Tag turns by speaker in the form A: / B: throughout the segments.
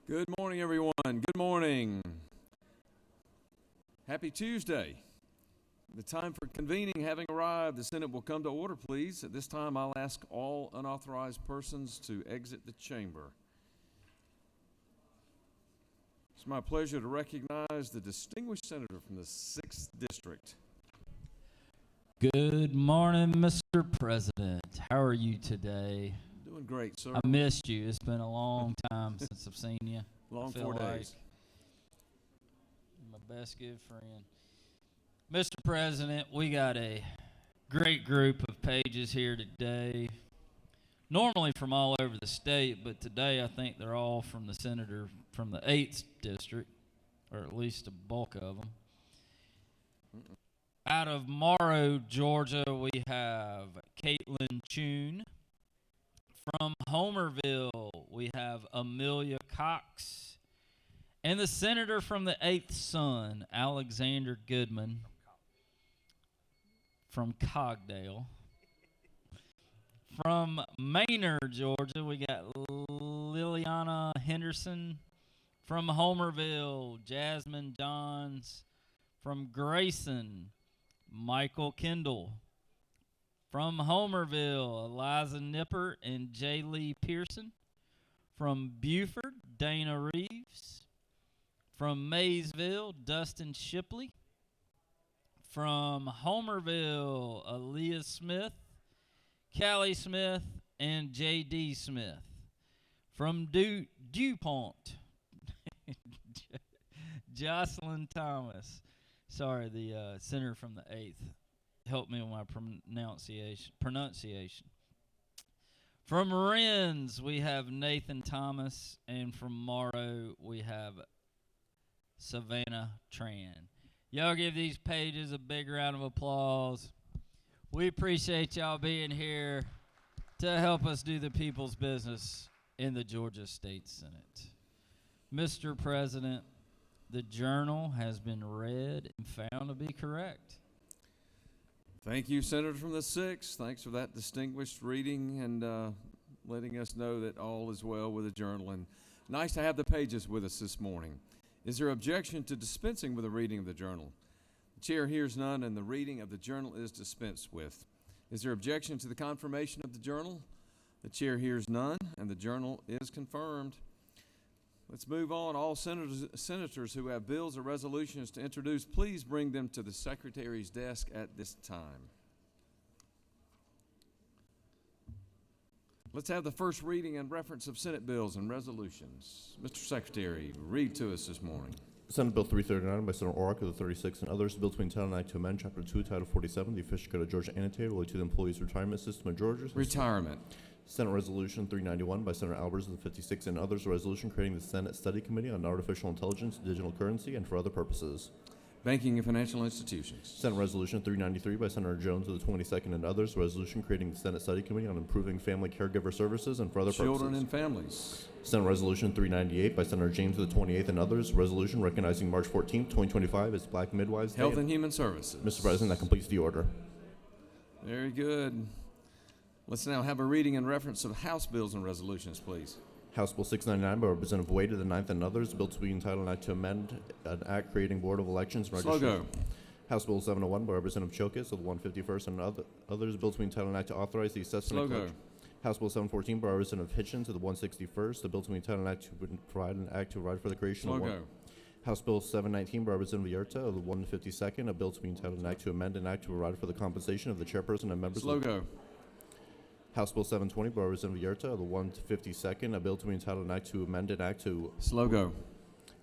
A: Good morning, everyone. Good morning. Happy Tuesday. The time for convening having arrived, the Senate will come to order, please. At this time, I'll ask all unauthorized persons to exit the chamber. It's my pleasure to recognize the distinguished senator from the 6th District.
B: Good morning, Mr. President. How are you today?
A: Doing great, sir.
B: I missed you. It's been a long time since I've seen you.
A: Long 4 days.
B: My best good friend. Mr. President, we got a great group of pages here today. Normally from all over the state, but today I think they're all from the senator from the 8th District, or at least a bulk of them. Out of Morrow, Georgia, we have Caitlin Chun. From Homerville, we have Amelia Cox. And the senator from the 8th Son, Alexander Goodman. From Cogdale. From Maynard, Georgia, we got Liliana Henderson. From Homerville, Jasmine Johns. From Grayson, Michael Kendall. From Homerville, Eliza Nipper and J. Lee Pearson. From Buford, Dana Reeves. From Maysville, Dustin Shipley. From Homerville, Aaliyah Smith, Callie Smith, and J.D. Smith. From DuPont, Jocelyn Thomas. Sorry, the senator from the 8th. Help me with my pronunciation. From Rennes, we have Nathan Thomas, and from Morrow, we have Savannah Tran. Y'all give these pages a big round of applause. We appreciate y'all being here to help us do the people's business in the Georgia State Senate. Mr. President, the journal has been read and found to be correct.
A: Thank you, Senator from the 6th. Thanks for that distinguished reading and letting us know that all is well with the journal. And nice to have the pages with us this morning. Is there objection to dispensing with the reading of the journal? The chair hears none, and the reading of the journal is dispensed with. Is there objection to the confirmation of the journal? The chair hears none, and the journal is confirmed. Let's move on. All senators who have bills or resolutions to introduce, please bring them to the Secretary's desk at this time. Let's have the first reading and reference of Senate bills and resolutions. Mr. Secretary, read to us this morning.
C: Senate Bill 339 by Senator Orrock of the 36th and others, bill to entitle an act to amend Chapter 2, Title 47, the Official Code of Georgia annotated related to the Employees Retirement System of Georgia.
A: Retirement.
C: Senate Resolution 391 by Senator Albers of the 56th and others, a resolution creating the Senate Study Committee on Artificial Intelligence, Digital Currency, and for other purposes.
A: Banking and financial institutions.
C: Senate Resolution 393 by Senator Jones of the 22nd and others, a resolution creating the Senate Study Committee on improving family caregiver services and for other
A: Children
C: purposes.
A: and families.
C: Senate Resolution 398 by Senator James of the 28th and others, a resolution recognizing March 14, 2025 as Black Midwives Day.
A: Health and Human Services.
C: Mr. President, that completes the order.
A: Very good. Let's now have a reading and reference of House bills and resolutions, please.
C: House Bill 699 by Representative Wade of the 9th and others, bill to be entitled an act to amend an act creating Board of Elections and Registration. House Bill 701 by Representative Chokis of the 151st and others, bill to be entitled an act to authorize the assessment of House Bill 714 by Representative Hitchens of the 161st, the bill to be entitled an act to provide for the creation of House Bill 719 by Representative Yerta of the 152nd, a bill to be entitled an act to amend an act to provide for the compensation of the chairperson and members House Bill 720 by Representative Yerta of the 152nd, a bill to be entitled an act to amend an act to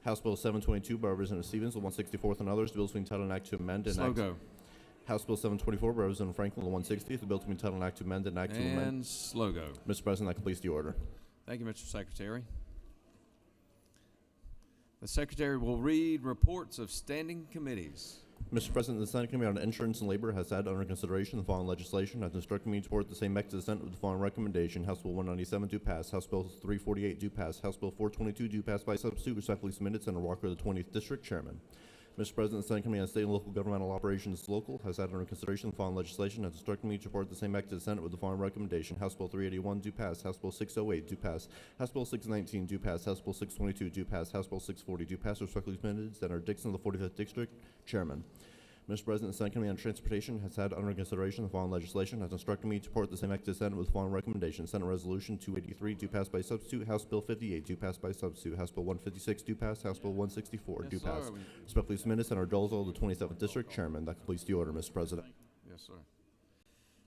C: House Bill 722 by Representative Stevens, the 164th and others, bills to be entitled an act to amend an act. House Bill 724 by Representative Franklin, the 160th, the bill to be entitled an act to amend an act to amend. Mr. President, that completes the order.
A: Thank you, Mr. Secretary. The Secretary will read reports of standing committees.
C: Mr. President, the Senate Committee on Insurance and Labor has had under consideration the following legislation, has instructed me to support the same mechanism Senate with the following recommendation. House Bill 197 do pass. House Bill 348 do pass. House Bill 422 do pass by substitute, respectfully submitted. Senator Walker, the 20th District Chairman. Mr. President, the Senate Committee on State and Local Governmental Operations Local has had under consideration the following legislation and instructed me to report the same act to the Senate with the following recommendation. House Bill 381 do pass. House Bill 608 do pass. House Bill 619 do pass. House Bill 622 do pass. House Bill 640 do pass. Respectfully submitted, Senator Dixon of the 45th District, Chairman. Mr. President, the Senate Committee on Transportation has had under consideration the following legislation, has instructed me to report the same act to the Senate with the following recommendation. Senate Resolution 283 do pass by substitute. House Bill 58 do pass by substitute. House Bill 156 do pass. House Bill 164 do pass. Respectfully submitted, Senator Dolezal of the 27th District, Chairman. That completes the order, Mr. President.
A: Yes, sir.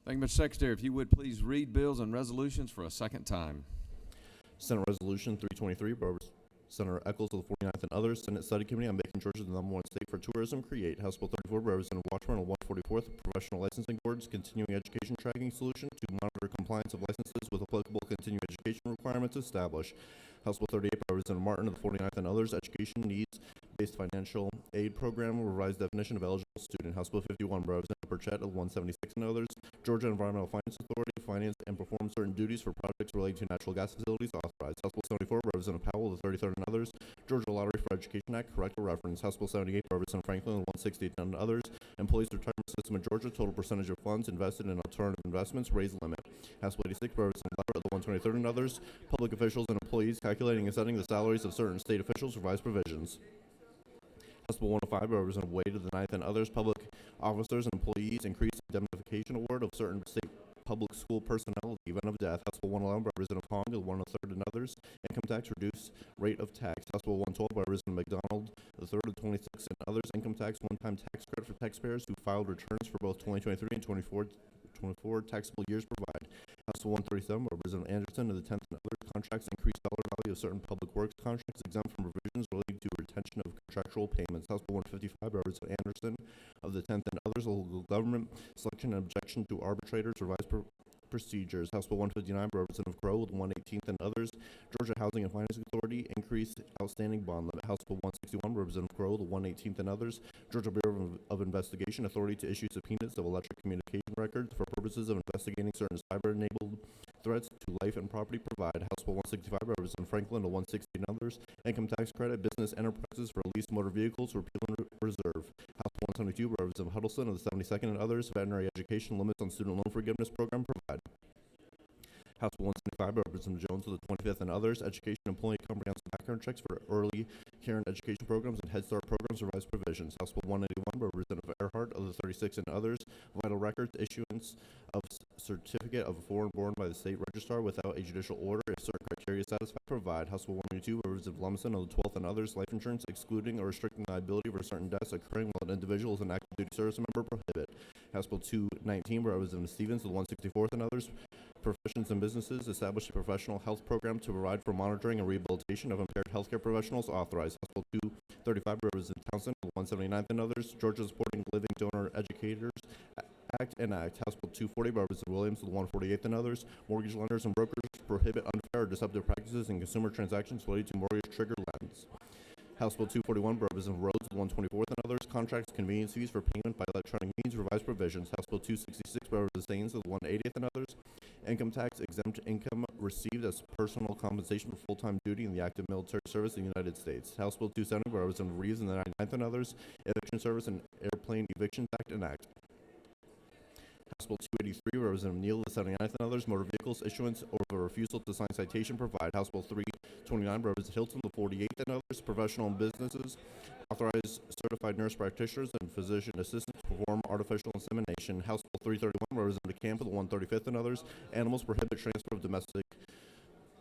A: Thank you, Mr. Secretary. If you would please read bills and resolutions for a second time.
C: Senate Resolution 323, Senator Eccles of the 49th and others. Senate Study Committee on making Georgia the #1 state for tourism. Create House Bill 34, Representative Washburn of 144th. Professional Licensing Board's continuing education tracking solution to monitor compliance of licenses with applicable continuing education requirements. Establish House Bill 38, Representative Martin of the 49th and others. Education needs-based financial aid program. Revised definition of eligible student. House Bill 51, Representative Burchett of 176 and others. Georgia Environmental Finance Authority finance and perform certain duties for projects relating to natural gas facilities. Authorized. House Bill 74, Representative Powell of the 33rd and others. Georgia Lottery for Education Act, corrected reference. House Bill 78, Representative Franklin, 168 and others. Employees Retirement System in Georgia, total percentage of funds invested in alternative investments, raise limit. House Bill 86, Representative Lever of the 123rd and others. Public officials and employees calculating and setting the salaries of certain state officials, revised provisions. House Bill 105, Representative Wade of the 9th and others. Public officers and employees increased indemnification award of certain state public school personnel in the event of death. House Bill 111, Representative Hong of the 103rd and others. Income tax reduce rate of tax. House Bill 112, Representative McDonald the 3rd of 26 and others. Income tax one-time tax credit for taxpayers who filed returns for both 2023 and 24 taxable years provide. House Bill 137, Representative Anderson of the 10th and others. Contracts increase dollar value of certain public works contracts exempt from provisions relating to retention of contractual payments. House Bill 155, Representative Anderson of the 10th and others. Local government selection and objection to arbitrators, revised procedures. House Bill 159, Representative Crowe with 118th and others. Georgia Housing and Finance Authority increased outstanding bond limit. House Bill 161, Representative Crowe with 118th and others. Georgia Bureau of Investigation authority to issue subpoenas of electric communication records for purposes of investigating certain cyber-enabled threats to life and property. Provide. House Bill 165, Representative Franklin of 160 and others. Income tax credit, business enterprises for leased motor vehicles, repeal and reserve. House Bill 172, Representative Huddleston of the 72nd and others. Veterinary education limits on student loan forgiveness program. Provide. House Bill 175, Representative Jones of the 25th and others. Education employee comprehensive background checks for early care and education programs and Head Start programs, revised provisions. House Bill 181, Representative Earhart of the 36th and others. Vital records, issuance of certificate of foreign born by the state registrar without a judicial order if certain criteria satisfied. Provide. House Bill 182, Representative Lumsden of the 12th and others. Life insurance excluding or restricting liability for certain deaths occurring while an individual is an active duty service member. Prohibit. House Bill 219, Representative Stevens of the 164th and others. Professions and businesses establish a professional health program to provide for monitoring and rehabilitation of impaired healthcare professionals. Authorized. House Bill 235, Representative Townsend of the 179th and others. Georgia Supporting Living Donor Educators Act and Act. House Bill 240, Representative Williams of the 148th and others. Mortgage lenders and brokers prohibit unfair or deceptive practices in consumer transactions related to mortgage trigger lends. House Bill 241, Representative Rhodes, the 124th and others. Contracts, convenience fees for payment by electronic means, revised provisions. House Bill 266, Representative Sains of the 180th and others. Income tax, exempt income received as personal compensation for full-time duty in the active military service in the United States. House Bill 270, Representative Reeves in the 99th and others. Eviction Service and Airplane Eviction Act and Act. House Bill 283, Representative Neal, the 79th and others. Motor vehicles, issuance or a refusal to sign citation. Provide. House Bill 329, Representative Hilton, the 48th and others. Professional and businesses authorize certified nurse practitioners and physician assistants to perform artificial insemination. House Bill 331, Representative Camp of the 135th and others. Animals, prohibit transfer of domestic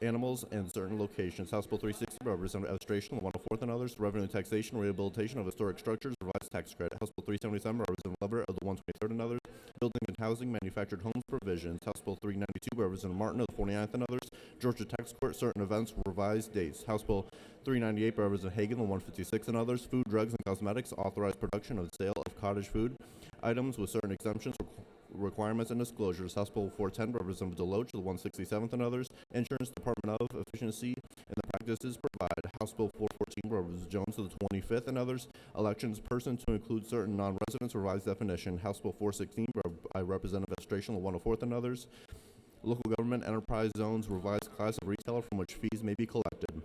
C: animals in certain locations. House Bill 360, Representative Administration, the 104th and others. Revenue taxation, rehabilitation of historic structures, revised tax credit. House Bill 377, Representative Lever of the 123rd and others. Building and housing, manufactured homes provisions. House Bill 392, Representative Martin of the 49th and others. Georgia Tax Court, certain events, revised dates. House Bill 398, Representative Hagan, the 156 and others. Food, drugs, and cosmetics, authorized production and sale of cottage food items with certain exemptions, requirements, and disclosures. House Bill 410, Representative Deloach, the 167th and others. Insurance Department of Efficiency and the practices provide. House Bill 414, Representative Jones of the 25th and others. Elections person to include certain non-residents, revised definition. House Bill 416 by Representative Administration, the 104th and others. Local government enterprise zones, revised class of retailer from which fees may be collected.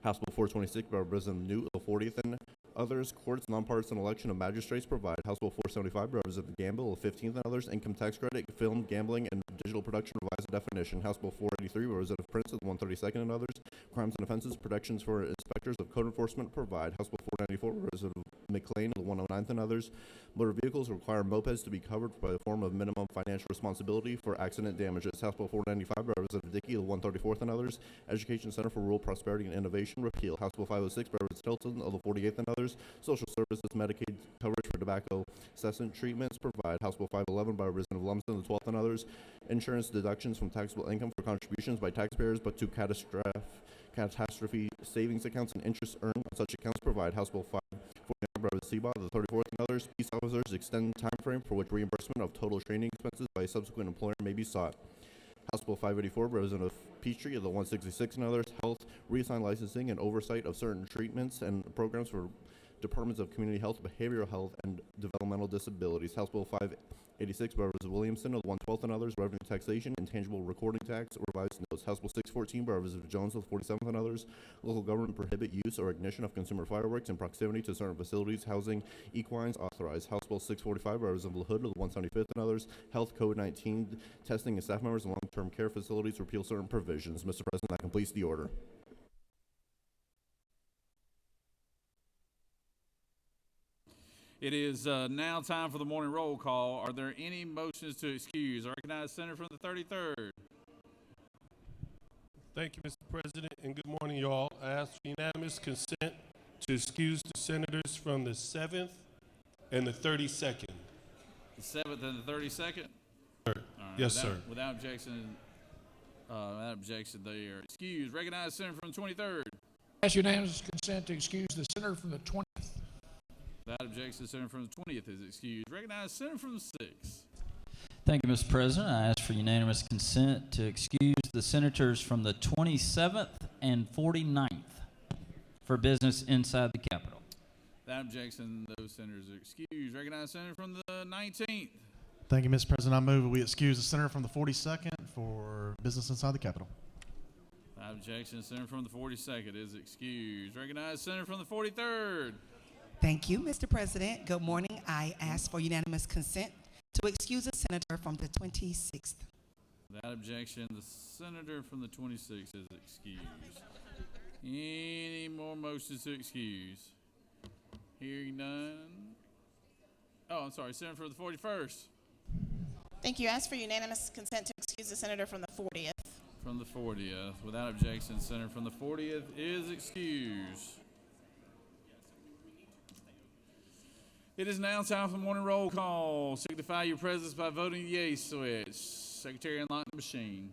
C: House Bill 426 by Representative Newt of the 40th and others, courts, nonpartisan election of magistrates provide. House Bill 475, Representative Gamble, of 15th and others, income tax credit, film, gambling, and digital production revised definition. House Bill 483, Representative Prince, of the 132nd and others, crimes and offenses, protections for inspectors of code enforcement provide. House Bill 494, Representative McLean, of the 109th and others, motor vehicles require mopeds to be covered by the form of minimum financial responsibility for accident damages. House Bill 495, Representative Dickey, of the 134th and others, Education Center for Rural Prosperity and Innovation repeal. House Bill 506, Representative Hilton, of the 48th and others, social services, Medicaid coverage for tobacco cessant treatments provide. House Bill 511 by Representative Lumsden, the 12th and others, insurance deductions from taxable income for contributions by taxpayers but to catastrophe savings accounts and interest earned on such accounts provide. House Bill 549 by Representative Seabaugh, the 34th and others, peace officers extend time frame for which reimbursement of total training expenses by a subsequent employer may be sought. House Bill 584, Representative Peachtree of the 166 and others, health, reassign licensing and oversight of certain treatments and programs for departments of community health, behavioral health, and developmental disabilities. House Bill 586, Representative Williamson of the 112th and others, revenue taxation, intangible recording tax, revised notes. House Bill 614, Representative Jones of the 47th and others, local government prohibit use or ignition of consumer fireworks in proximity to certain facilities, housing, equines authorized. House Bill 645, Representative LaHood of the 175th and others, health, COVID-19 testing and staff members in long-term care facilities, repeal certain provisions. Mr. President, that completes the order.
D: It is now time for the morning roll call. Are there any motions to excuse? I recognize Senator from the 33rd.
E: Thank you, Mr. President, and good morning, y'all. I ask for unanimous consent to excuse the senators from the 7th and the 32nd.
D: The 7th and the 32nd?
E: Right. Yes, sir.
D: Without objection, they are excused. Recognize Senator from the 23rd.
F: Ask unanimous consent to excuse the senator from the 20th.
D: Without objection, the Senator from the 20th is excused. Recognize Senator from the 6th.
B: Thank you, Mr. President. I ask for unanimous consent to excuse the senators from the 27th and 49th for business inside the Capitol.
D: Without objection, those senators are excused. Recognize Senator from the 19th.
G: Thank you, Mr. President. I move that we excuse the senator from the 42nd for business inside the Capitol.
D: Without objection, the Senator from the 42nd is excused. Recognize Senator from the 43rd.
H: Thank you, Mr. President. Good morning. I ask for unanimous consent to excuse a senator from the 26th.
D: Without objection, the senator from the 26th is excused. Any more motions to excuse? Hearing none. Oh, I'm sorry, senator from the 41st.
I: Thank you. I ask for unanimous consent to excuse the senator from the 40th.
D: From the 40th. Without objection, senator from the 40th is excused. It is now time for the morning roll call. Signify your presence by voting the yea switch. Secretary, unlock the machine.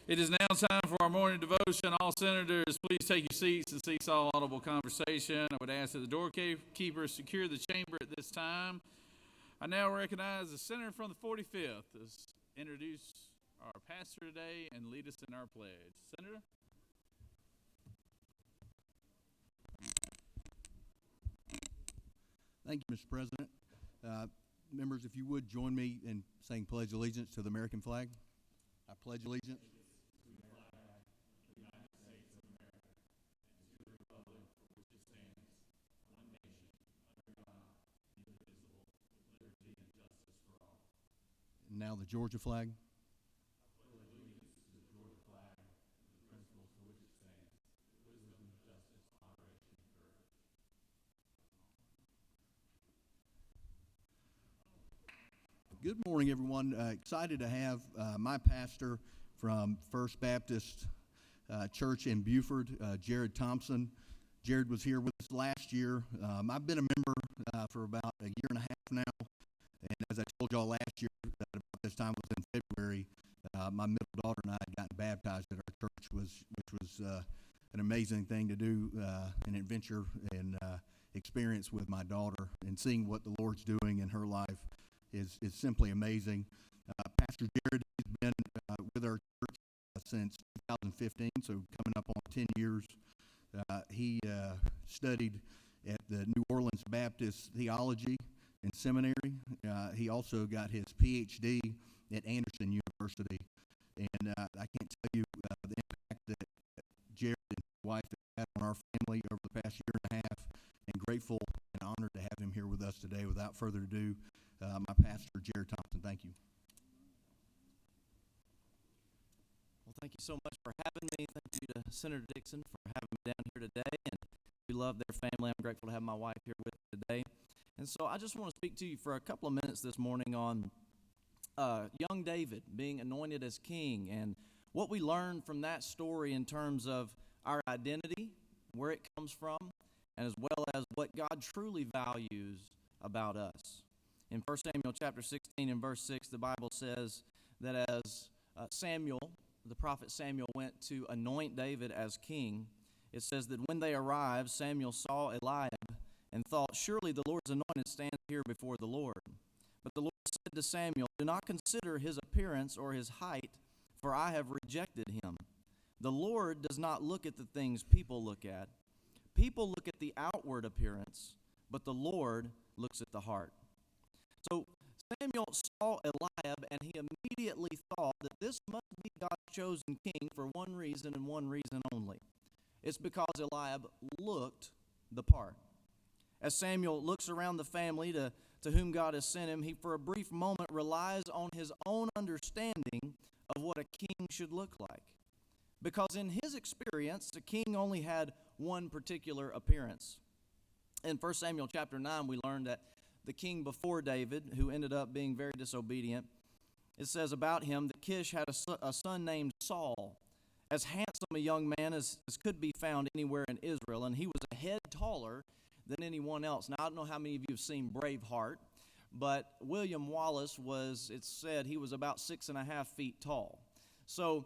D: It is now time for our morning devotion. All senators, please take your seats and cease all audible conversation. I would ask that the doorkeeper secure the chamber at this time. I now recognize the senator from the 45th to introduce our pastor today and lead us in our pledge. Senator?
J: Thank you, Mr. President. Members, if you would join me in saying pledge allegiance to the American flag. I pledge allegiance. And now the Georgia flag. Good morning, everyone. Excited to have my pastor from First Baptist Church in Buford, Jared Thompson. Jared was here with us last year. I've been a member for about a year and a half now, and as I told y'all last year, about this time was in February, my middle daughter and I had gotten baptized at our church, which was an amazing thing to do, an adventure and experience with my daughter, and seeing what the Lord's doing in her life is simply amazing. Pastor Jared has been with our church since 2015, so coming up on 10 years. He studied at the New Orleans Baptist Theology and Seminary. He also got his PhD at Anderson University. And I can't tell you the impact that Jared and his wife have had on our family over the past year and a half, and grateful and honored to have him here with us today. Without further ado, my pastor, Jared Thompson. Thank you.
K: Well, thank you so much for having me. Thank you to Senator Dixon for having me down here today. And we love their family. I'm grateful to have my wife here with me today. And so I just want to speak to you for a couple of minutes this morning on young David being anointed as king and what we learned from that story in terms of our identity, where it comes from, and as well as what God truly values about us. In 1 Samuel chapter 16 and verse 6, the Bible says that as the prophet Samuel went to anoint David as king, it says that when they arrived, Samuel saw Eliab and thought, surely the Lord's anointed stands here before the Lord. But the Lord said to Samuel, do not consider his appearance or his height, for I have rejected him. The Lord does not look at the things people look at. People look at the outward appearance, but the Lord looks at the heart. So Samuel saw Eliab, and he immediately thought that this must be God's chosen king for one reason and one reason only. It's because Eliab looked the part. As Samuel looks around the family to whom God has sent him, he for a brief moment relies on his own understanding of what a king should look like. Because in his experience, the king only had one particular appearance. In 1 Samuel chapter 9, we learned that the king before David, who ended up being very disobedient, it says about him that Kish had a son named Saul, as handsome a young man as could be found anywhere in Israel, and he was a head taller than anyone else. Now, I don't know how many of you have seen Braveheart, but William Wallace it's said he was about 6.5 feet tall. So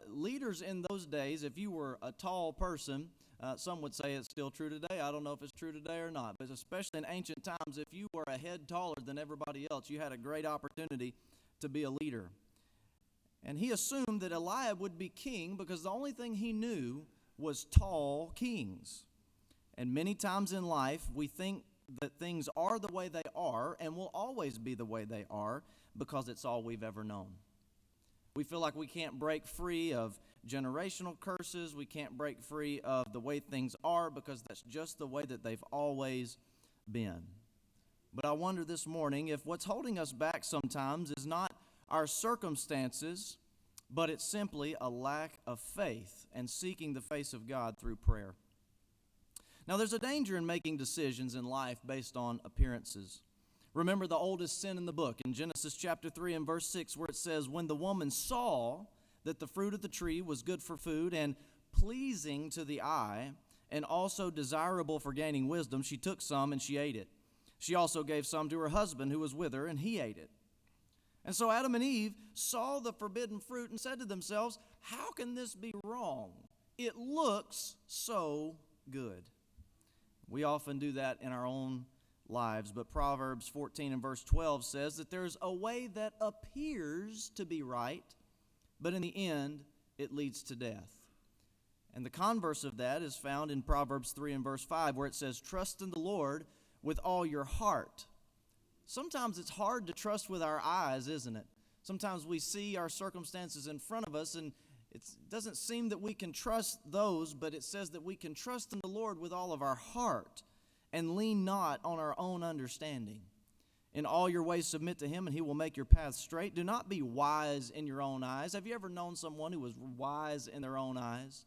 K: leaders in those days, if you were a tall person, some would say it's still true today. I don't know if it's true today or not, but especially in ancient times, if you were a head taller than everybody else, you had a great opportunity to be a leader. And he assumed that Eliab would be king because the only thing he knew was tall kings. And many times in life, we think that things are the way they are and will always be the way they are because it's all we've ever known. We feel like we can't break free of generational curses. We can't break free of the way things are because that's just the way that they've always been. But I wonder this morning if what's holding us back sometimes is not our circumstances, but it's simply a lack of faith and seeking the face of God through prayer. Now, there's a danger in making decisions in life based on appearances. Remember the oldest sin in the book in Genesis chapter 3 and verse 6 where it says, when the woman saw that the fruit of the tree was good for food and pleasing to the eye and also desirable for gaining wisdom, she took some and she ate it. She also gave some to her husband who was with her, and he ate it. And so Adam and Eve saw the forbidden fruit and said to themselves, how can this be wrong? It looks so good. We often do that in our own lives, but Proverbs 14 and verse 12 says that there's a way that appears to be right, but in the end, it leads to death. And the converse of that is found in Proverbs 3 and verse 5, where it says, trust in the Lord with all your heart. Sometimes it's hard to trust with our eyes, isn't it? Sometimes we see our circumstances in front of us, and it doesn't seem that we can trust those, but it says that we can trust in the Lord with all of our heart and lean not on our own understanding. In all your ways submit to Him, and He will make your path straight. Do not be wise in your own eyes. Have you ever known someone who was wise in their own eyes?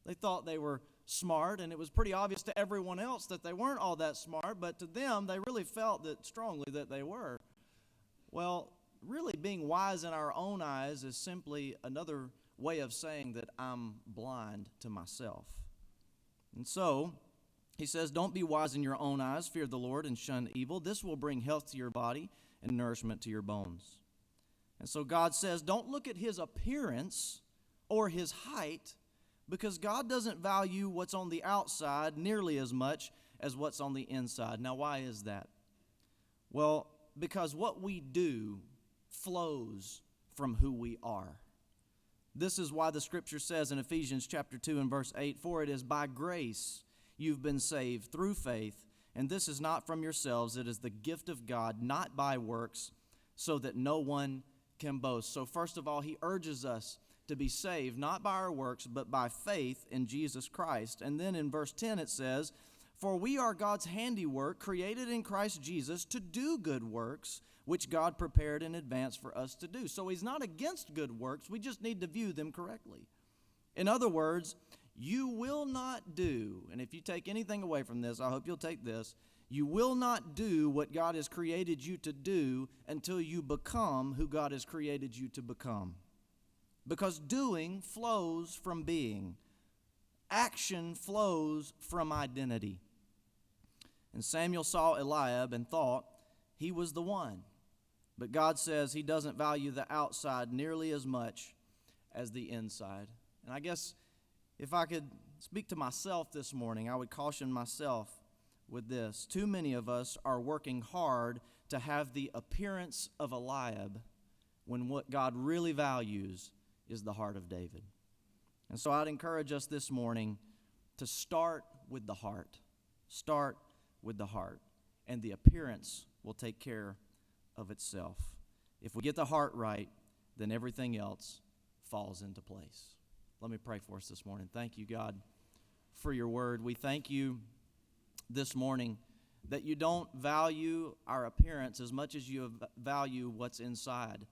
K: They thought they were smart, and it was pretty obvious to everyone else that they weren't all that smart, but to them, they really felt that strongly that they were. Well, really being wise in our own eyes is simply another way of saying that I'm blind to myself. And so, he says, don't be wise in your own eyes, fear the Lord and shun evil. This will bring health to your body and nourishment to your bones. And so God says, don't look at His appearance or His height, because God doesn't value what's on the outside nearly as much as what's on the inside. Now, why is that? Well, because what we do flows from who we are. This is why the Scripture says in Ephesians chapter 2 and verse 8, for it is by grace you've been saved through faith, and this is not from yourselves, it is the gift of God, not by works, so that no one can boast. So first of all, he urges us to be saved, not by our works, but by faith in Jesus Christ. And then in verse 10 it says, for we are God's handiwork, created in Christ Jesus to do good works, which God prepared in advance for us to do. So he's not against good works, we just need to view them correctly. In other words, you will not do, and if you take anything away from this, I hope you'll take this, you will not do what God has created you to do until you become who God has created you to become. Because doing flows from being. Action flows from identity. And Samuel saw Eliab and thought he was the one. But God says He doesn't value the outside nearly as much as the inside. And I guess if I could speak to myself this morning, I would caution myself with this. Too many of us are working hard to have the appearance of Eliab when what God really values is the heart of David. And so I'd encourage us this morning to start with the heart. Start with the heart. And the appearance will take care of itself. If we get the heart right, then everything else falls into place. Let me pray for us this morning. Thank you, God, for your word. We thank you this morning that you don't value our appearance as much as you value what's inside.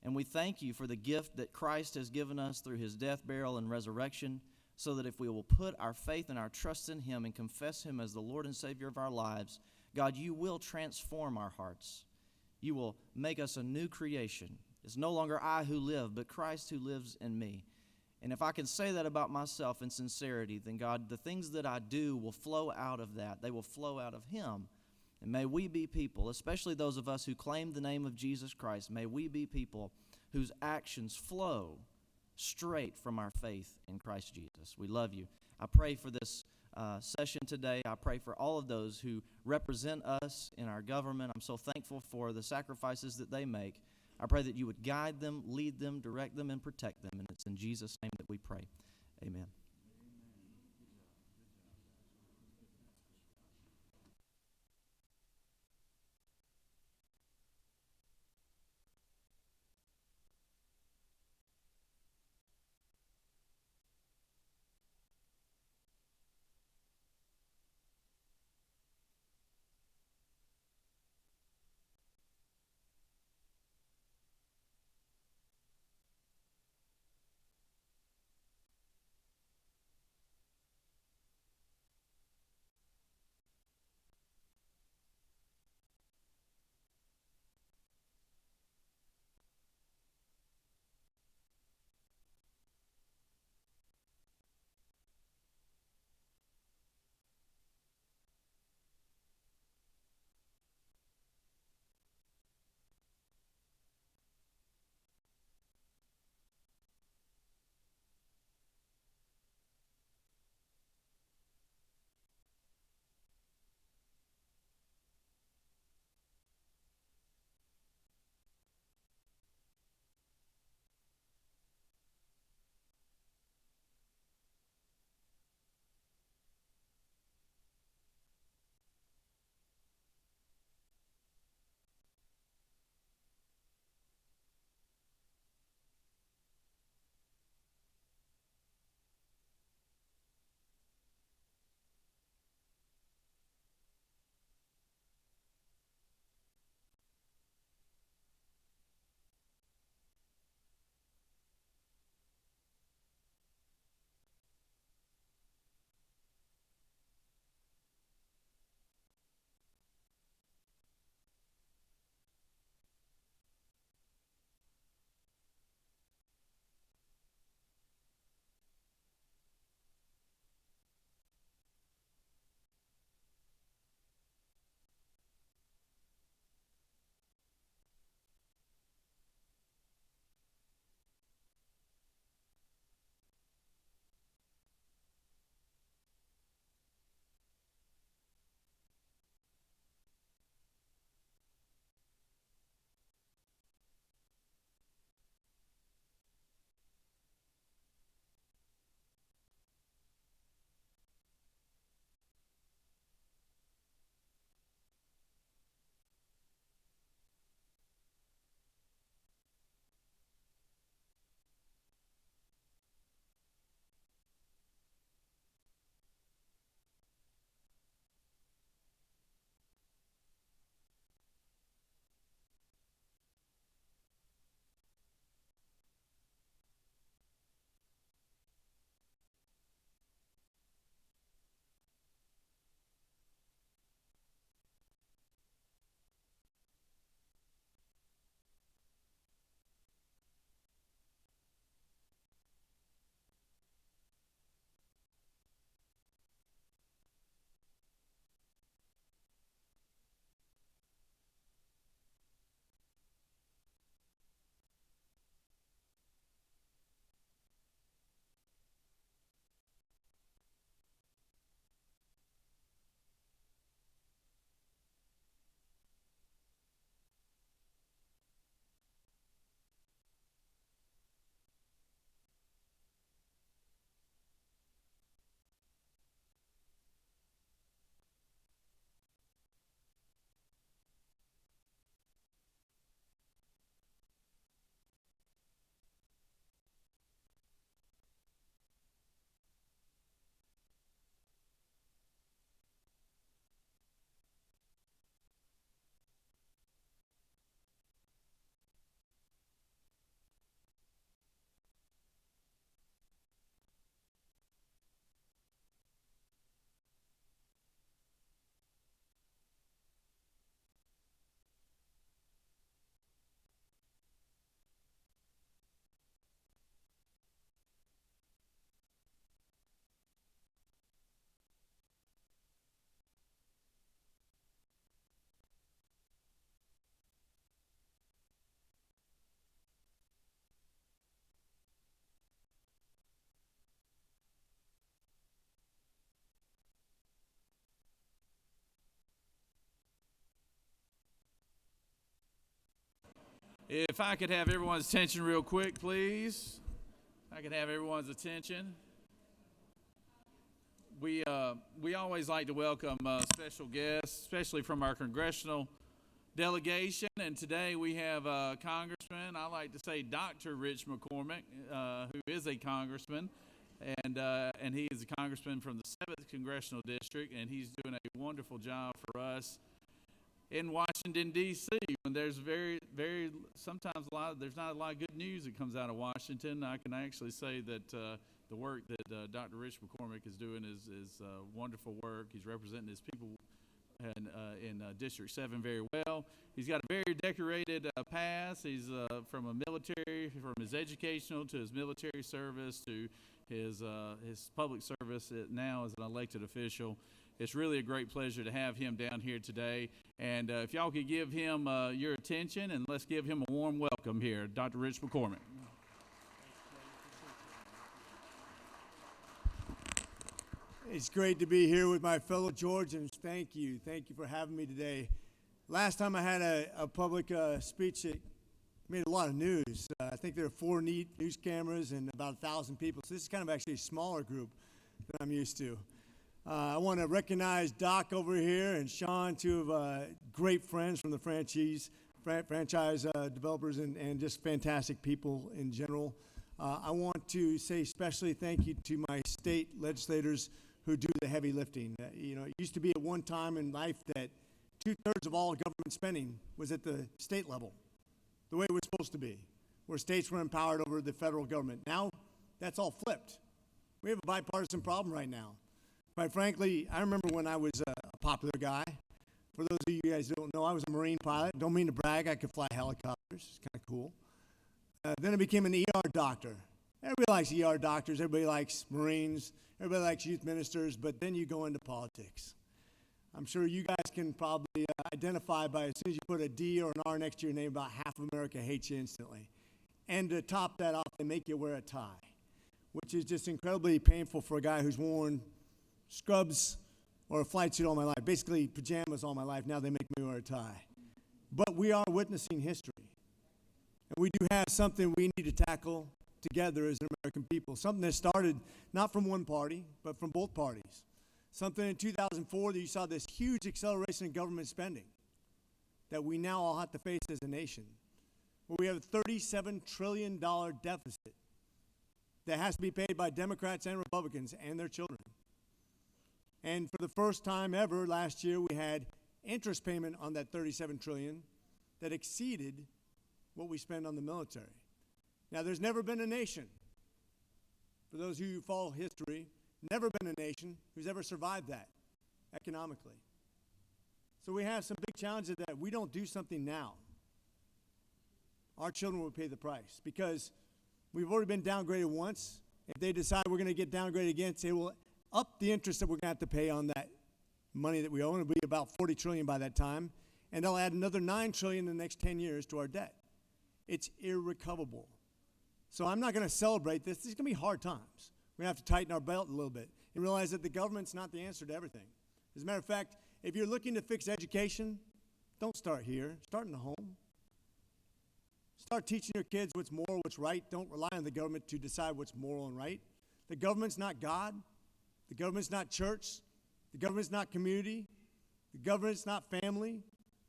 K: And we thank you for the gift that Christ has given us through His death, burial, and resurrection, so that if we will put our faith and our trust in Him and confess Him as the Lord and Savior of our lives, God, you will transform our hearts. You will make us a new creation. It's no longer I who live, but Christ who lives in me. And if I can say that about myself in sincerity, then God, the things that I do will flow out of that. They will flow out of Him. And may we be people, especially those of us who claim the name of Jesus Christ, may we be people whose actions flow straight from our faith in Christ Jesus. We love you. I pray for this session today. I pray for all of those who represent us in our government. I'm so thankful for the sacrifices that they make. I pray that you would guide them, lead them, direct them, and protect them. And it's in Jesus' name that we pray. Amen.
D: If I could have everyone's attention real quick, please. If I could have everyone's attention. We always like to welcome special guests, especially from our congressional delegation. And today we have Congressman, I like to say Dr. Rich McCormick, who is a congressman. And he is a congressman from the 7th Congressional District, and he's doing a wonderful job for us in Washington, D.C. When there's sometimes there's not a lot of good news that comes out of Washington. I can actually say that the work that Dr. Rich McCormick is doing is wonderful work. He's representing his people in District 7 very well. He's got a very decorated past. He's from his educational to his military service to his public service now as an elected official. It's really a great pleasure to have him down here today. And if y'all could give him your attention, and let's give him a warm welcome here, Dr. Rich McCormick.
L: It's great to be here with my fellow Georgians. Thank you. Thank you for having me today. Last time I had a public speech that made a lot of news. I think there are 4 news cameras and about 1,000 people. So this is kind of actually a smaller group than I'm used to. I want to recognize Doc over here and Sean, 2 great friends from the franchise developers and just fantastic people in general. I want to say especially thank you to my state legislators who do the heavy lifting. It used to be at one time in life that 2/3 of all government spending was at the state level, the way it was supposed to be, where states were empowered over the federal government. Now that's all flipped. We have a bipartisan problem right now. Quite frankly, I remember when I was a popular guy. For those of you guys who don't know, I was a Marine pilot. Don't mean to brag, I could fly helicopters. It's kind of cool. Then I became an ER doctor. Everybody likes ER doctors. Everybody likes Marines. Everybody likes youth ministers. But then you go into politics. I'm sure you guys can probably identify by as soon as you put a D or an R next to your name, about half of America hates you instantly. And to top that off, they make you wear a tie, which is just incredibly painful for a guy who's worn scrubs or a flight suit all my life, basically pajamas all my life. Now they make me wear a tie. But we are witnessing history. And we do have something we need to tackle together as an American people, something that started not from one party, but from both parties. Something in 2004 that you saw this huge acceleration in government spending that we now all have to face as a nation, where we have a $37 trillion deficit that has to be paid by Democrats and Republicans and their children. And for the first time ever, last year, we had interest payment on that $37 trillion that exceeded what we spend on the military. Now, there's never been a nation, for those of you who follow history, never been a nation who's ever survived that economically. So we have some big challenges that we don't do something now. Our children will pay the price because we've already been downgraded once. If they decide we're going to get downgraded again, they will up the interest that we're going to have to pay on that money that we own. It'll be about $40 trillion by that time. And they'll add another $9 trillion in the next 10 years to our debt. It's irrecoverable. So I'm not going to celebrate this. These are going to be hard times. We're going to have to tighten our belt a little bit and realize that the government's not the answer to everything. As a matter of fact, if you're looking to fix education, don't start here. Start in the home. Start teaching your kids what's moral, what's right. Don't rely on the government to decide what's moral and right. The government's not God. The government's not church. The government's not community. The government's not family.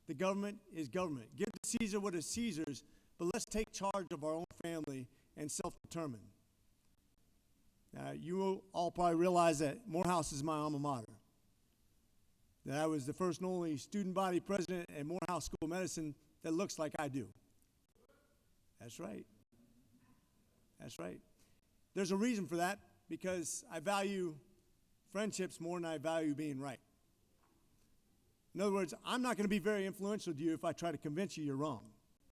L: The government is government. Give to Caesar what is Caesar's, but let's take charge of our own family and self-determine. You will all probably realize that Morehouse is my alma mater. That I was the first and only student body president at Morehouse School of Medicine that looks like I do. That's right. That's right. There's a reason for that, because I value friendships more than I value being right. In other words, I'm not going to be very influential to you if I try to convince you you're wrong.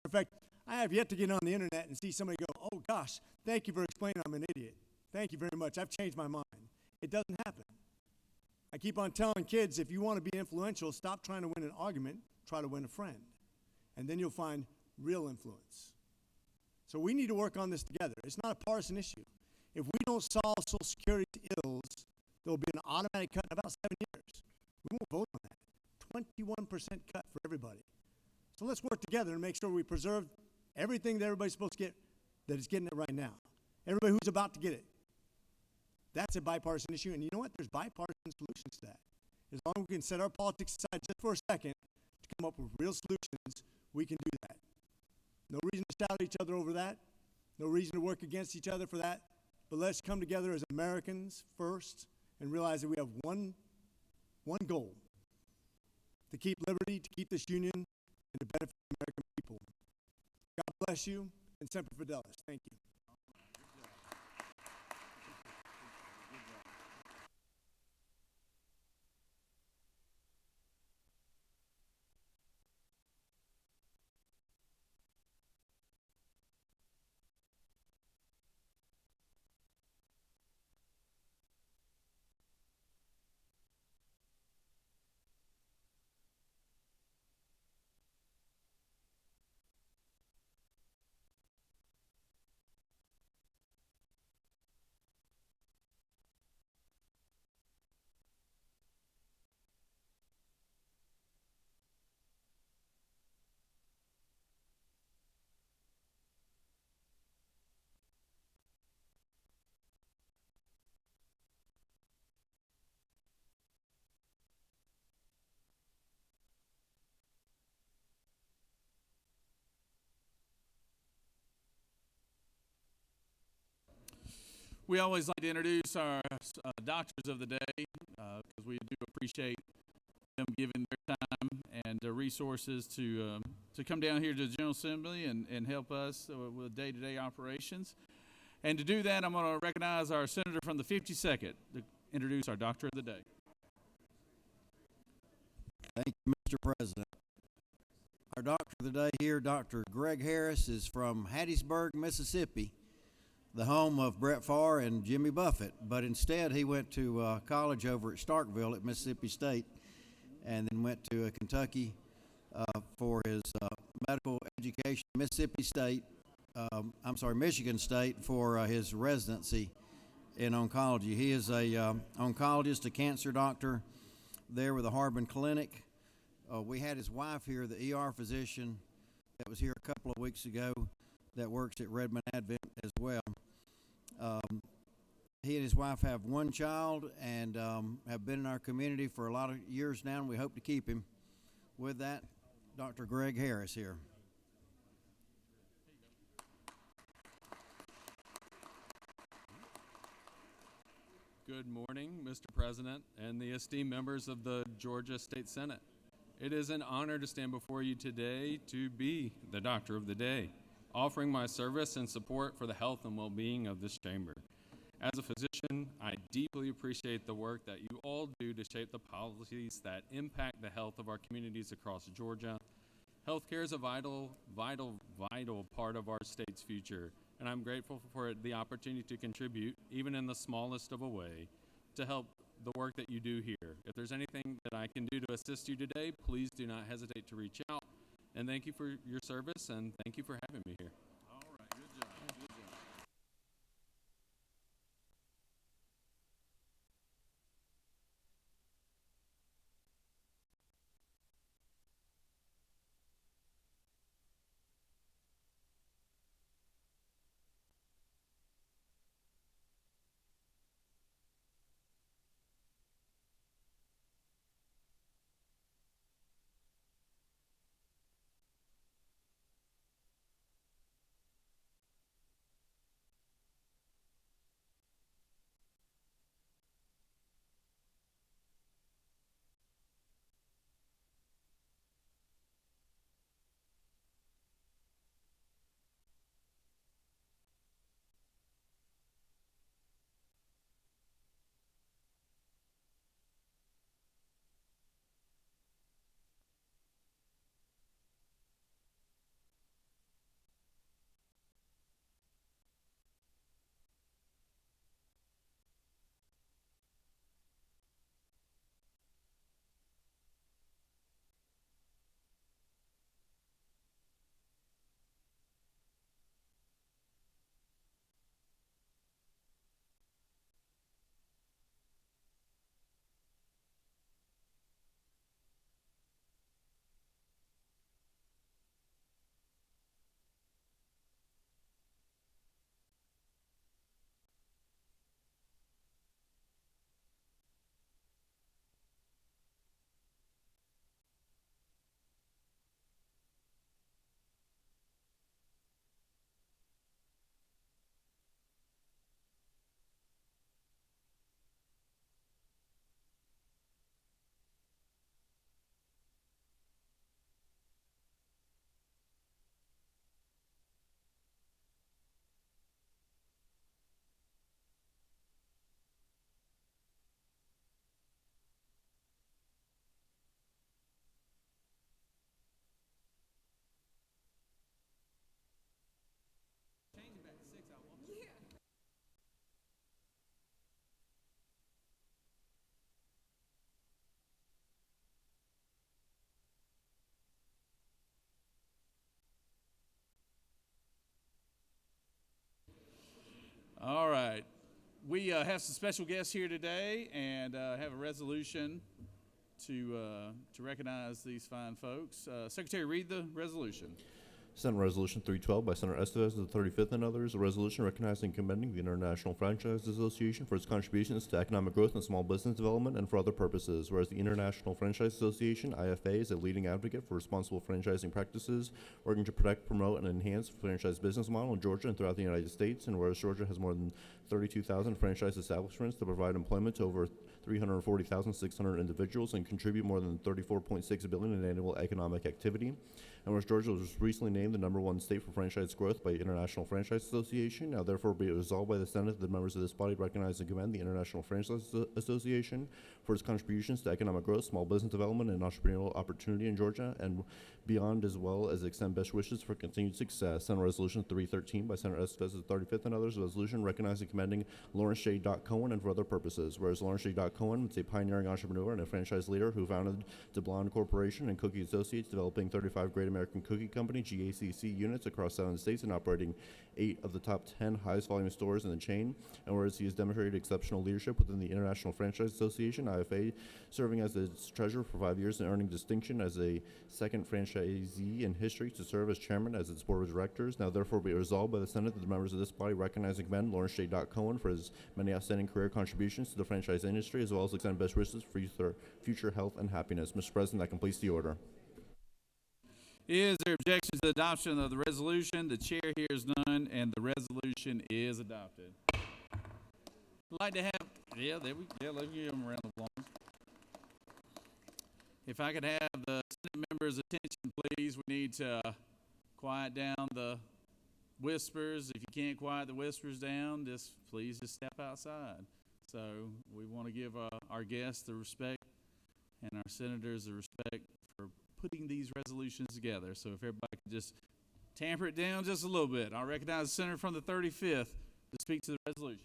L: In fact, I have yet to get on the internet and see somebody go, oh gosh, thank you for explaining I'm an idiot. Thank you very much. I've changed my mind. It doesn't happen. I keep on telling kids, if you want to be influential, stop trying to win an argument, try to win a friend. And then you'll find real influence. So we need to work on this together. It's not a partisan issue. If we don't solve Social Security's ills, there will be an automatic cut in about 7 years. We won't vote on that. 21% cut for everybody. So let's work together and make sure we preserve Everything that everybody's supposed to get, that is getting it right now. Everybody who's about to get it. That's a bipartisan issue, and you know what? There's bipartisan solutions to that. As long as we can set our politics aside just for a second to come up with real solutions, we can do that. No reason to shout at each other over that. No reason to work against each other for that. But let's come together as Americans first and realize that we have one goal: to keep liberty, to keep this union, and to benefit the American people. God bless you, and Semper Fidelis. Thank you.
D: We always like to introduce our doctors of the day because we do appreciate them giving their time and resources to come down here to the General Assembly and help us with day-to-day operations. And to do that, I'm going to recognize our senator from the 52nd to introduce our doctor of the day.
M: Thank you, Mr. President. Our doctor of the day here, Dr. Greg Harris, is from Hattiesburg, Mississippi, the home of Brett Favre and Jimmy Buffett, but instead he went to college over at Starkville at Mississippi State and then went to Kentucky for his medical education, Michigan State for his residency in oncology. He is a oncologist, a cancer doctor there with the Harbin Clinic. We had his wife here, the ER physician that was here a couple of weeks ago that works at Redmond Advent as well. He and his wife have one child and have been in our community for a lot of years now, and we hope to keep him. With that, Dr. Greg Harris here.
N: Good morning, Mr. President and the esteemed members of the Georgia State Senate. It is an honor to stand before you today to be the Doctor of the Day, offering my service and support for the health and well-being of this chamber. As a physician, I deeply appreciate the work that you all do to shape the policies that impact the health of our communities across Georgia. Healthcare is a vital part of our state's future, and I'm grateful for the opportunity to contribute, even in the smallest of a way, to help the work that you do here. If there's anything that I can do to assist you today, please do not hesitate to reach out. And thank you for your service, and thank you for having me here.
D: All right, good job, good job. All right. We have some special guests here today and have a resolution to recognize these fine folks. Secretary, read the resolution.
C: Senate Resolution 312 by Senator Estevez of the 35th and others, a resolution recognizing and commending the International Franchise Association for its contributions to economic growth and small business development and for other purposes. Whereas the International Franchise Association, IFA, is a leading advocate for responsible franchising practices, working to protect, promote, and enhance the franchise business model in Georgia and throughout the United States. And whereas Georgia has more than 32,000 franchise establishments that provide employment to over 340,600 individuals and contribute more than $34.6 billion in annual economic activity. And whereas Georgia was recently named the #1 state for franchise growth by the International Franchise Association, now therefore be it resolved by the Senate that members of this body recognize and commend the International Franchise Association for its contributions to economic growth, small business development, and entrepreneurial opportunity in Georgia and beyond, as well as extend best wishes for continued success. Senate Resolution 313 by Senator Estevez of the 35th and others, a resolution recognizing and commending Lawrence J. Cohen and for other purposes. Whereas Lawrence J. Cohen is a pioneering entrepreneur and a franchise leader who founded DeBlonde Corporation and Cookie Associates, developing 35 Great American Cookie Company GACC units across 7 states and operating 8 of the top 10 highest volume stores in the chain. And whereas he has demonstrated exceptional leadership within the International Franchise Association, IFA, serving as its treasurer for 5 years and earning distinction as a second franchisee in history to serve as chairman as its board of directors. Now therefore be resolved by the Senate that the members of this body recognize and commend Lawrence J. Cohen for his many outstanding career contributions to the franchise industry, as well as extend best wishes for future health and happiness. Mr. President, that completes the order.
D: Is there objection to the adoption of the resolution? The chair hears none, and the resolution is adopted. I'd like to have, let me give them a round of applause. If I could have the Senate members' attention, please. We need to quiet down the whispers. If you can't quiet the whispers down, please step outside. So we want to give our guests the respect and our senators the respect for putting these resolutions together. So if everybody could just tamper it down just a little bit. I'll recognize the senator from the 35th to speak to the resolution.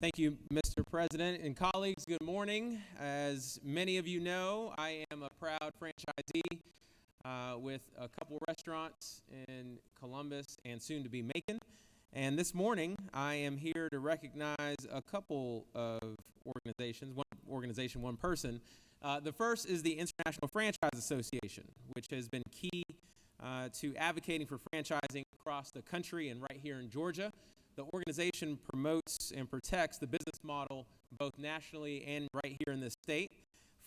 O: Thank you, Mr. President and colleagues. Good morning. As many of you know, I am a proud franchisee with a couple restaurants in Columbus and soon to be Macon. And this morning, I am here to recognize a couple of organizations, one organization, one person. The first is the International Franchise Association, which has been key to advocating for franchising across the country and right here in Georgia. The organization promotes and protects the business model both nationally and right here in this state.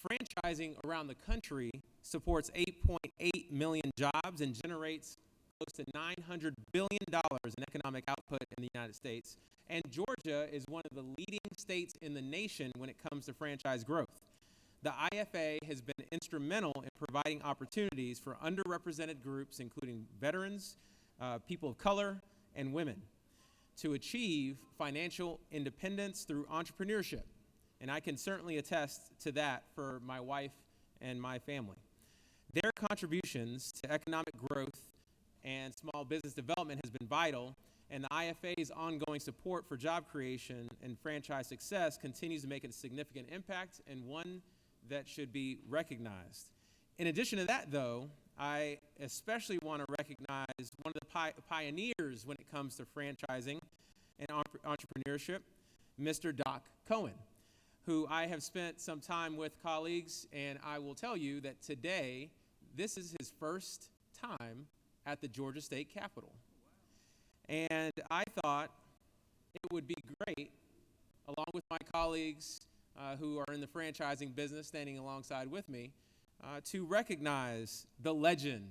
O: Franchising around the country supports 8.8 million jobs and generates close to $900 billion in economic output in the United States. And Georgia is one of the leading states in the nation when it comes to franchise growth. The IFA has been instrumental in providing opportunities for underrepresented groups, including veterans, people of color, and women, to achieve financial independence through entrepreneurship. And I can certainly attest to that for my wife and my family. Their contributions to economic growth and small business development has been vital, and the IFA's ongoing support for job creation and franchise success continues to make a significant impact and one that should be recognized. In addition to that, though, I especially want to recognize one of the pioneers when it comes to franchising and entrepreneurship, Mr. Doc Cohen, who I have spent some time with colleagues, and I will tell you that today, this is his first time at the Georgia State Capitol. And I thought it would be great, along with my colleagues who are in the franchising business standing alongside with me, to recognize the legend,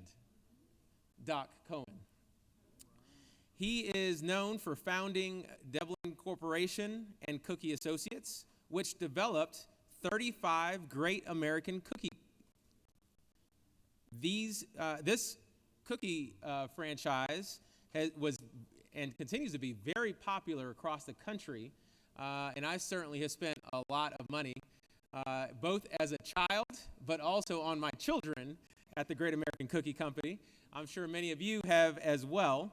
O: Doc Cohen. He is known for founding Devlin Corporation and Cookie Associates, which developed 35 Great American Cookie. This cookie franchise was and continues to be very popular across the country, and I certainly have spent a lot of money, both as a child, but also on my children at the Great American Cookie Company. I'm sure many of you have as well.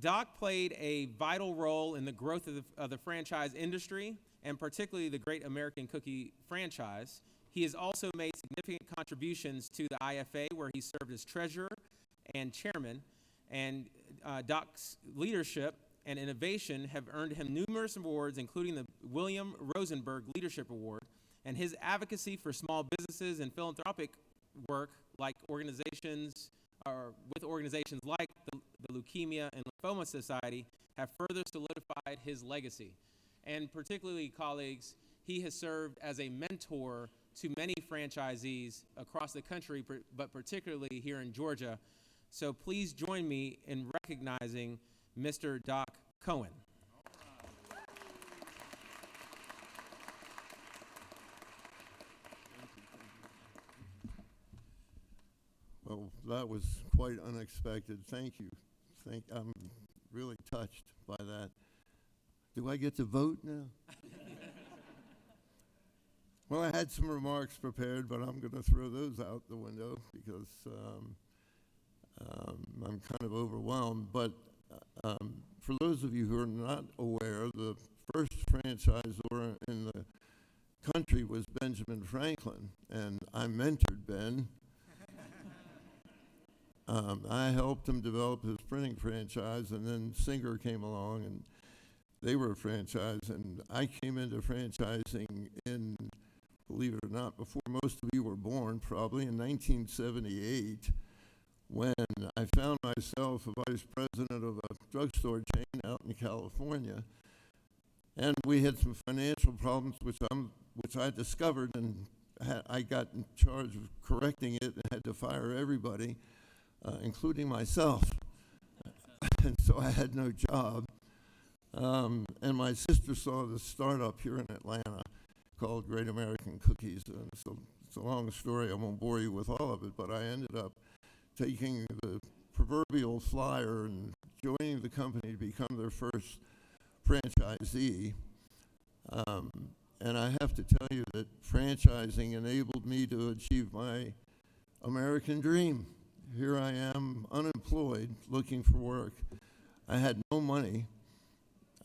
O: Doc played a vital role in the growth of the franchise industry, and particularly the Great American Cookie franchise. He has also made significant contributions to the IFA, where he served as treasurer and chairman. And Doc's leadership and innovation have earned him numerous awards, including the William Rosenberg Leadership Award, and his advocacy for small businesses and philanthropic work like organizations like the Leukemia and Lymphoma Society have further solidified his legacy. And particularly, colleagues, he has served as a mentor to many franchisees across the country, but particularly here in Georgia. So please join me in recognizing Mr. Doc Cohen.
P: Well, that was quite unexpected. Thank you. I'm really touched by that. Do I get to vote now? Well, I had some remarks prepared, but I'm going to throw those out the window because I'm kind of overwhelmed. But for those of you who are not aware, the first franchisor in the country was Benjamin Franklin, and I mentored Ben. I helped him develop his printing franchise, and then Singer came along, and they were a franchise, and I came into franchising in, believe it or not, before most of you were born, probably in 1978, when I found myself a vice president of a drugstore chain out in California, and we had some financial problems, which I discovered, and I got in charge of correcting it and had to fire everybody, including myself. And so I had no job. And my sister saw this startup here in Atlanta called Great American Cookies. And so it's a long story. I won't bore you with all of it, but I ended up taking the proverbial flyer and joining the company to become their first franchisee. And I have to tell you that franchising enabled me to achieve my American dream. Here I am, unemployed, looking for work. I had no money.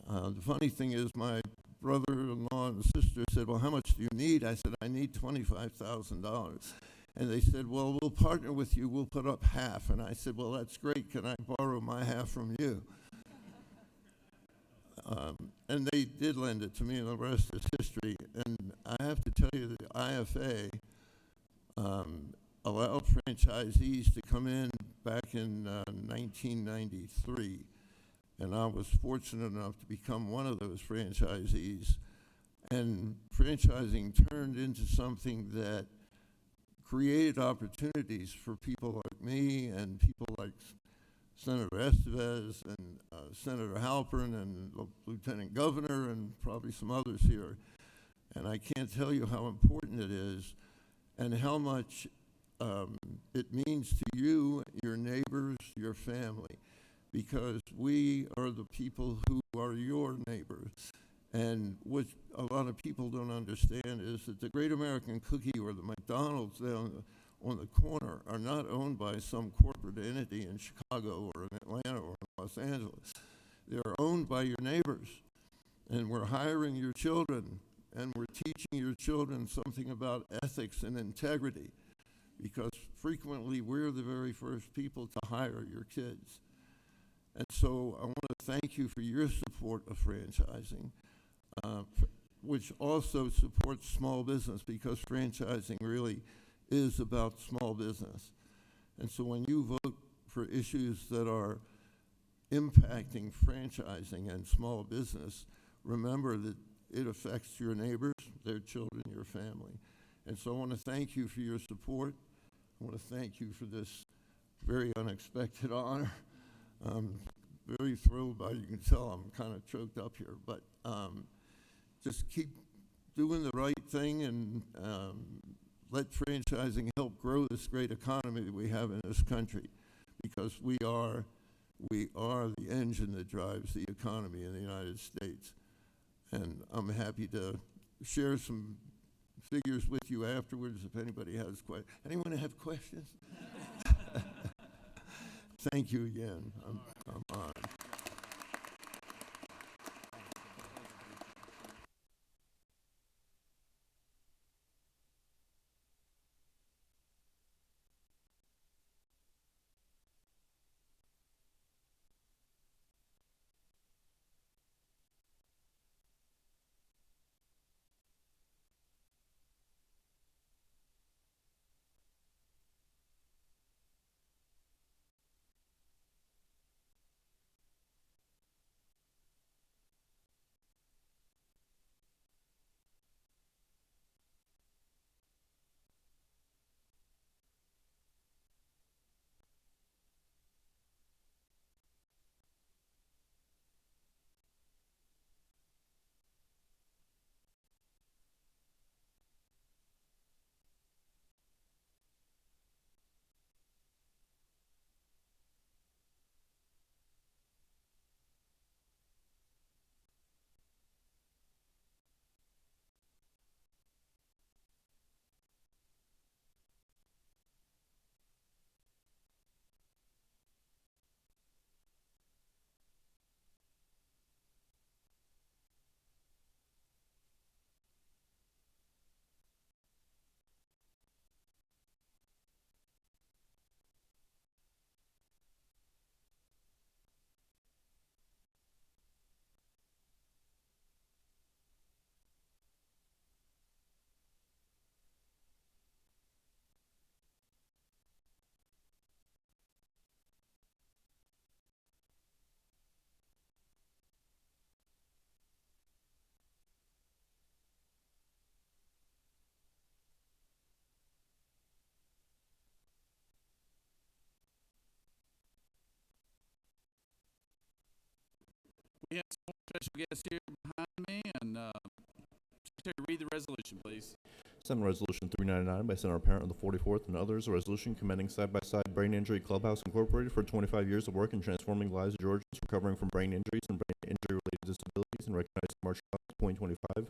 P: The funny thing is my brother-in-law and sister said, well, how much do you need? I said, I need $25,000. And they said, well, we'll partner with you. We'll put up half. And I said, well, that's great. Can I borrow my half from you? And they did lend it to me, and the rest is history. And I have to tell you that the IFA allowed franchisees to come in back in 1993. And I was fortunate enough to become one of those franchisees. And franchising turned into something that created opportunities for people like me and people like Senator Estevez and Senator Halpern and Lieutenant Governor and probably some others here. And I can't tell you how important it is and how much it means to you, your neighbors, your family, because we are the people who are your neighbors. And what a lot of people don't understand is that the Great American Cookie or the McDonald's down on the corner are not owned by some corporate entity in Chicago or in Atlanta or in Los Angeles. They're owned by your neighbors. And we're hiring your children, and we're teaching your children something about ethics and integrity, because frequently we're the very first people to hire your kids. And so I want to thank you for your support of franchising, which also supports small business, because franchising really is about small business. And so when you vote for issues that are impacting franchising and small business, remember that it affects your neighbors, their children, your family. And so I want to thank you for your support. I want to thank you for this very unexpected honor. I'm very thrilled by it. You can tell I'm kind of choked up here, but just keep doing the right thing and let franchising help grow this great economy that we have in this country, because we are the engine that drives the economy in the United States. And I'm happy to share some figures with you afterwards if anybody has questions. Anyone have questions? Thank you again. I'm honored.
D: special guest here behind me, and Secretary, read the resolution, please.
C: Senate Resolution 399 by Senator Parent of the 44th and others, a resolution commending Side-by-Side Brain Injury Clubhouse Incorporated for 25 years of work in transforming the lives of Georgians recovering from brain injuries and brain injury-related disabilities, and recognizing March 2025 as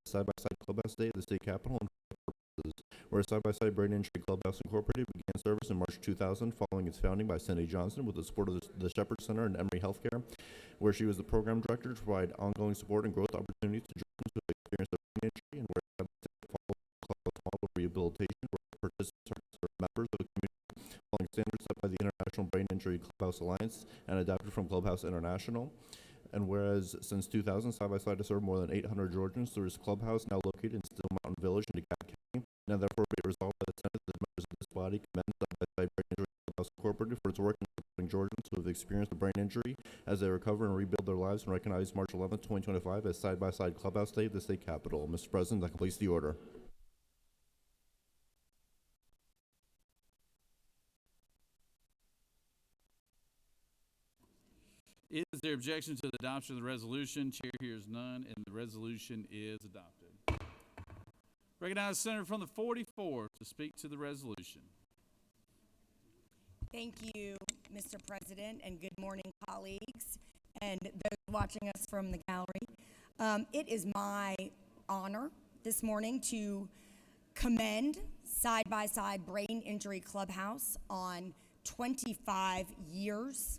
C: Side-by-Side Clubhouse Day at the State Capitol and for purposes. Whereas Side-by-Side Brain Injury Clubhouse Incorporated began service in March 2000 following its founding by Cindy Johnson with the support of the Shepherd Center and Emory Healthcare, where she was the program director to provide ongoing support and growth opportunities to Georgians who have experienced a brain injury, and where model rehabilitation where participants are members of a community following standards set by the International Brain Injury Clubhouse Alliance and adapted from Clubhouse International. And whereas since 2000, Side-by-Side has served more than 800 Georgians through its clubhouse now located in Still Mountain Village in DeKalb County. Now therefore be it resolved by the Senate that the members of this body commend Side-by-Side Brain Injury Clubhouse Incorporated for its work in supporting Georgians who have experienced a brain injury as they recover and rebuild their lives, and recognize March 11, 2025 as Side-by-Side Clubhouse Day at the State Capitol. Mr. President, that completes the order.
D: Is there objection to the adoption of the resolution? Chair hears none, and the resolution is adopted. Recognize the senator from the 44th to speak to the resolution.
Q: Thank you, Mr. President, and good morning, colleagues, and those watching us from the gallery. It is my honor this morning to commend Side-by-Side Brain Injury Clubhouse on 25 years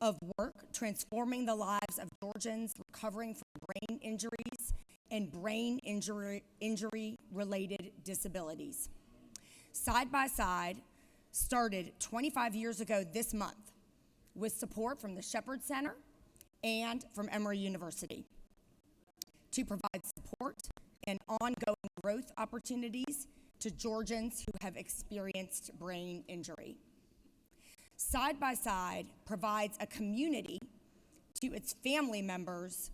Q: of work transforming the lives of Georgians recovering from brain injuries and brain injury-related disabilities. Side-by-Side started 25 years ago this month with support from the Shepherd Center and from Emory University to provide support and ongoing growth opportunities to Georgians who have experienced brain injury. Side-by-Side provides a community to its family members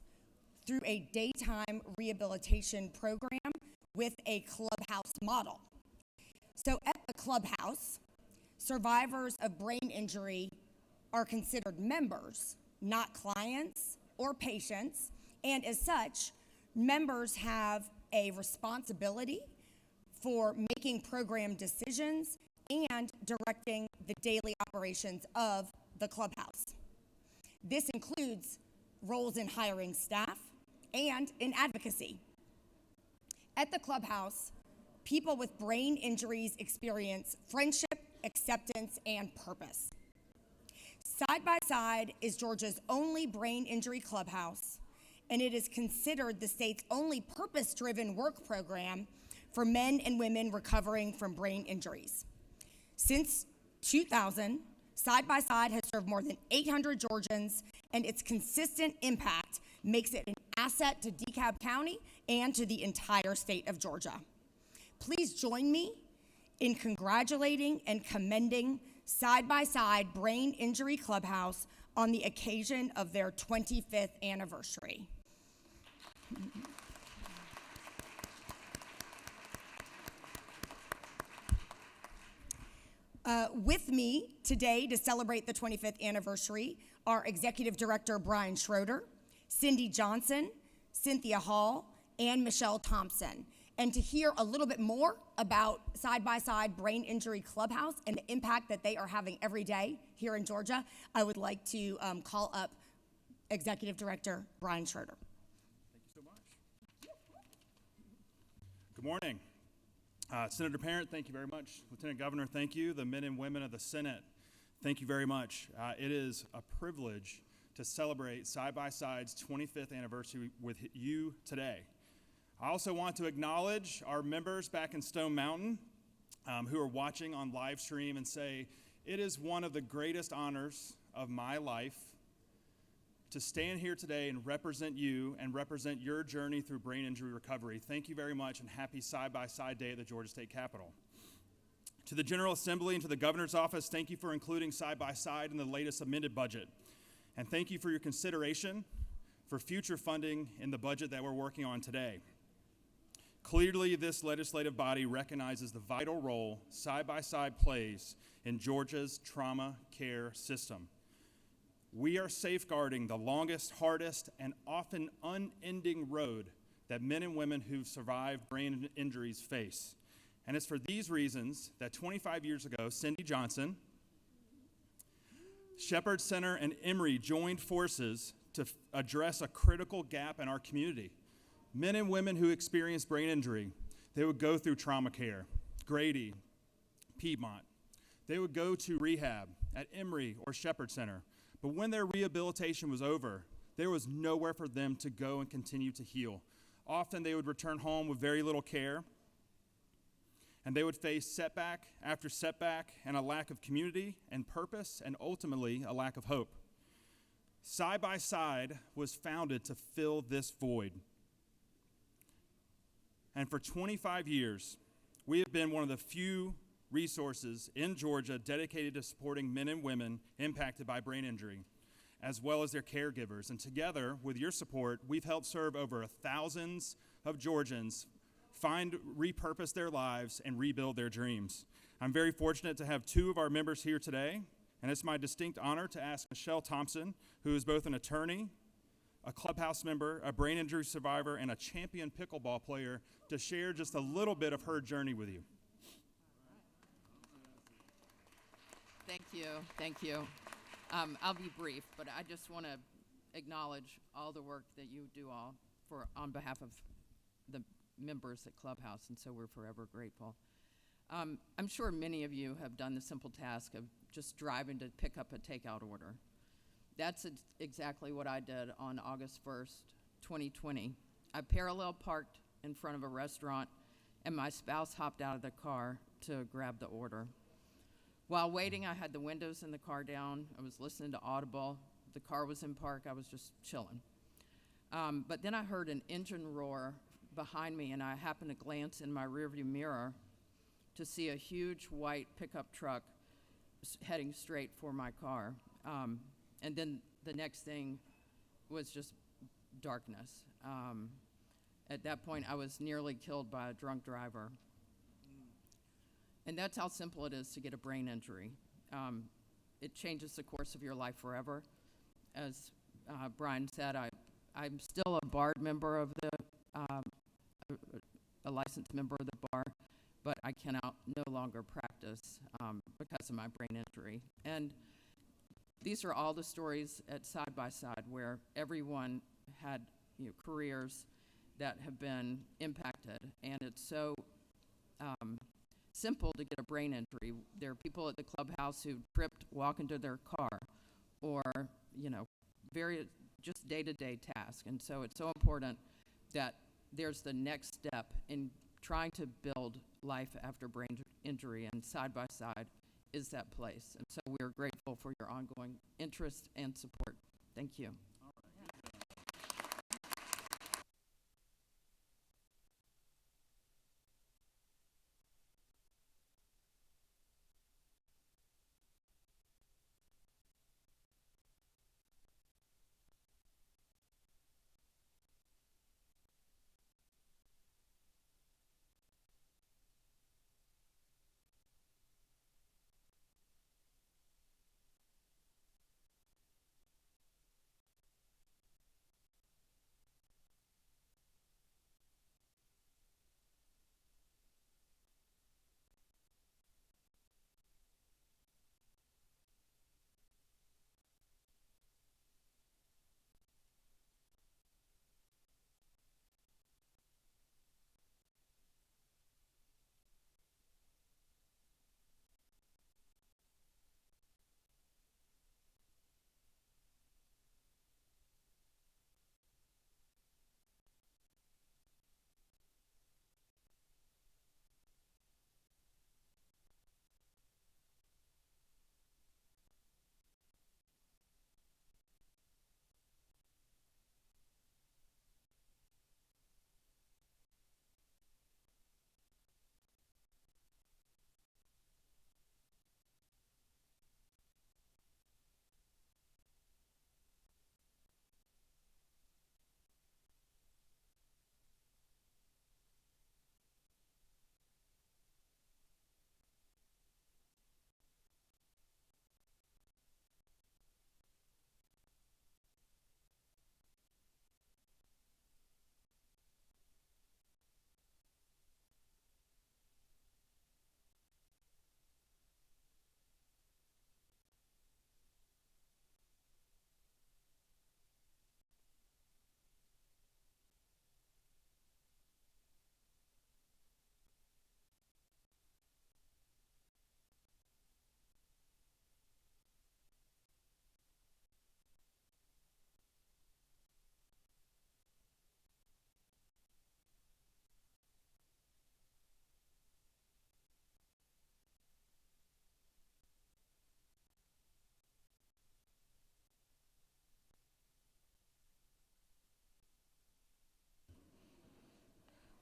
Q: through a daytime rehabilitation program with a clubhouse model. So at the clubhouse, survivors of brain injury are considered members, not clients or patients, and as such, members have a responsibility for making program decisions and directing the daily operations of the clubhouse. This includes roles in hiring staff and in advocacy. At the clubhouse, people with brain injuries experience friendship, acceptance, and purpose. Side-by-Side is Georgia's only brain injury clubhouse, and it is considered the state's only purpose-driven work program for men and women recovering from brain injuries. Since 2000, Side-by-Side has served more than 800 Georgians, and its consistent impact makes it an asset to DeKalb County and to the entire state of Georgia. Please join me in congratulating and commending Side-by-Side Brain Injury Clubhouse on the occasion of their 25th anniversary. With me today to celebrate the 25th anniversary are Executive Director Brian Schroeder, Cindy Johnson, Cynthia Hall, and Michelle Thompson. And to hear a little bit more about Side-by-Side Brain Injury Clubhouse and the impact that they are having every day here in Georgia, I would like to call up Executive Director Brian Schroeder.
R: Thank you so much. Good morning. Senator Parent, thank you very much. Lieutenant Governor, thank you. The men and women of the Senate, thank you very much. It is a privilege to celebrate Side-by-Side's 25th anniversary with you today. I also want to acknowledge our members back in Stone Mountain who are watching on live stream and say, it is one of the greatest honors of my life to stand here today and represent you and represent your journey through brain injury recovery. Thank you very much, and happy Side-by-Side Day at the Georgia State Capitol. To the General Assembly and to the Governor's Office, thank you for including Side-by-Side in the latest amended budget. And thank you for your consideration for future funding in the budget that we're working on today. Clearly, this legislative body recognizes the vital role Side-by-Side plays in Georgia's trauma care system. We are safeguarding the longest, hardest, and often unending road that men and women who've survived brain injuries face. And it's for these reasons that 25 years ago, Cindy Johnson, Shepherd Center, and Emory joined forces to address a critical gap in our community. Men and women who experience brain injury, they would go through trauma care, Grady, Piedmont. They would go to rehab at Emory or Shepherd Center. But when their rehabilitation was over, there was nowhere for them to go and continue to heal. Often they would return home with very little care, and they would face setback after setback and a lack of community and purpose, and ultimately a lack of hope. Side by Side was founded to fill this void. And for 25 years, we have been one of the few resources in Georgia dedicated to supporting men and women impacted by brain injury, as well as their caregivers. And together, with your support, we've helped serve over thousands of Georgians repurpose their lives and rebuild their dreams. I'm very fortunate to have two of our members here today, and it's my distinct honor to ask Michelle Thompson, who is both an attorney, a clubhouse member, a brain injury survivor, and a champion pickleball player, to share just a little bit of her journey with you.
S: Thank you. Thank you. I'll be brief, but I just want to acknowledge all the work that you do all on behalf of the members at Clubhouse, and so we're forever grateful. I'm sure many of you have done the simple task of just driving to pick up a takeout order. That's exactly what I did on August 1st, 2020. I parallel parked in front of a restaurant, and my spouse hopped out of the car to grab the order. While waiting, I had the windows in the car down. I was listening to Audible. The car was in park. I was just chilling. But then I heard an engine roar behind me, and I happened to glance in my rearview mirror to see a huge white pickup truck heading straight for my car. And then the next thing was just darkness. At that point, I was nearly killed by a drunk driver. And that's how simple it is to get a brain injury. It changes the course of your life forever. As Brian said, I'm still a barred member of a licensed member of the bar, but I cannot no longer practice because of my brain injury. And these are all the stories at Side by Side where everyone had careers that have been impacted, and it's so simple to get a brain injury. There are people at the clubhouse who tripped walking to their car, or very just day-to-day tasks. And so it's so important that there's the next step in trying to build life after brain injury, and Side by Side is that place. And so we're grateful for your ongoing interest and support. Thank you.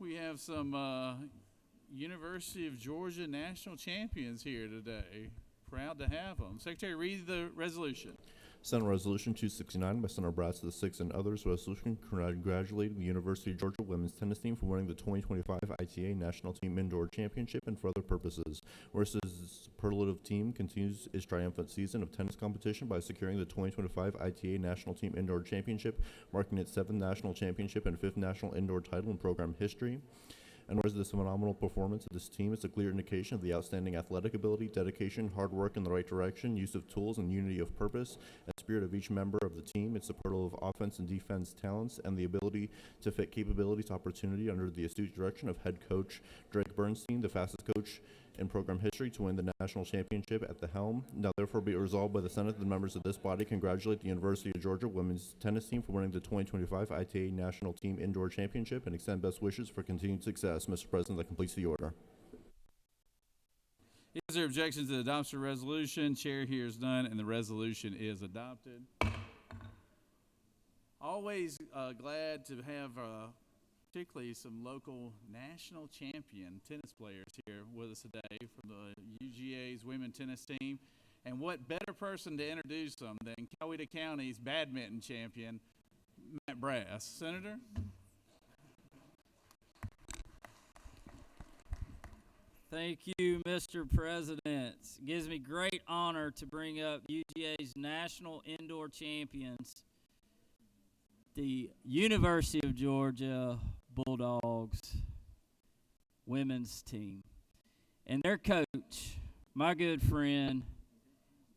D: we have some University of Georgia national champions here today. Proud to have them. Secretary, read the resolution.
C: Senate Resolution 269 by Senator Bratz the Sixth and others. Resolution congratulating the University of Georgia women's tennis team for winning the 2025 ITA National Team Indoor Championship and for other purposes. Whereas this superlative team continues its triumphant season of tennis competition by securing the 2025 ITA National Team Indoor Championship, marking its 7th national championship and 5th national indoor title in program history. And whereas this phenomenal performance of this team is a clear indication of the outstanding athletic ability, dedication, hard work in the right direction, use of tools, and unity of purpose, and spirit of each member of the team, its superlative offense and defense talents, and the ability to fit capability to opportunity under the astute direction of head coach Drake Bernstein, the fastest coach in program history to win the national championship at the helm. Now therefore be it resolved by the Senate that the members of this body congratulate the University of Georgia women's tennis team for winning the 2025 ITA National Team Indoor Championship and extend best wishes for continued success. Mr. President, that completes the order.
D: Is there objection to the adoption resolution? Chair hears none, and the resolution is adopted. Always glad to have particularly some local national champion tennis players here with us today from the UGA's women's tennis team. And what better person to introduce them than Coweta County's badminton champion, Matt Brass. Senator?
B: Thank you, Mr. President. It gives me great honor to bring up UGA's national indoor champions, the University of Georgia Bulldogs women's team. And their coach, my good friend,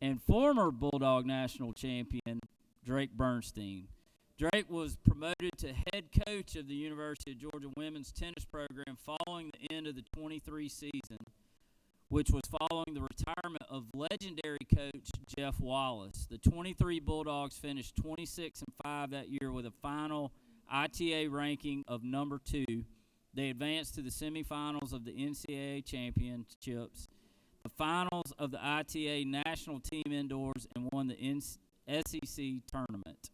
B: and former Bulldog national champion, Drake Bernstein. Drake was promoted to head coach of the University of Georgia women's tennis program following the end of the 23 season, which was following the retirement of legendary coach Jeff Wallace. The 23 Bulldogs finished 26-5 that year with a final ITA ranking of number 2. They advanced to the semifinals of the NCAA championships, the finals of the ITA national team indoors, and won the SEC tournament.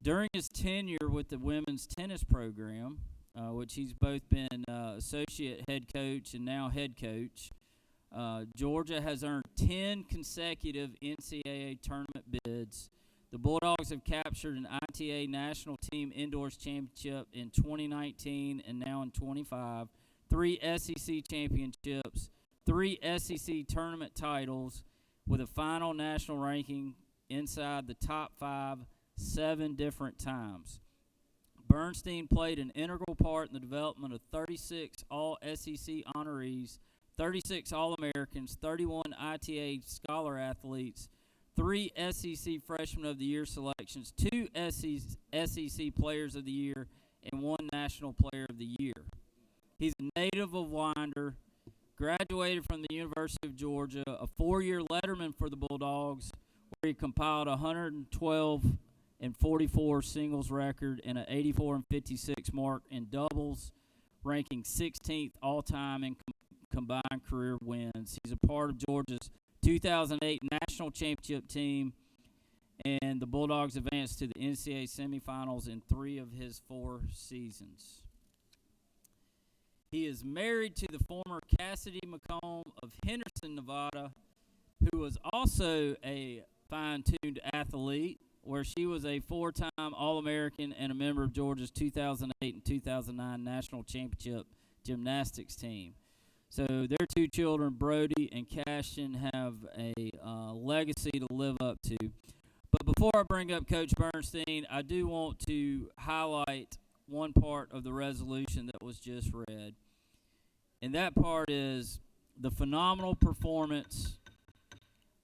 B: During his tenure with the women's tennis program, which he's both been associate head coach and now head coach, Georgia has earned 10 consecutive NCAA tournament bids. The Bulldogs have captured an ITA National Team Indoors Championship in 2019 and now in 25, 3 SEC championships, 3 SEC tournament titles with a final national ranking inside the top 5 7 different times. Bernstein played an integral part in the development of 36 All-SEC honorees, 36 All-Americans, 31 ITA Scholar athletes, 3 SEC Freshman of the Year selections, 2 SEC Players of the Year, and 1 National Player of the Year. He's a native of Winder, graduated from the University of Georgia, a 4-year letterman for the Bulldogs, where he compiled 112 and 44 singles record and an 84 and 56 mark in doubles, ranking 16th all-time in combined career wins. He's a part of Georgia's 2008 national championship team, and the Bulldogs advanced to the NCAA semifinals in 3 of his 4 seasons. He is married to the former Cassidy McComb of Henderson, Nevada, who was also a fine-tuned athlete, where she was a 4-time All-American and a member of Georgia's 2008 and 2009 national championship gymnastics team. So their 2 children, Brody and Cashin, have a legacy to live up to. But before I bring up Coach Bernstein, I do want to highlight one part of the resolution that was just read. And that part is the phenomenal performance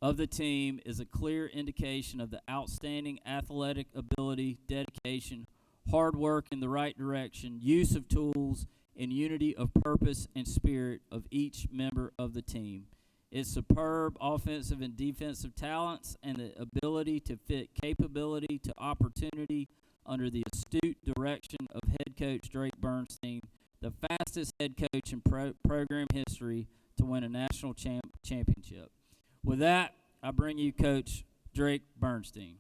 B: of the team is a clear indication of the outstanding athletic ability, dedication, hard work in the right direction, use of tools, and unity of purpose and spirit of each member of the team. Its superb offensive and defensive talents and the ability to fit capability to opportunity under the astute direction of head coach Drake Bernstein, the fastest head coach in program history to win a national championship. With that, I bring you Coach Drake Bernstein.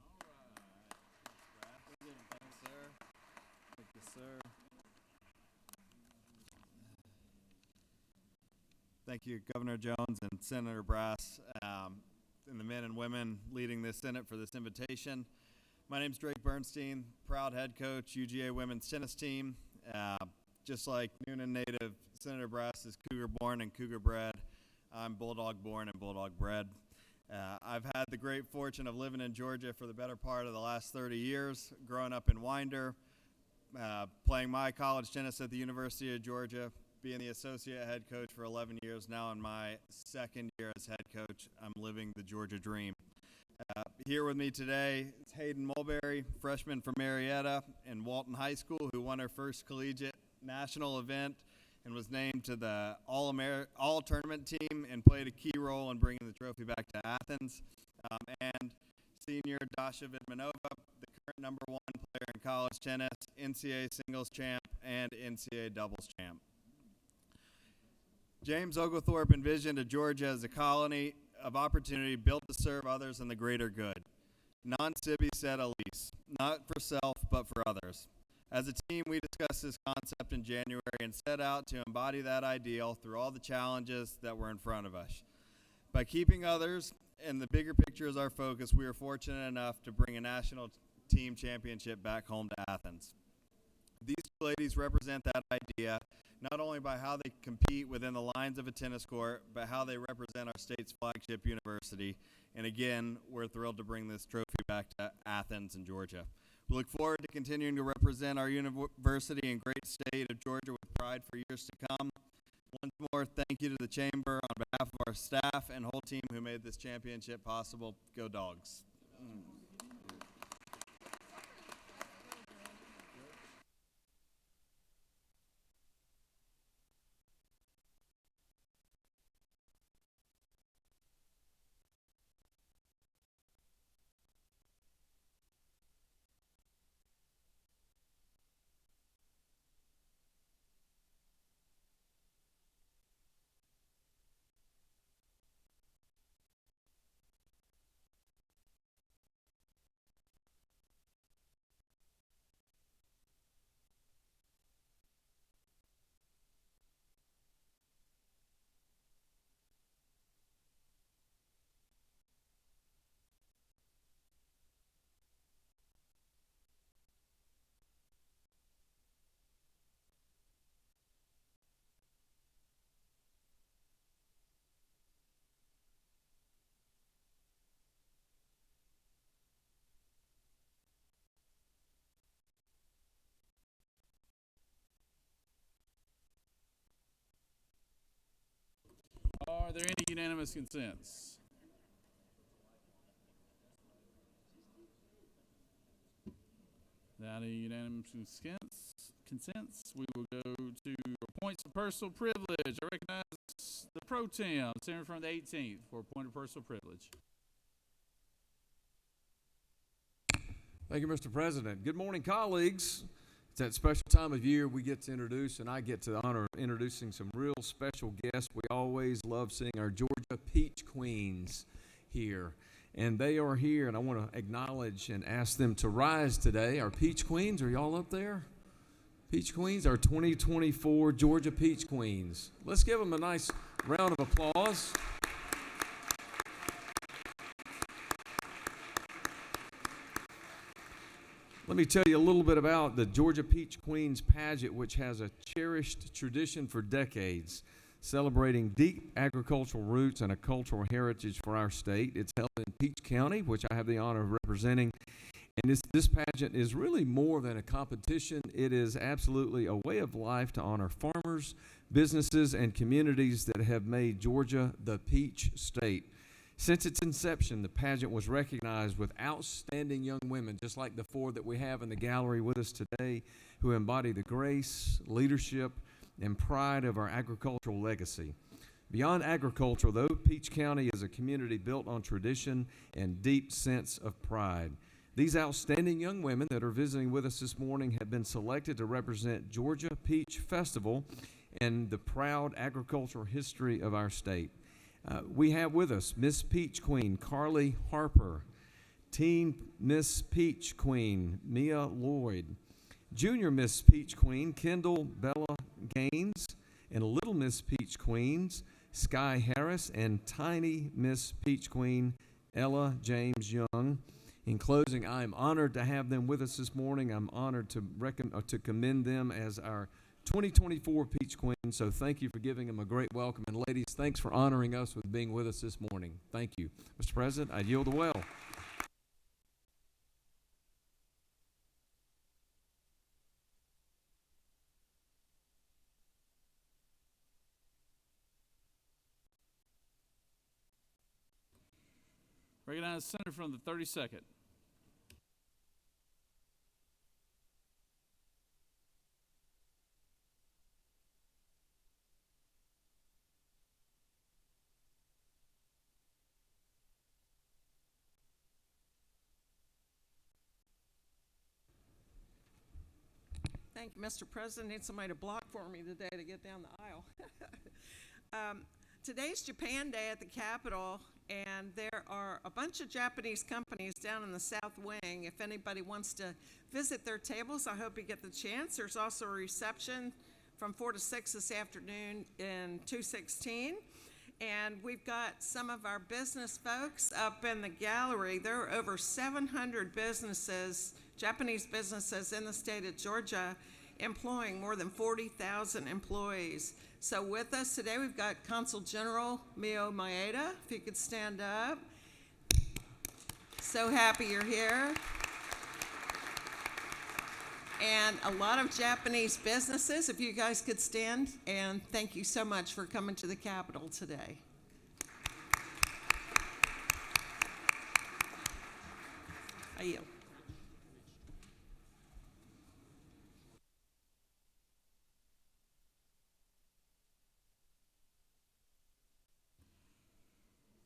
T: Thank you, Governor Jones and Senator Brass, and the men and women leading this Senate for this invitation. My name is Drake Bernstein, proud head coach, UGA women's tennis team. Just like Noonan native Senator Brass is Cougar born and Cougar bred, I'm Bulldog born and Bulldog bred. I've had the great fortune of living in Georgia for the better part of the last 30 years, growing up in Winder, playing my college tennis at the University of Georgia, being the associate head coach for 11 years now. In my second year as head coach, I'm living the Georgia dream. Here with me today is Hayden Mulberry, freshman from Marietta and Walton High School, who won her first collegiate national event and was named to the all-tournament team and played a key role in bringing the trophy back to Athens. And senior Dasha Vidmanova, the current #1 player in college tennis, NCAA singles champ, and NCAA doubles champ. James Oglethorpe envisioned a Georgia as a colony of opportunity built to serve others and the greater good. Non sibi sed alis, not for self, but for others. As a team, we discussed this concept in January and set out to embody that ideal through all the challenges that were in front of us. By keeping others and the bigger picture as our focus, we are fortunate enough to bring a national team championship back home to Athens. These two ladies represent that idea, not only by how they compete within the lines of a tennis court, but how they represent our state's flagship university. And again, we're thrilled to bring this trophy back to Athens and Georgia. We look forward to continuing to represent our university and great state of Georgia with pride for years to come. Once more, thank you to the Chamber on behalf of our staff and whole team who made this championship possible. Go Dogs.
D: Are there any unanimous consents? Without any unanimous consents, we will go to points of personal privilege. I recognize the pro tem, Senator from the 18th, for a point of personal privilege.
A: Thank you, Mr. President. Good morning, colleagues. It's that special time of year we get to introduce, and I get to the honor of introducing some real special guests. We always love seeing our Georgia Peach Queens here, and they are here, and I want to acknowledge and ask them to rise today. Our Peach Queens, are y'all up there? Peach Queens, our 2024 Georgia Peach Queens. Let's give them a nice round of applause. Let me tell you a little bit about the Georgia Peach Queens pageant, which has a cherished tradition for decades, celebrating deep agricultural roots and a cultural heritage for our state. It's held in Peach County, which I have the honor of representing. And this pageant is really more than a competition. It is absolutely a way of life to honor farmers, businesses, and communities that have made Georgia the Peach State. Since its inception, the pageant was recognized with outstanding young women, just like the 4 that we have in the gallery with us today, who embody the grace, leadership, and pride of our agricultural legacy. Beyond agriculture, though, Peach County is a community built on tradition and deep sense of pride. These outstanding young women that are visiting with us this morning have been selected to represent Georgia Peach Festival and the proud agricultural history of our state. We have with us Miss Peach Queen Carly Harper, Teen Miss Peach Queen Mia Lloyd, Junior Miss Peach Queen Kendall Bella Gaines, and Little Miss Peach Queens Sky Harris, and Tiny Miss Peach Queen, Ella James Young. In closing, I am honored to have them with us this morning. I'm honored to commend them as our 2024 Peach Queen, so thank you for giving them a great welcome. And ladies, thanks for honoring us with being with us this morning. Thank you. Mr. President, I yield the well.
D: Recognize the senator from the 32nd.
U: Thank you, Mr. President. Need somebody to block for me today to get down the aisle. Today's Japan Day at the Capitol, and there are a bunch of Japanese companies down in the South Wing. If anybody wants to visit their tables, I hope you get the chance. There's also a reception from 4 to 6 this afternoon in 216. And we've got some of our business folks up in the gallery. There are over 700 businesses, Japanese businesses in the state of Georgia, employing more than 40,000 employees. So with us today, we've got Consul General Mio Maeda, if you could stand up. So happy you're here. And a lot of Japanese businesses, if you guys could stand, and thank you so much for coming to the Capitol today. I yield.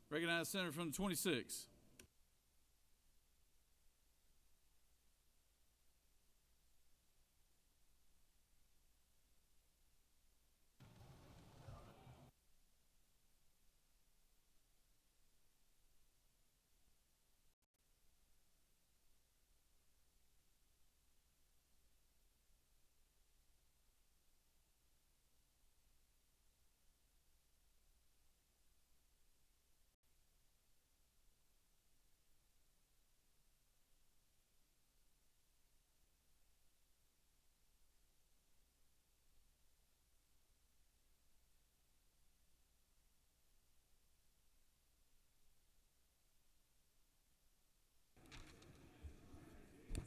D: Recognize the senator from the 26th.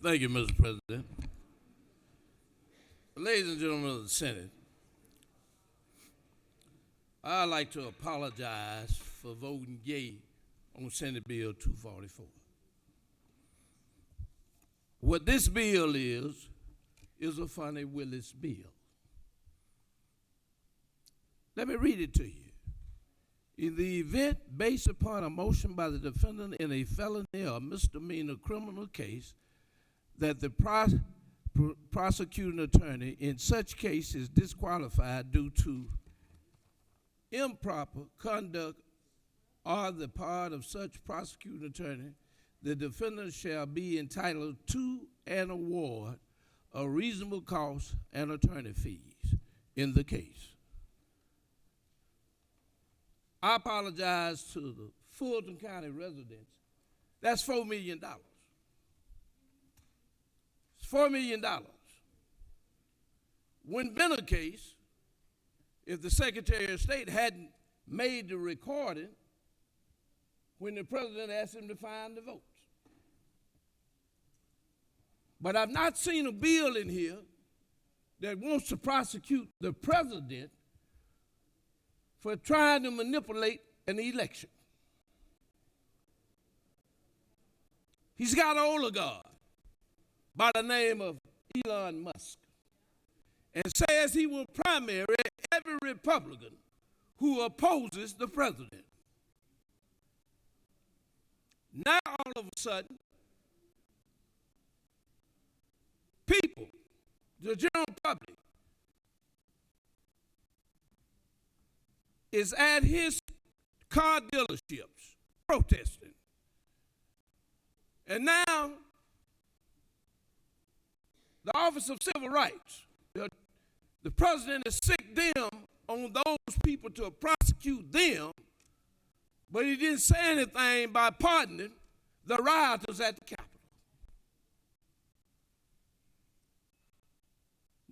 V: Thank you, Mr. President. Ladies and gentlemen of the Senate, I'd like to apologize for voting yea on Senate Bill 244. What this bill is a Funny Willis bill. Let me read it to you. In the event based upon a motion by the defendant in a felony or misdemeanor criminal case, that the prosecuting attorney in such case is disqualified due to improper conduct on the part of such prosecuting attorney, the defendant shall be entitled to an award of reasonable cost and attorney fees in the case. I apologize to the Fulton County residents. That's $4 million. $4 million. Wouldn't been a case if the Secretary of State hadn't made the recording when the president asked him to find the votes. But I've not seen a bill in here that wants to prosecute the president for trying to manipulate an election. He's got an oligarch by the name of Elon Musk, and says he will primary every Republican who opposes the president. Now all of a sudden, people, the general public, is at his car dealerships protesting. And now the Office of Civil Rights, the president has sicked them on those people to prosecute prosecute them, but he didn't say anything by pardoning the rioters at the Capitol.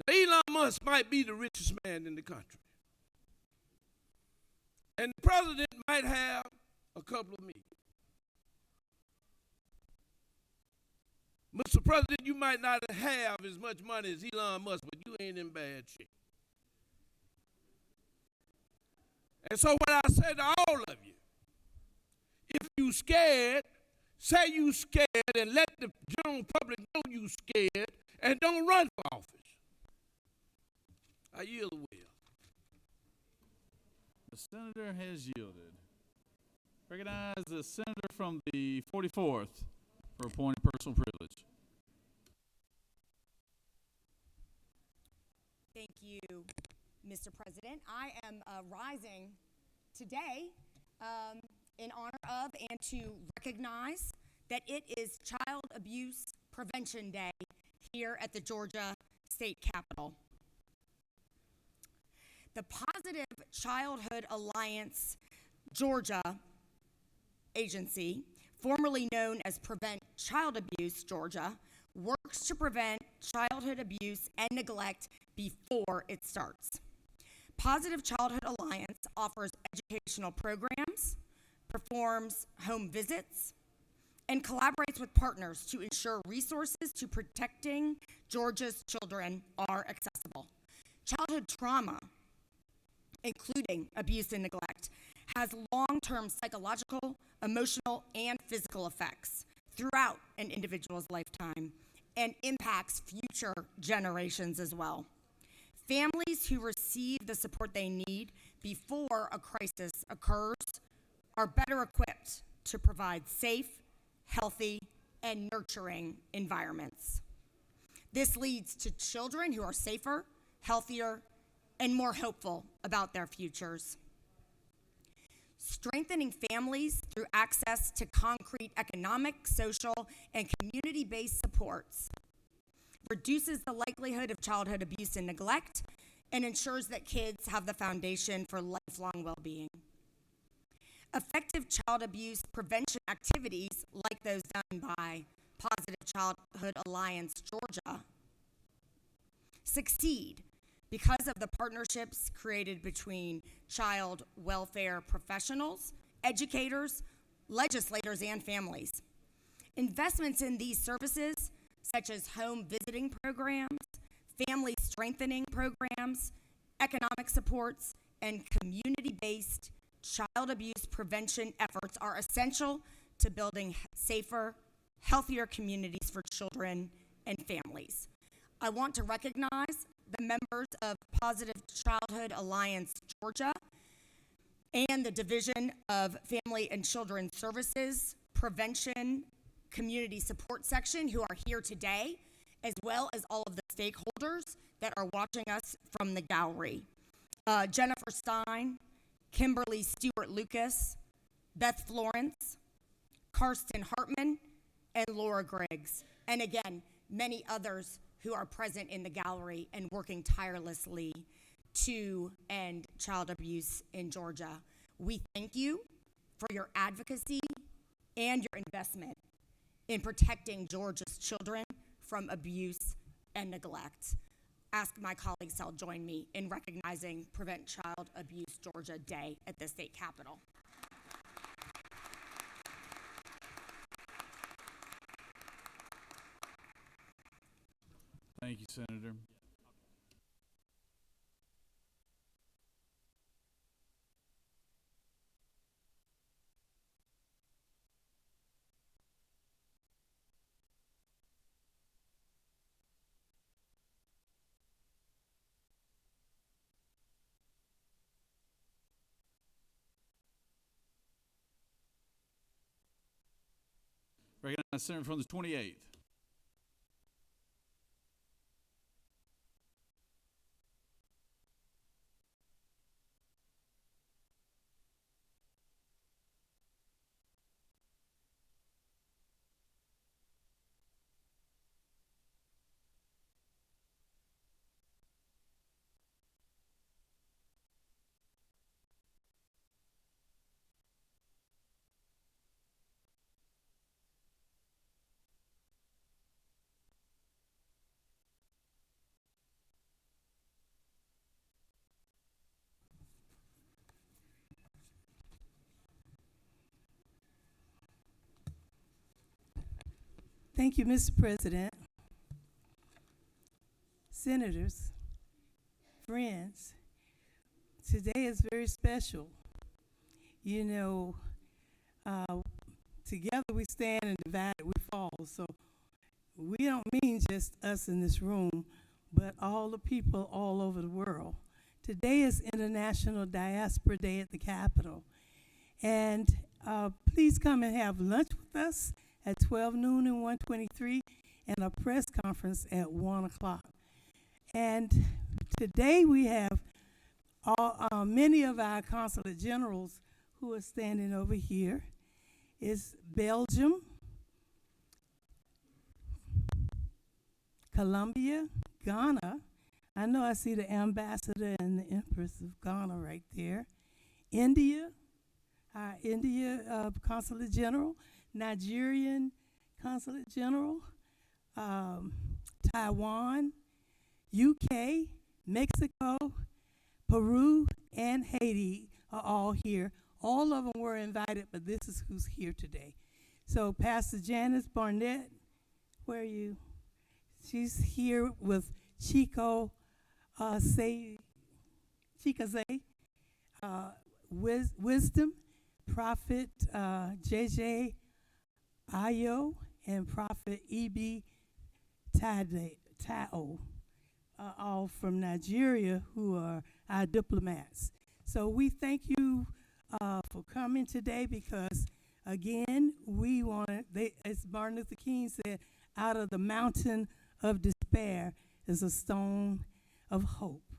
V: Now, Elon Musk might be the richest man in the country. And the president might have a couple of million. Mr. President, you might not have as much money as Elon Musk, but you ain't in bad shape. And so what I say to all of you, if you scared, say you scared and let the general public know you scared and don't run for office. I yield the will.
D: The senator has yielded. Recognize the senator from the 44th for appointed personal privilege.
Q: Thank you, Mr. President. I am rising today in honor of and to recognize that it is Child Abuse Prevention Day here at the Georgia State Capitol. The Positive Childhood Alliance Georgia agency, formerly known as Prevent Child Abuse Georgia, works to prevent childhood abuse and neglect before it starts. Positive Childhood Alliance offers educational programs, performs home visits, and collaborates with partners to ensure resources to protecting Georgia's children are accessible. Childhood trauma, including abuse and neglect, has long-term psychological, emotional, and physical effects throughout an individual's lifetime and impacts future generations as well. Families who receive the support they need before a crisis occurs are better equipped to provide safe, healthy, and nurturing environments. This leads to children who are safer, healthier, and more hopeful about their futures. Strengthening families through access to concrete economic, social, and community-based supports reduces the likelihood of childhood abuse and neglect and ensures that kids have the foundation for lifelong well-being. Effective child abuse prevention activities like those done by Positive Childhood Alliance Georgia succeed because of the partnerships created between child welfare professionals, educators, legislators, and families. Investments in these services, such as home visiting programs, family strengthening programs, economic supports, and community-based child abuse prevention efforts are essential to building safer, healthier communities for children and families. I want to recognize the members of Positive Childhood Alliance Georgia and the Division of Family and Children Services Prevention Community Support Section who are here today, as well as all of the stakeholders that are watching us from the gallery. Jennifer Stein, Kimberly Stewart-Lucas, Beth Florence, Karsten Hartman, and Laura Griggs. And again, many others who are present in the gallery and working tirelessly to end child abuse in Georgia. We thank you for your advocacy and your investment in protecting Georgia's children from abuse and neglect. Ask my colleagues to join me in recognizing Prevent Child Abuse Georgia Day at the state capitol.
D: Thank you, Senator. Recognize Senator from the 28th.
E: Thank you, Mr. President. Senators, friends, today is very special. You know, together we stand and divided we fall. So we don't mean just us in this room, but all the people all over the world. Today is International Diaspora Day at the Capitol. And please come and have lunch with us at 12 noon and 123 and a press conference at 1 o'clock. And today we have many of our consulate generals who are standing over here. It's Belgium, Colombia, Ghana. I know I see the ambassador and the empress of Ghana right there. India, our India consulate general, Nigerian consulate general, Taiwan, UK, Mexico, Peru, and Haiti are all here. All of them were invited, but this is who's here today. So Pastor Janice Barnett, where are you? She's here with Chico Chikaze, Wisdom, Prophet JJ Ayo, and Prophet E.B. Tao, all from Nigeria, who are our diplomats. So we thank you for coming today because, again, we want to, as Martin Luther King said, out of the mountain of despair is a stone of hope.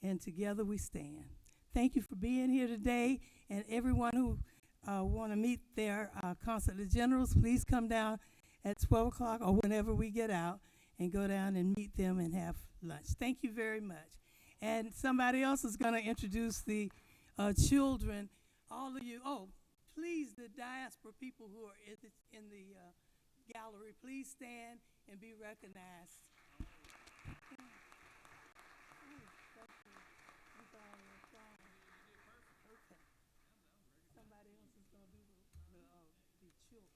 E: And together we stand. Thank you for being here today. And everyone who want to meet their consulate generals, please come down at 12 o'clock or whenever we get out and go down and meet them and have lunch. Thank you very much. And somebody else is going to introduce the children. All of you, please, the diaspora people who are in the gallery, please stand and be recognized. Somebody else is going to do the children.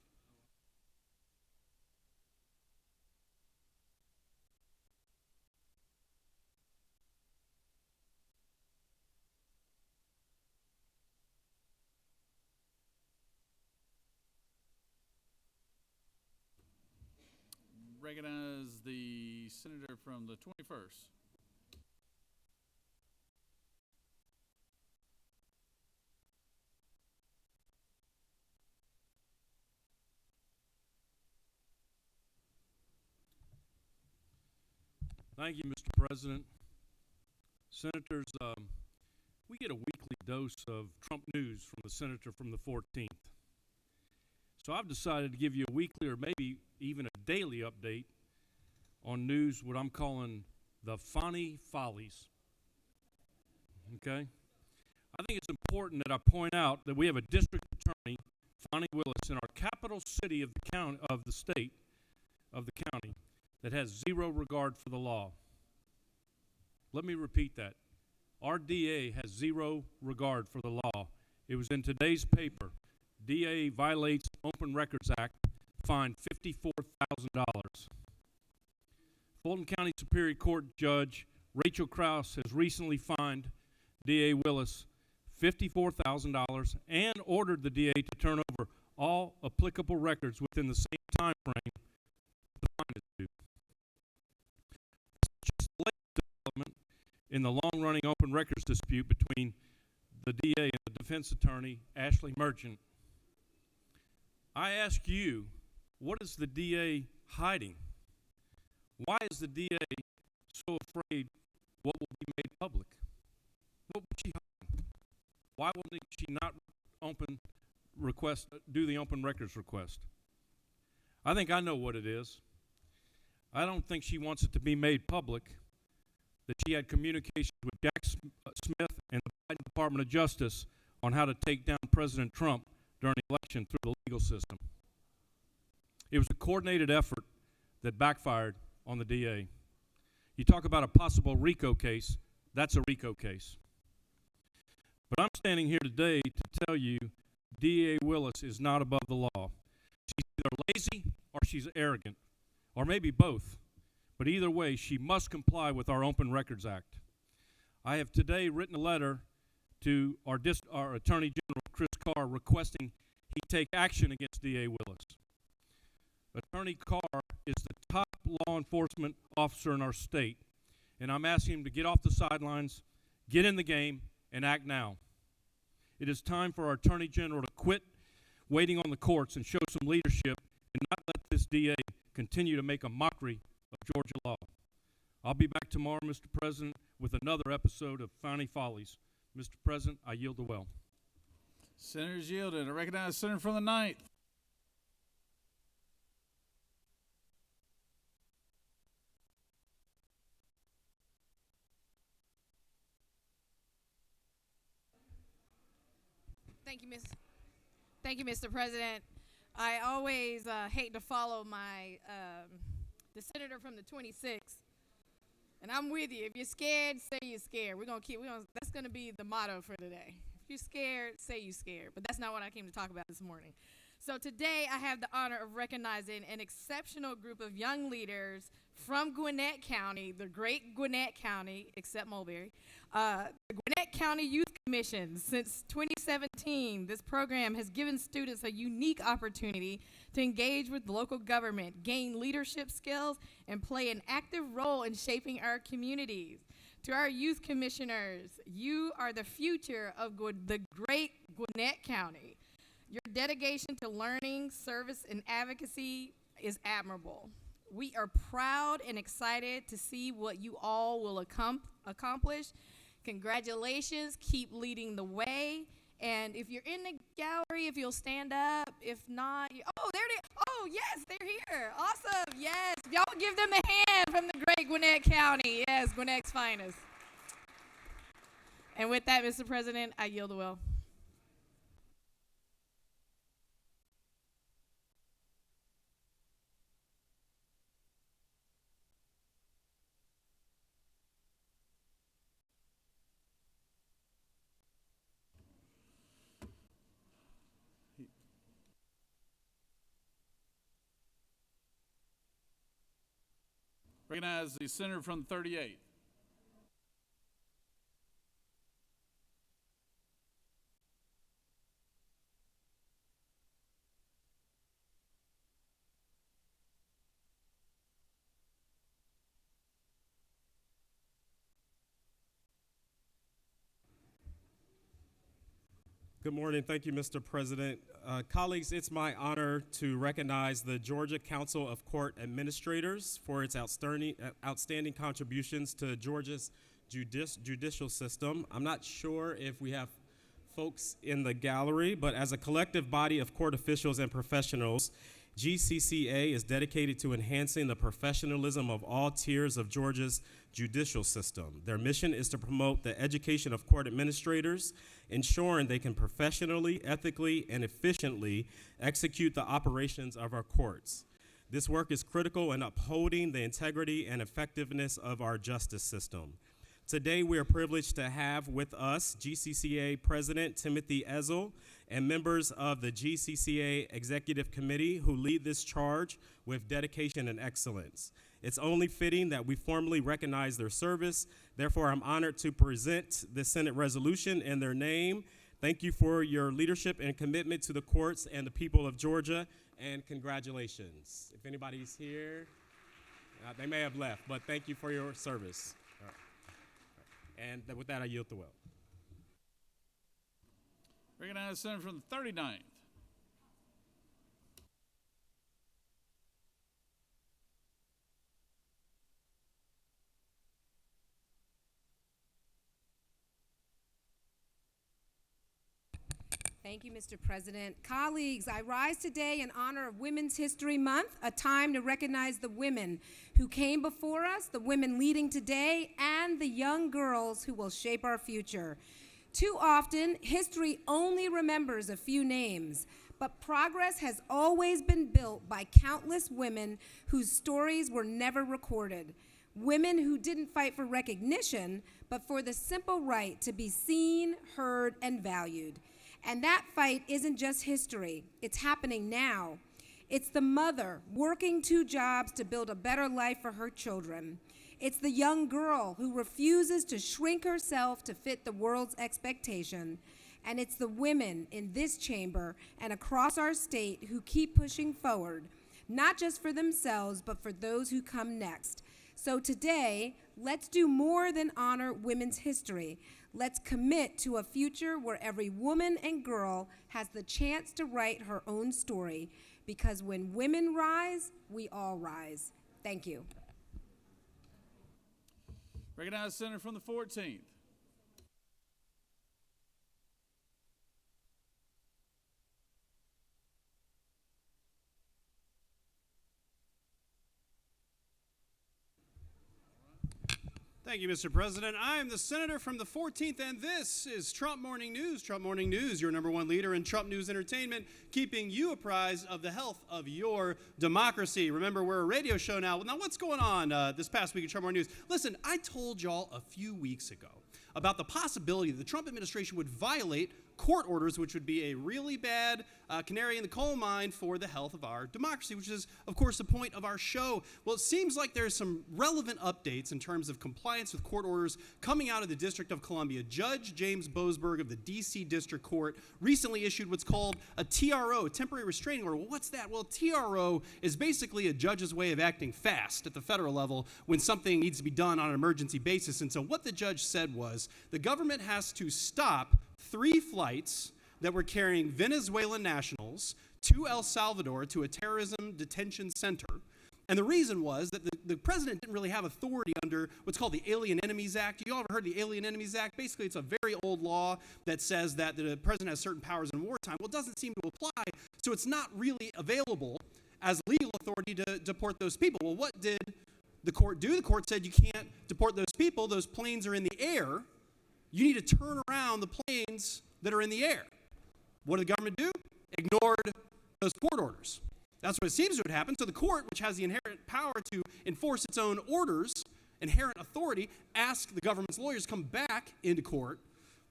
D: Recognize the senator from the 21st.
F: Thank you, Mr. President. Senators, we get a weekly dose of Trump news from the senator from the 14th. So I've decided to give you a weekly or maybe even a daily update on news, what I'm calling the Fani Follies. Okay? I think it's important that I point out that we have a district attorney, Fani Willis, in our capital city of the county, of the state, of the county, that has zero regard for the law. Let me repeat that. Our DA has zero regard for the law. It was in today's paper. DA violates Open Records Act, fined $54,000. Fulton County Superior Court Judge Rachel Krause has recently fined DA Willis $54,000 and ordered the DA to turn over all applicable records within the same time frame the fine is due. Just the latest development in the long-running open records dispute between the DA and the defense attorney, Ashley Merchant. I ask you, what is the DA hiding? Why is the DA so afraid what will be made public? What would she hide? Why will she not do the open records request? I think I know what it is. I don't think she wants it to be made public that she had communications with Jack Smith and the Biden Department of Justice on how to take down President Trump during the election through the legal system. It was a coordinated effort that backfired on the DA. You talk about a possible RICO case, that's a RICO case. But I'm standing here today to tell you DA Willis is not above the law. She's either lazy or she's arrogant. or maybe both. But either way, she must comply with our Open Records Act. I have today written a letter to our Attorney General, Chris Carr, requesting he take action against D.A. Willis. Attorney Carr is the top law enforcement officer in our state, and I'm asking him to get off the sidelines, get in the game, and act now. It is time for our Attorney General to quit waiting on the courts and show some leadership and not let this DA continue to make a mockery of Georgia law. I'll be back tomorrow, Mr. President, with another episode of Founty Follies. Mr. President, I yield the well.
D: Senators yielded. I recognize the senator from the 9th.
G: Thank you, Mr. President. I always hate to follow the senator from the 26th, and I'm with you. If you're scared, say you're scared. That's gonna be the motto for today. If you're scared, say you're scared. But that's not what I came to talk about this morning. So today I have the honor of recognizing an exceptional group of young leaders from Gwinnett County, the great Gwinnett County, except Mulberry, the Gwinnett County Youth Commission. Since 2017, this program has given students a unique opportunity to engage with local government, gain leadership skills, and play an active role in shaping our communities. To our youth commissioners, you are the future of the great Gwinnett County. Your dedication to learning, service, and advocacy is admirable. We are proud and excited to see what you all will accomplish. Congratulations, keep leading the way. And if you're in the gallery, if you'll stand up. If not, yes, they're here. Awesome, yes. Y'all give them a hand from the great Gwinnett County. Yes, Gwinnett's finest. And with that, Mr. President, I yield the will.
D: Recognize the senator from the 38th.
H: Good morning. Thank you, Mr. President. Colleagues, it's my honor to recognize the Georgia Council of Court Administrators for its outstanding contributions to Georgia's judicial system. I'm not sure if we have folks in the gallery, but as a collective body of court officials and professionals, GCCA is dedicated to enhancing the professionalism of all tiers of Georgia's judicial system. Their mission is to promote the education of court administrators, ensuring they can professionally, ethically, and efficiently execute the operations of our courts. This work is critical in upholding the integrity and effectiveness of our justice system. Today, we are privileged to have with us GCCA President Timothy Ezel and members of the GCCA Executive Committee who lead this charge with dedication and excellence. It's only fitting that we formally recognize their service. Therefore, I'm honored to present the Senate resolution in their name. Thank you for your leadership and commitment to the courts and the people of Georgia, and congratulations. If anybody's here, they may have left, but thank you for your service. All right. And with that, I yield the will.
D: Recognize the senator from the 39th.
W: Thank you, Mr. President. Colleagues, I rise today in honor of Women's History Month, a time to recognize the women who came before us, the women leading today, and the young girls who will shape our future. Too often, history only remembers a few names, but progress has always been built by countless women whose stories were never recorded. Women who didn't fight for recognition, but for the simple right to be seen, heard, and valued. And that fight isn't just history, it's happening now. It's the mother working 2 jobs to build a better life for her children. It's the young girl who refuses to shrink herself to fit the world's expectation. And it's the women in this chamber and across our state who keep pushing forward, not just for themselves, but for those who come next. So today, let's do more than honor women's history. Let's commit to a future where every woman and girl has the chance to write her own story. Because when women rise, we all rise. Thank you.
D: Recognize the senator from the 14th.
I: Thank you, Mr. President. I am the senator from the 14th, and this is Trump Morning News. Trump Morning News, your #1 leader in Trump News Entertainment, keeping you apprised of the health of your democracy. Remember, we're a radio show now. Now, what's going on this past week at Trump Morning News? Listen, I told y'all a few weeks ago about the possibility that the Trump administration would violate court orders, which would be a really bad canary in the coal mine for the health of our democracy, which is, of course, the point of our show. Well, it seems like there's some relevant updates in terms of compliance with court orders coming out of the District of Columbia. Judge James Boasberg of the D.C. District Court recently issued what's called a TRO, a temporary restraining order. Well, what's that? Well, TRO is basically a judge's way of acting fast at the federal level when something needs to be done on an emergency basis. And so what the judge said was the government has to stop 3 flights that were carrying Venezuelan nationals to El Salvador to a terrorism detention center. And the reason was that the president didn't really have authority under what's called the Alien Enemies Act. You all ever heard of the Alien Enemies Act? Basically, it's a very old law that says that the president has certain powers in wartime. Well, it doesn't seem to apply, so it's not really available as legal authority to deport those people. Well, what did the court do? The court said you can't deport those people. Those planes are in the air. You need to turn around the planes that are in the air. What did the government do? Ignored those court orders. That's what it seems to have happened. So the court, which has the inherent power to enforce its own orders, inherent authority, asked the government's lawyers to come back into court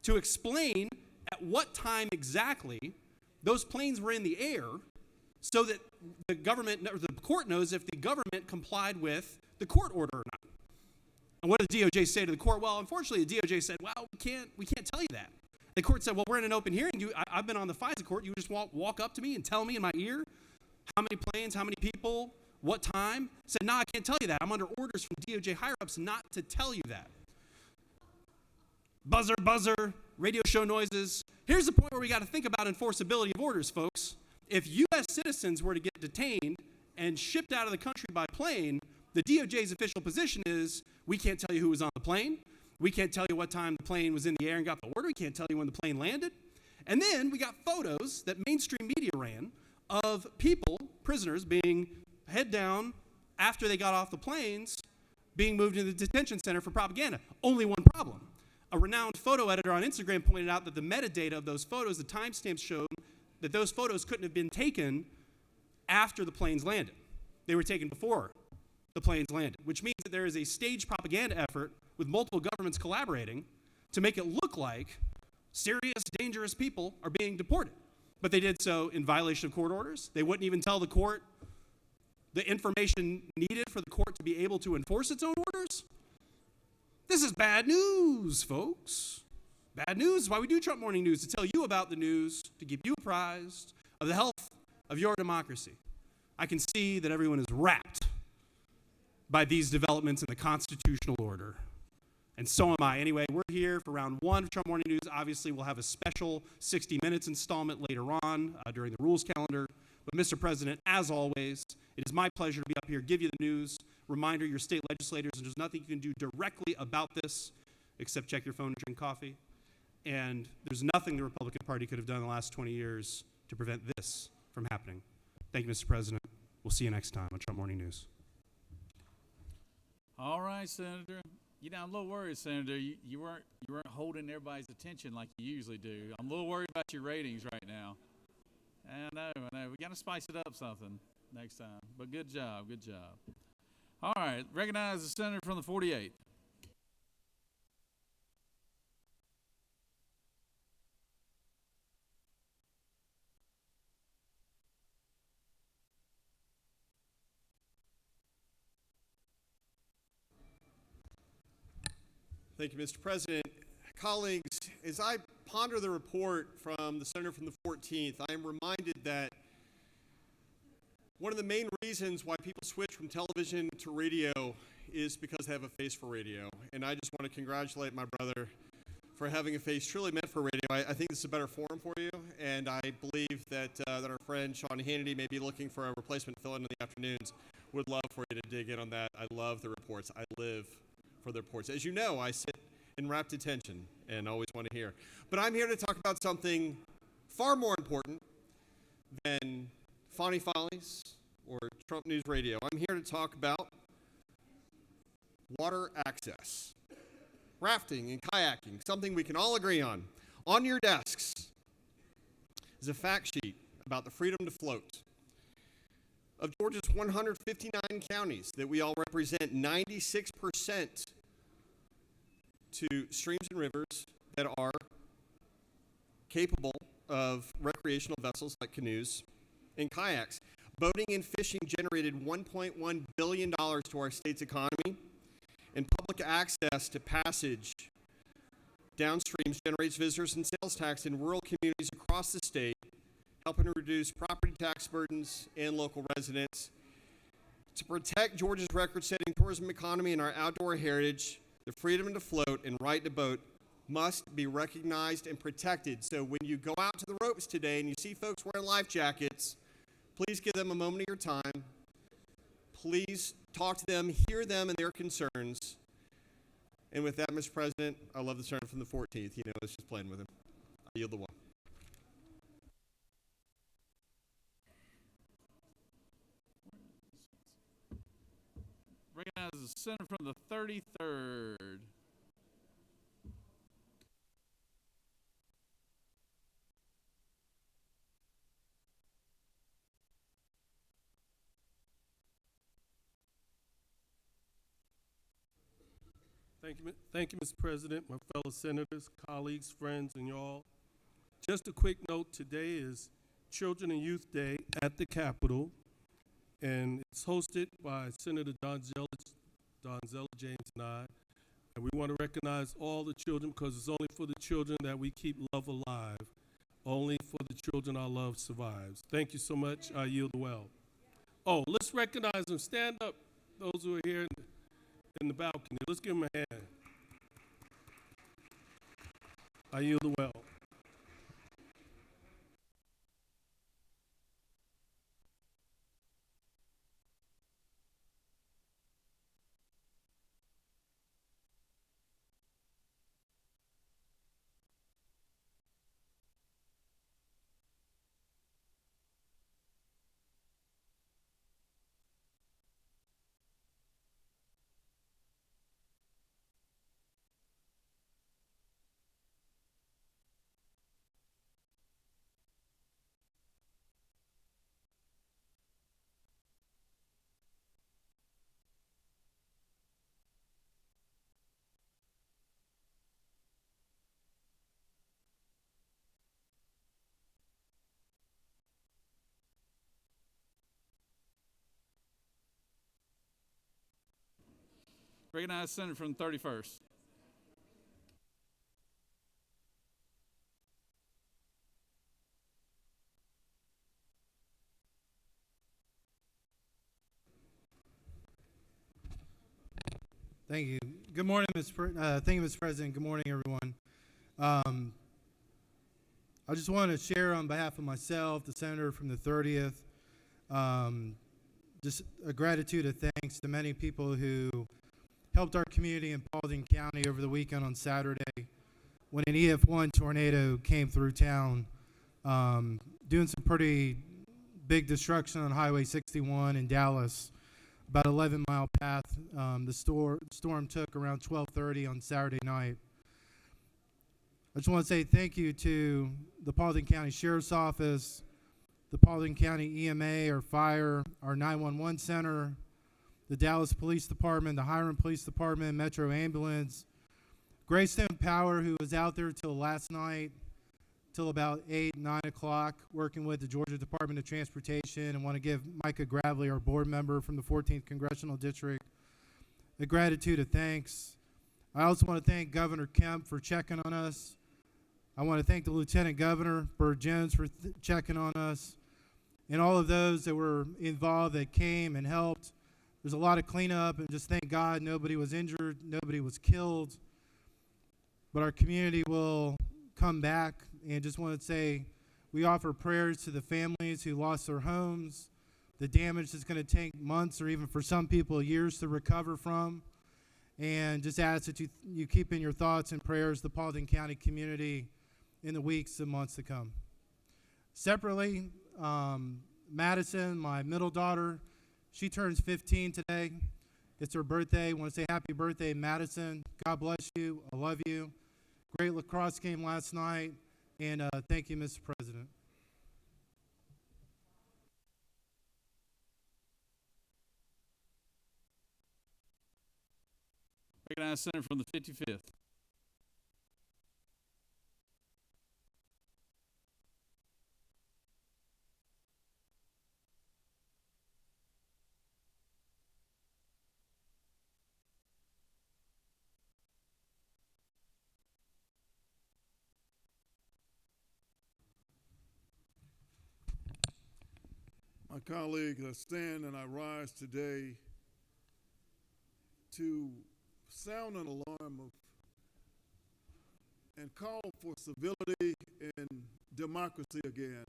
I: to explain at what time exactly those planes were in the air so that the government, or the court knows if the government complied with the court order or not. And what did the DOJ say to the court? Well, unfortunately, the DOJ said, well, we can't tell you that. The court said, well, we're in an open hearing. I've been on the FISA court. You just walk up to me and tell me in my ear how many planes, how many people, what time. I said, no, I can't tell you that. I'm under orders from DOJ higher-ups not to tell you that. Buzzer, buzzer, radio show noises. Here's the point where we got to think about enforceability of orders, folks. If U.S. citizens were to get detained and shipped out of the country by plane, the DOJ's official position is we can't tell you who was on the plane. We can't tell you what time the plane was in the air and got the order. We can't tell you when the plane landed. And then we got photos that mainstream media ran of people, prisoners, being head down after they got off the planes, being moved into the detention center for propaganda. Only one problem. A renowned photo editor on Instagram pointed out that the metadata of those photos, the timestamps showed that those photos couldn't have been taken after the planes landed. They were taken before the planes landed, which means that there is a staged propaganda effort with multiple governments collaborating to make it look like serious, dangerous people are being deported. But they did so in violation of court orders. They wouldn't even tell the court the information needed for the court to be able to enforce its own orders. This is bad news, folks. Bad news is why we do Trump Morning News, to tell you about the news, to keep you apprised of the health of your democracy. I can see that everyone is rapt by these developments in the constitutional order. And so am I. Anyway, we're here for round 1 of Trump Morning News. Obviously, we'll have a special 60 Minutes installment later on during the rules calendar. But Mr. President, as always, it is my pleasure to be up here, give you the news, reminder your state legislators, and there's nothing you can do directly about this except check your phone and drink coffee. And there's nothing the Republican Party could have done in the last 20 years to prevent this from happening. Thank you, Mr. President. We'll see you next time on Trump Morning News.
D: All right, Senator. You know, I'm a little worried, Senator. You weren't holding everybody's attention like you usually do. I'm a little worried about your ratings right now. I know. We got to spice it up something next time. But good job. All right. Recognize the senator from the 48th.
I: Thank you, Mr. President. Colleagues, as I ponder the report from the Senator from the 14th, I am reminded that one of the main reasons why people switch from television to radio is because they have a face for radio. And I just want to congratulate my brother for having a face truly meant for radio. I think this is a better forum for you, and I believe that that our friend Sean Hannity may be looking for a replacement fill-in the afternoons. Would love for you to dig in on that. I love the reports. I live for the reports. As you know, I sit in rapt attention and always want to hear. But I'm here to talk about something far more important than Fonny Follies or Trump News Radio. I'm here to talk about water access, rafting and kayaking, something we can all agree on. On your desks is a fact sheet about the freedom to float. Of Georgia's 159 counties that we all represent, 96% to streams and rivers that are capable of recreational vessels like canoes and kayaks. Boating and fishing generated $1.1 billion to our state's economy, and public access to passage downstreams generates visitors and sales tax in rural communities across the state, helping to reduce property tax burdens and local residents. To protect Georgia's record-setting tourism economy and our outdoor heritage, the freedom to float and right to boat must be recognized and protected. So when you go out to the ropes today and you see folks wearing life jackets, please give them a moment of your time. Please talk to them, hear them and their concerns. And with that, Mr. President, I love the Senator from the 14th. You know, it's just playing with him. I yield the one.
D: Recognize the Senator from the 33rd.
F: Thank you, Mr. President, my fellow senators, colleagues, friends, and y'all. Just a quick note, today is Children and Youth Day at the Capitol, and it's hosted by Senator Don Zella James and I. And we want to recognize all the children because it's only for the children that we keep love alive. Only for the children our love survives. Thank you so much. I yield well. Oh, let's recognize them. Stand up, those who are here in the balcony. Let's give them a hand. I yield well.
D: Recognize the Senator from the 31st.
J: Thank you. Good morning, thank you, Mr. President. Good morning, everyone. I just want to share on behalf of myself, the Senator from the 30th, just a gratitude of thanks to many people who helped our community in Paulding County over the weekend on Saturday when an EF1 tornado came through town, doing some pretty big destruction on Highway 61 in Dallas, about 11-mile path. The storm took around 12:30 on Saturday night. I just want to say thank you to the Paulding County Sheriff's Office, the Paulding County EMA or Fire, our 911 Center, the Dallas Police Department, the Hiram Police Department, Metro Ambulance, Greystone Power, who was out there till last night, till about 8, 9 o'clock, working with the Georgia Department of Transportation, and want to give Micah Gravely, our board member from the 14th Congressional District, a gratitude of thanks. I also want to thank Governor Kemp for checking on us. I want to thank the Lieutenant Governor, Burt Jones, for checking on us, and all of those that were involved that came and helped. There's a lot of cleanup, and just thank God nobody was injured, nobody was killed. But our community will come back, and just want to say we offer prayers to the families who lost their homes, the damage that's going to take months or even for some people years to recover from, and just ask that you keep in your thoughts and prayers the Paulding County community in the weeks and months to come. Separately, Madison, my middle daughter, she turns 15 today. It's her birthday. I want to say happy birthday, Madison. God bless you. I love you. Great lacrosse game last night, and thank you, Mr. President.
D: Recognize Senator from the 55th.
K: My colleagues, I stand and I rise today to sound an alarm and call for civility and democracy again.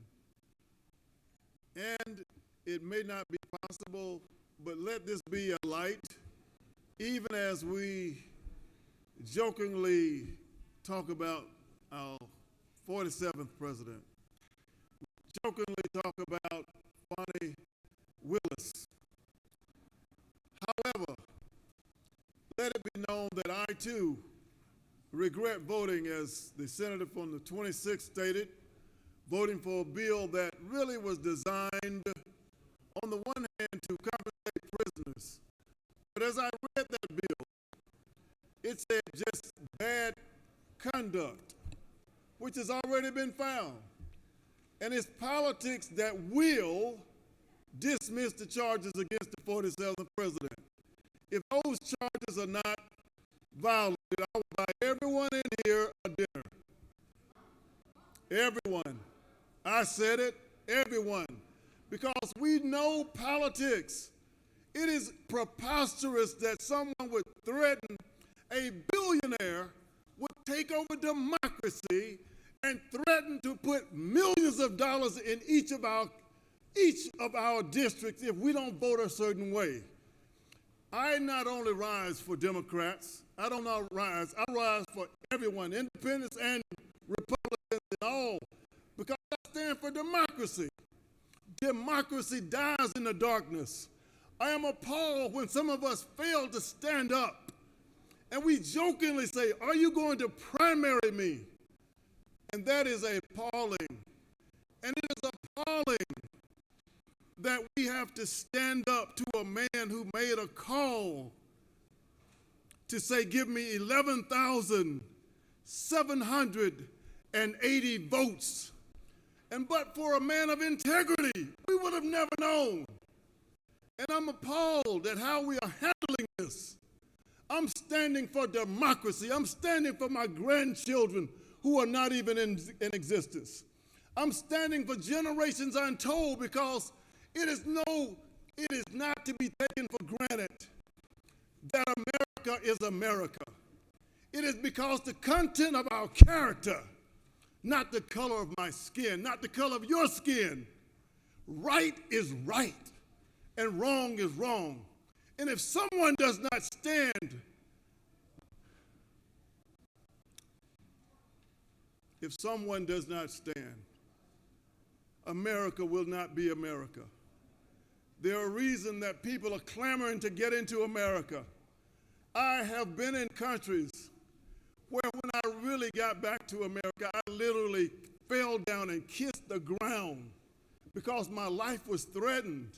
K: And it may not be possible, but let this be a light, even as we jokingly talk about our 47th president. Jokingly talk about Bonnie Willis. However, let it be known that I too regret voting, as the senator from the 26th stated, voting for a bill that really was designed on the one hand to compensate prisoners. But as I read that bill, it said just bad conduct, which has already been found. And it's politics that will dismiss the charges against the 47th president. If those charges are not violated, I will buy everyone in here a dinner. Everyone. I said it, everyone. Because we know politics. It is preposterous that someone would threaten a billionaire would take over democracy and threaten to put millions of dollars in each of our districts if we don't vote a certain way. I not only rise for Democrats, I rise for everyone, independents and Republicans and all, because I stand for democracy. Democracy dies in the darkness. I am appalled when some of us fail to stand up and we jokingly say, "Are you going to primary me?" And that is appalling. And it is appalling that we have to stand up to a man who made a call to say, "Give me 11,780 votes." And but for a man of integrity, we would have never known. And I'm appalled at how we are handling this. I'm standing for democracy. I'm standing for my grandchildren who are not even in existence. I'm standing for generations untold, because it is not to be taken for granted that America is America. It is because the content of our character, not the color of my skin, not the color of your skin. Right is right and wrong is wrong. And if someone does not stand, America will not be America. There are reasons that people are clamoring to get into America. I have been in countries where when I really got back to America, I literally fell down and kissed the ground because my life was threatened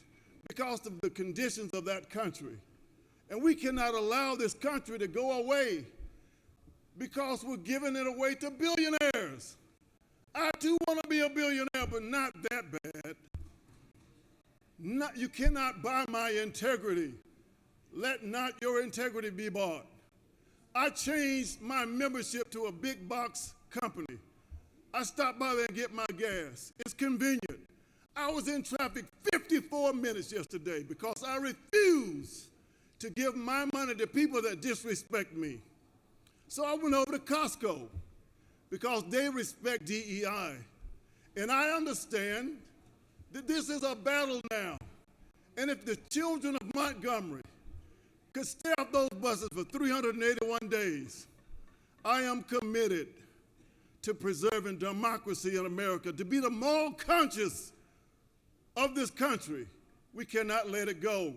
K: because of the conditions of that country. And we cannot allow this country to go away because we're giving it away to billionaires. I too want to be a billionaire, but not that bad. You cannot buy my integrity. Let not your integrity be bought. I changed my membership to a big box company. I stop by there and get my gas. It's convenient. I was in traffic 54 minutes yesterday because I refuse to give my money to people that disrespect me. So I went over to Costco because they respect DEI. And I understand that this is a battle now. And if the children of Montgomery could stay off those buses for 381 days, I am committed to preserving democracy in America, to be the moral conscience of this country. We cannot let it go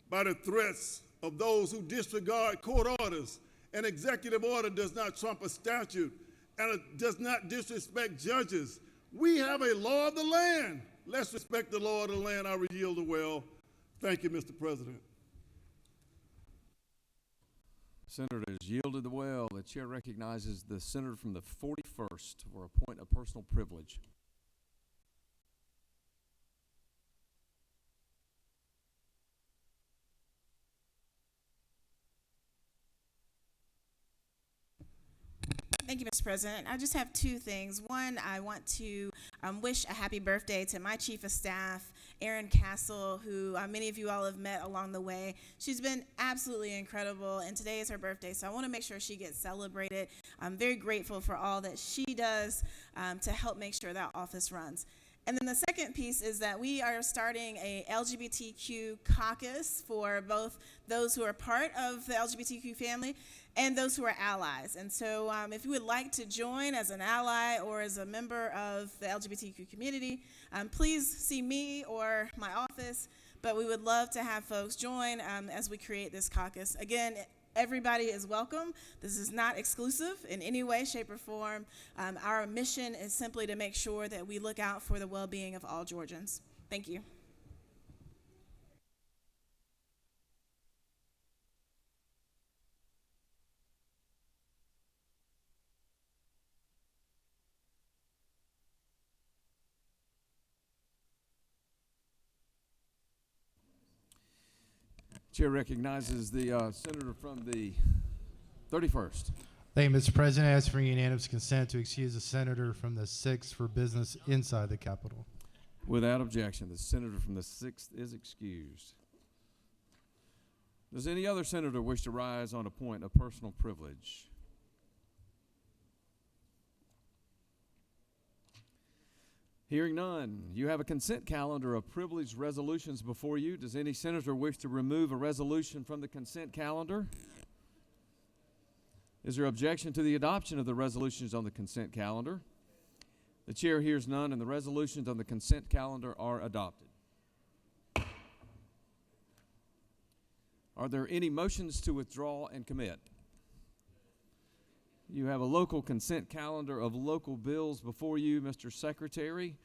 K: by the threats of those who disregard court orders. An executive order does not trump a statute, and it does not disrespect judges. We have a law of the land. Let's respect the law of the land. I yield the well. Thank you, Mr. President.
A: Senators yielded the well. The chair recognizes the senator from the 41st for a point of personal privilege.
L: Thank you, Mr. President. I just have two things. One, I want to wish a happy birthday to my Chief of Staff, Erin Castle, who many of you all have met along the way. She's been absolutely incredible, and today is her birthday, so I want to make sure she gets celebrated. I'm very grateful for all that she does to help make sure that office runs. And then the second piece is that we are starting a LGBTQ caucus for both those who are part of the LGBTQ family and those who are allies. And so if you would like to join as an ally or as a member of the LGBTQ community, please see me or my office, but we would love to have folks join as we create this caucus. Again, everybody is welcome. This is not exclusive in any way, shape, or form. Our mission is simply to make sure that we look out for the well-being of all Georgians. Thank you.
A: Chair recognizes the senator from the 31st.
J: Thank you, Mr. President. I ask for unanimous consent to excuse the senator from the 6th for business inside the Capitol.
A: Without objection, the senator from the 6th is excused. Does any other senator wish to rise on a point of personal privilege? Hearing none, you have a consent calendar of privileged resolutions before you. Does any senator wish to remove a resolution from the consent calendar? Is there objection to the adoption of the resolutions on the consent calendar? The chair hears none, and the resolutions on the consent calendar are adopted. Are there any motions to withdraw and commit? You have a local consent calendar of local bills before you, Mr. Secretary.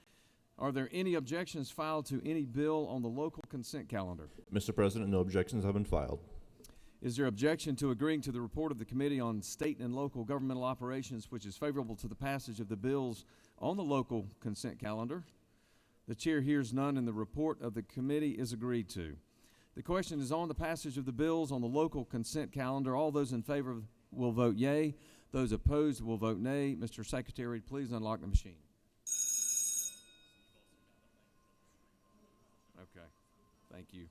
A: Are there any objections filed to any bill on the local consent calendar?
C: Mr. President, no objections have been filed.
A: Is there objection to agreeing to the report of the Committee on State and Local Governmental Operations, which is favorable to the passage of the bills on the local consent calendar? The chair hears none, and the report of the committee is agreed to. The question is on the passage of the bills on the local consent calendar. All those in favor will vote yea. Those opposed will vote nay. Mr. Secretary, please unlock the machine. Okay, thank you.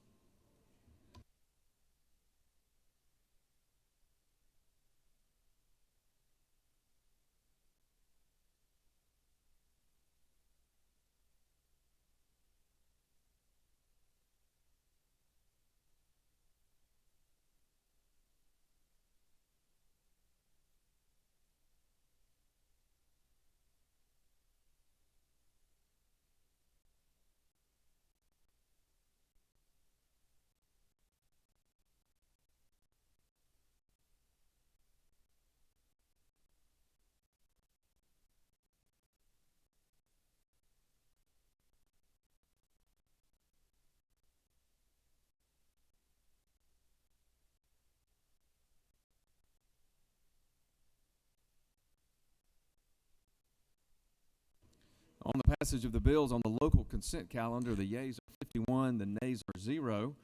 A: On the passage of the bills on the local consent calendar, the yeas are 51, the nays are 0,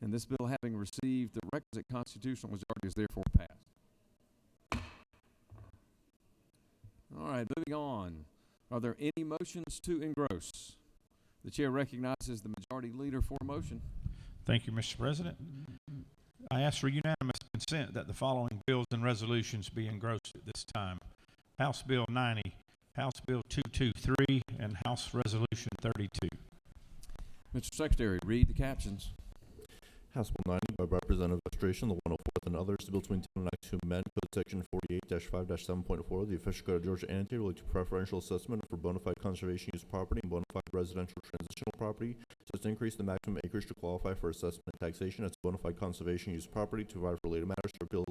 A: and this bill, having received the requisite constitutional majority, is therefore passed. All right, moving on. Are there any motions to engross? The chair recognizes the majority leader for a motion.
M: Thank you, Mr. President. I ask for unanimous consent that the following bills and resolutions be engrossed at this time. House Bill 90, House Bill 223, and House Resolution 32.
A: Mr. Secretary, read the captions.
C: House Bill 90 by Representative Illustration, the 104th and others, the bill to maintain an act to amend Code Section 48-5-7.4 of the official code of Georgia annotated related to preferential assessment for bona fide conservation use property and bona fide residential transitional property, so as to increase the maximum acreage to qualify for assessment and taxation as bona fide conservation use property, to provide for related matters, to repeal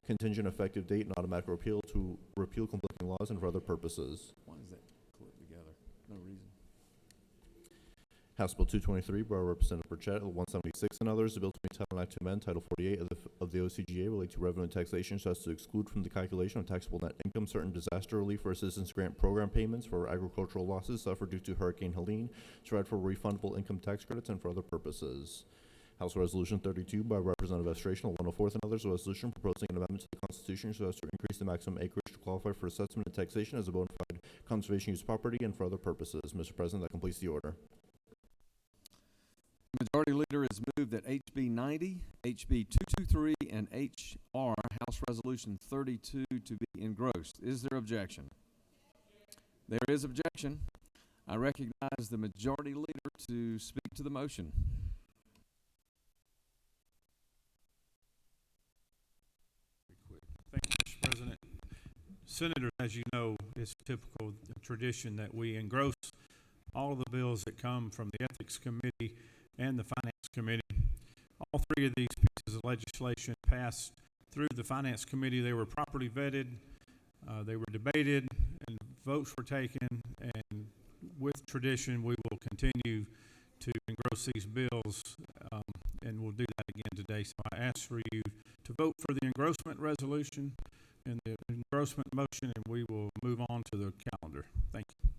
C: contingent effective date and automatic repeal, to repeal conflicting laws, and for other purposes.
A: Why is that clipped together? No reason.
C: House Bill 223 by Representative Burchett, 176 and others, the bill to maintain an act to amend Title 48 of the OCGA related to revenue and taxation so as to exclude from the calculation of taxable net income certain disaster relief or assistance grant program payments for agricultural losses suffered due to Hurricane Helene, to provide for refundable income tax credits, and for other purposes. House Resolution 32 by Representative Illustration, 104th and others, a resolution proposing an amendment to the Constitution so as to increase the maximum acreage to qualify for assessment and taxation as a bona fide conservation use property and for other purposes. Mr. President, that completes the order.
A: Majority Leader has moved that HB 90, HB 223, and HR, House Resolution 32, to be engrossed. Is there objection? There is objection. I recognize the Majority Leader to speak to the motion.
F: Thank you, Mr. President. Senator, as you know, it's typical tradition that we engross all of the bills that come from the Ethics Committee and the Finance Committee. All three of these pieces of legislation passed through the Finance Committee. They were properly vetted, they were debated, and votes were taken, and with tradition, we will continue to engross these bills, and we'll do that again today. So I ask for you to vote for the engrossment resolution and the engrossment motion, and we will move on to the calendar. Thank you.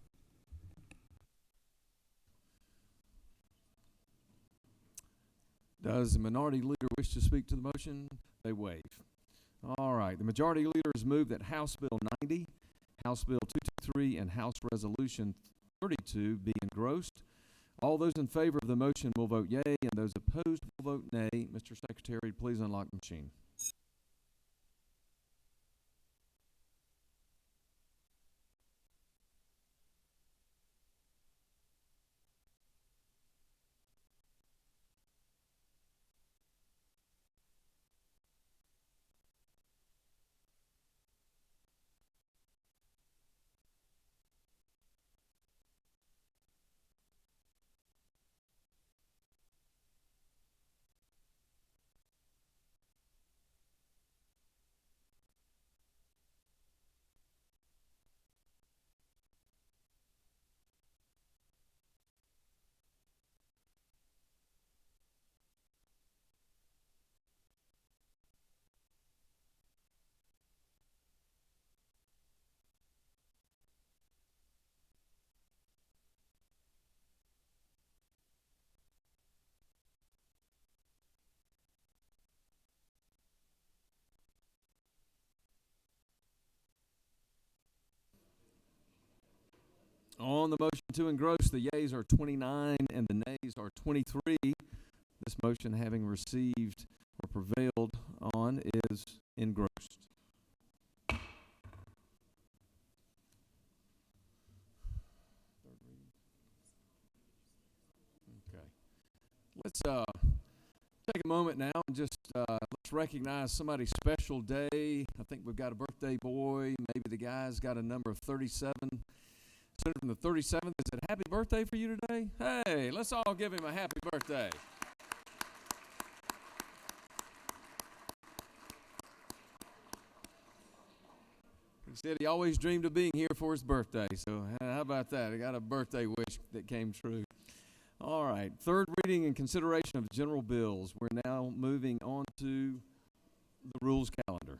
A: Does the Minority Leader wish to speak to the motion? They waive. All right. The Majority Leader has moved that House Bill 90, House Bill 223, and House Resolution 32 be engrossed. All those in favor of the motion will vote yea, and those opposed will vote nay. Mr. Secretary, please unlock the machine. On the motion to engross, the yeas are 29 and the nays are 23. This motion, having received or prevailed on, is engrossed. Okay. Let's take a moment now and just let's recognize somebody's special day. I think we've got a birthday boy. Maybe the guy's got a number of 37. Senator from the 37th, is it happy birthday for you today? Hey, let's all give him a happy birthday. He said he always dreamed of being here for his birthday, so how about that? I got a birthday wish that came true. All right, third reading and consideration of general bills. We're now moving on to the rules calendar.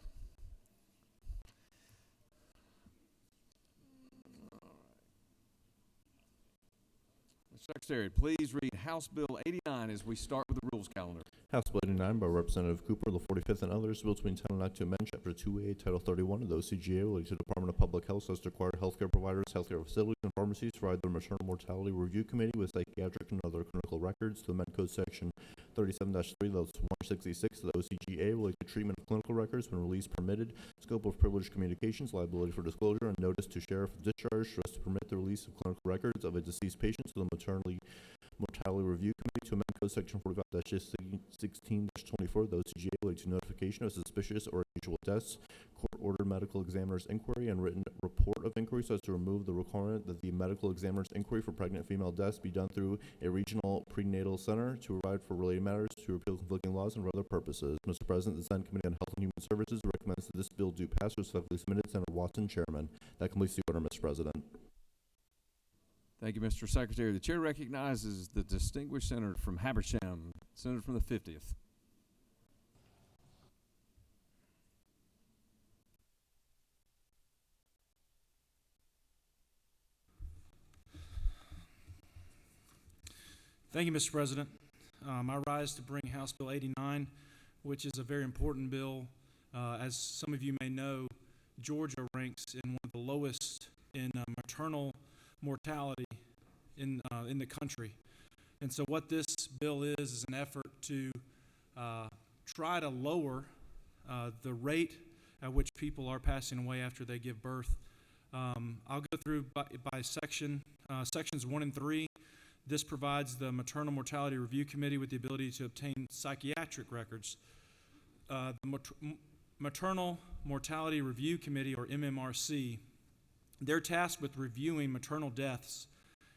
A: Secretary, please read House Bill 89 as we start with the rules calendar.
C: House Bill 89 by Representative Cooper, the 45th and others, bill to be entitled Act to amend Chapter 2A, Title 31 of the OCGA relating to the Department of Public Health so as to require healthcare providers, healthcare facilities, and pharmacies to provide their maternal mortality review committee with psychiatric and other clinical records to amend Code Section 37-3, that's 166 of the OCGA relating to treatment of clinical records when release permitted, scope of privileged communications, liability for disclosure, and notice to sheriff of discharge so as to permit the release of clinical records of a deceased patient to the maternity mortality review committee to amend Code Section 45-16-24 of the OCGA relating to notification of suspicious or unusual deaths, court-ordered medical examiner's inquiry, and written report of inquiry so as to remove the requirement that the medical examiner's inquiry for pregnant female deaths be done through a regional prenatal center to provide for related matters, to repeal conflicting laws, and for other purposes. Mr. President, the Senate Committee on Health and Human Services recommends that this bill do pass. Respectfully submitted, Senator Watson, Chairman. That completes the order, Mr. President.
A: Thank you, Mr. Secretary. The chair recognizes the distinguished senator from Habersham, senator from the 50th.
N: Thank you, Mr. President. I rise to bring House Bill 89, which is a very important bill. As some of you may know, Georgia ranks in one of the lowest in maternal mortality in the country. And so what this bill is an effort to try to lower the rate at which people are passing away after they give birth. I'll go through by sections 1 and 3. This provides the Maternal Mortality Review Committee with the ability to obtain psychiatric records. The Maternal Mortality Review Committee, or MMRC, they're tasked with reviewing maternal deaths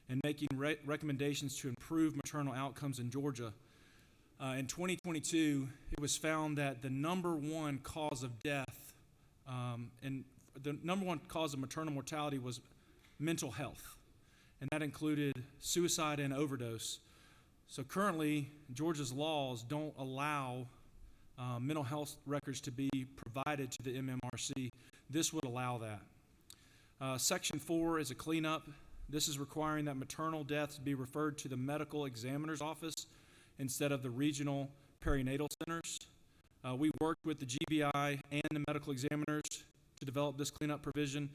N: and making recommendations to improve maternal outcomes in Georgia. In 2022, it was found that the number one cause of death and the number one cause of maternal mortality was mental health, and that included suicide and overdose. So currently, Georgia's laws don't allow mental health records to be provided to the MMRC. This would allow that. Section 4 is a cleanup. This is requiring that maternal deaths be referred to the medical examiner's office instead of the regional perinatal centers. We worked with the GBI and the medical examiners to develop this cleanup provision.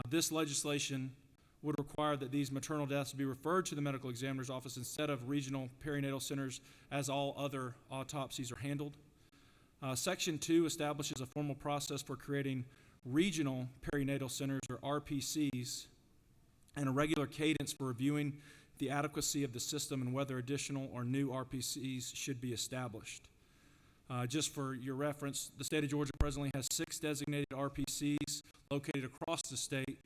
N: This legislation would require that these maternal deaths be referred to the medical examiner's office instead of regional perinatal centers, as all other autopsies are handled. Section 2 establishes a formal process for creating regional perinatal centers, or RPCs, and a regular cadence for reviewing the adequacy of the system and whether additional or new RPCs should be established. Just for your reference, the state of Georgia presently has 6 designated RPCs located across the state.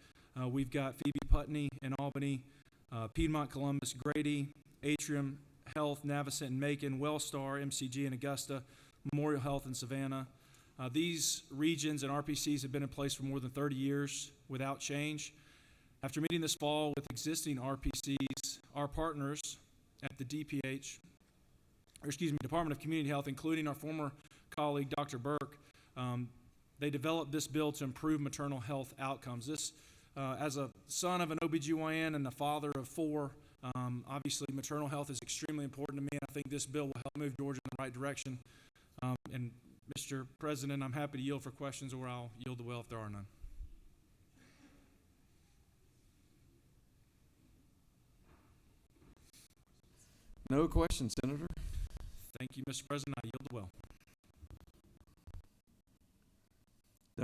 N: We've got Phoebe Putney in Albany, Piedmont, Columbus, Grady, Atrium Health, Navicent, and Macon, Wellstar, MCG in Augusta, Memorial Health in Savannah. These regions and RPCs have been in place for more than 30 years without change. After meeting this fall with existing RPCs, our partners at the Department of Community Health, including our former colleague, Dr. Burke, they developed this bill to improve maternal health outcomes. This, as a son of an OBGYN and a father of 4, obviously maternal health is extremely important to me, and I think this bill will help move Georgia in the right direction. And Mr. President, I'm happy to yield for questions, or I'll yield the well if there are none.
A: No questions, Senator.
N: Thank you, Mr. President. I yield the well.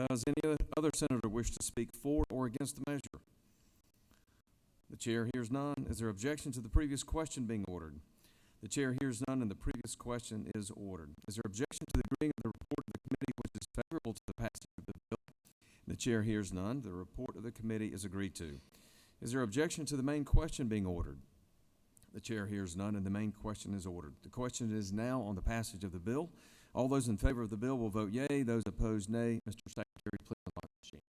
A: Does any other senator wish to speak for or against the measure? The chair hears none. Is there objection to the previous question being ordered? The chair hears none, and the previous question is ordered. Is there objection to the agreeing of the report of the committee which is favorable to the passage of the bill? The chair hears none. The report of the committee is agreed to. Is there objection to the main question being ordered? The chair hears none, and the main question is ordered. The question is now on the passage of the bill. All those in favor of the bill will vote yea. Those opposed, nay. Mr. Secretary, please unlock the machine.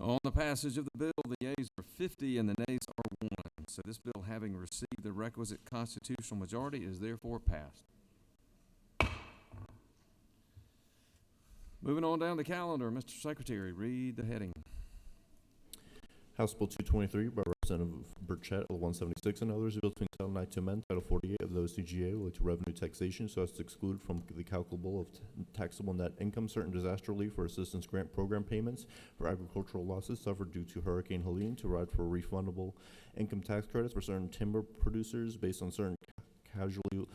A: On the passage of the bill, the yeas are 50 and the nays are 1. So this bill, having received the requisite constitutional majority, is therefore passed. Moving on down the calendar, Mr. Secretary, read the heading.
C: House Bill 223 by Representative Burchett, L 176, and others, a bill to entitle Act to amend Title 48 of the OCGA related to revenue taxation so as to exclude from the calculable of taxable net income certain disaster relief or assistance grant program payments for agricultural losses suffered due to Hurricane Helene, to provide for refundable income tax credits for certain timber producers based on certain casualty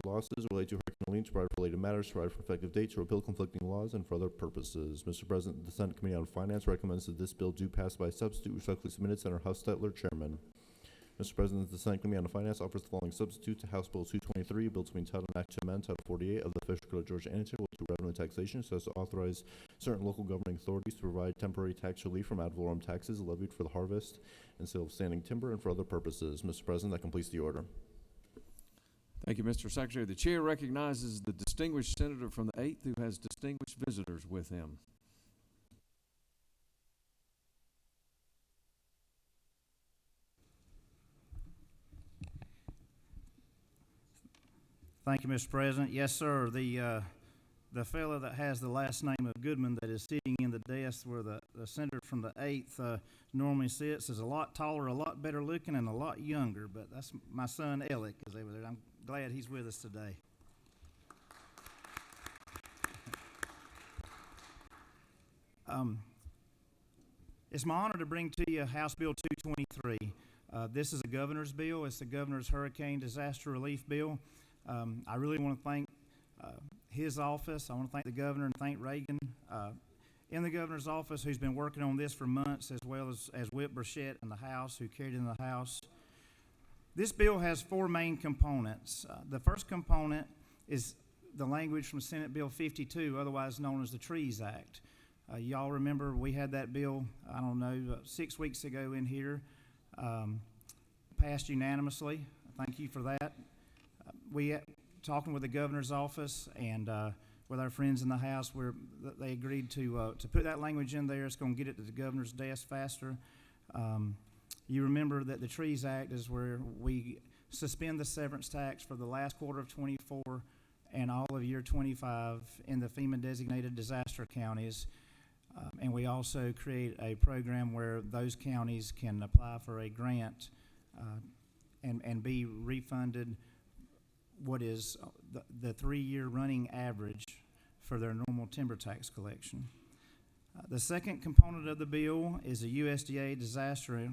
C: losses related to Hurricane Helene, to provide for related matters, to provide for effective dates, to repeal conflicting laws, and for other purposes. Mr. President, the Senate Committee on Finance recommends that this bill do pass by substitute. Respectfully submitted, Senator Hustetler, Chairman. Mr. President, the Senate Committee on Finance offers the following substitute to House Bill 223, bill to be entitled an Act to amend Title 48 of the Official Code of Georgia Annotated to revenue taxation so as to authorize certain local governing authorities to provide temporary tax relief from ad valorem taxes levied for the harvest and sale of standing timber and for other purposes. Mr. President, that completes the order.
A: Thank you, Mr. Secretary. The chair recognizes the distinguished senator from the 8th who has distinguished visitors with him.
O: Thank you, Mr. President. Yes, sir. The fellow that has the last name of Goodman that is sitting in the desk where the senator from the 8th normally sits is a lot taller, a lot better looking, and a lot younger. But that's my son, Alec, is over there. I'm glad he's with us today. It's my honor to bring to you House Bill 223. This is a governor's bill. It's the governor's hurricane disaster relief bill. I really want to thank his office. I want to thank the governor and thank Reagan in the governor's office, who's been working on this for months, as well as Whip Burchett in the House, who carried it in the House. This bill has 4 main components. The first component is the language from Senate Bill 52, otherwise known as the Trees Act. Y'all remember we had that bill, 6 weeks ago in here, passed unanimously. Thank you for that. We talking with the governor's office and with our friends in the House, where they agreed to put that language in there. It's going to get it to the governor's desk faster. You remember that the Trees Act is where we suspend the severance tax for the last quarter of 24 and all of year 25 in the FEMA designated disaster counties. And we also create a program where those counties can apply for a grant and be refunded what is the 3-year running average for their normal timber tax collection. The second component of the bill is a USDA disaster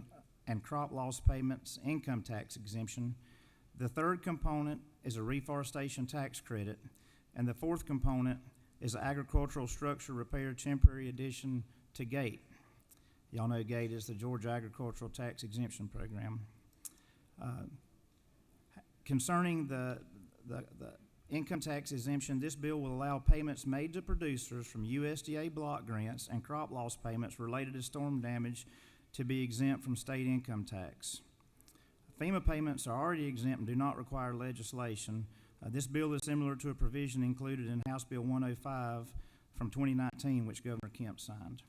O: and crop loss payments income tax exemption. The third component is a reforestation tax credit. And the fourth component is an agricultural structure repair temporary addition to GATE. Y'all know GATE is the Georgia Agricultural Tax Exemption Program. Concerning the income tax exemption, this bill will allow payments made to producers from USDA block grants and crop loss payments related to storm damage to be exempt from state income tax. FEMA payments are already exempt and do not require legislation. This bill is similar to a provision included in House Bill 105 from 2019, which Governor Kemp signed.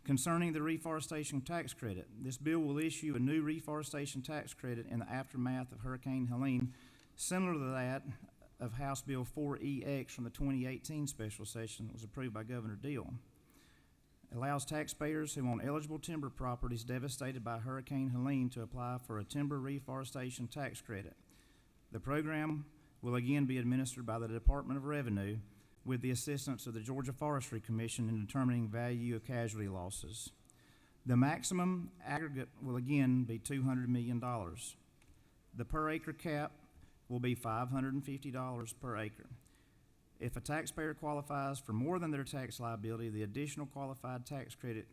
O: Concerning the reforestation tax credit, this bill will issue a new reforestation tax credit in the aftermath of Hurricane Helene, similar to that of House Bill 4EX from the 2018 special session that was approved by Governor Deal. It allows taxpayers who own eligible timber properties devastated by Hurricane Helene to apply for a timber reforestation tax credit. The program will again be administered by the Department of Revenue with the assistance of the Georgia Forestry Commission in determining value of casualty losses. The maximum aggregate will again be $200 million. The per acre cap will be $550 per acre. If a taxpayer qualifies for more than their tax liability, the additional qualified tax credit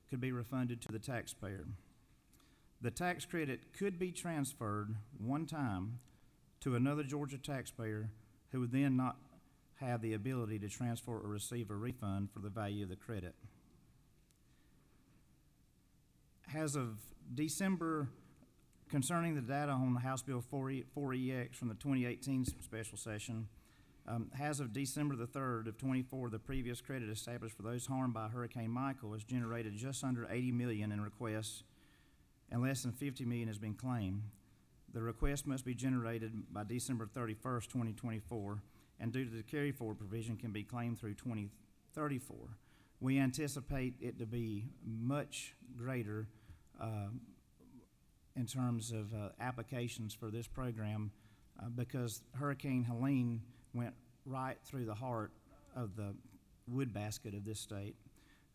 O: could be refunded to the taxpayer. The tax credit could be transferred one time to another Georgia taxpayer who would then not have the ability to transfer or receive a refund for the value of the credit. As of December, concerning the data on House Bill 4EX from the 2018 special session, As of December the 3rd of 24, the previous credit established for those harmed by Hurricane Michael has generated just under $80 million in requests, and less than $50 million has been claimed. The request must be generated by December 31st, 2024, and due to the carry-forward provision can be claimed through 2034. We anticipate it to be much greater in terms of applications for this program because Hurricane Helene went right through the heart of the wood basket of this state.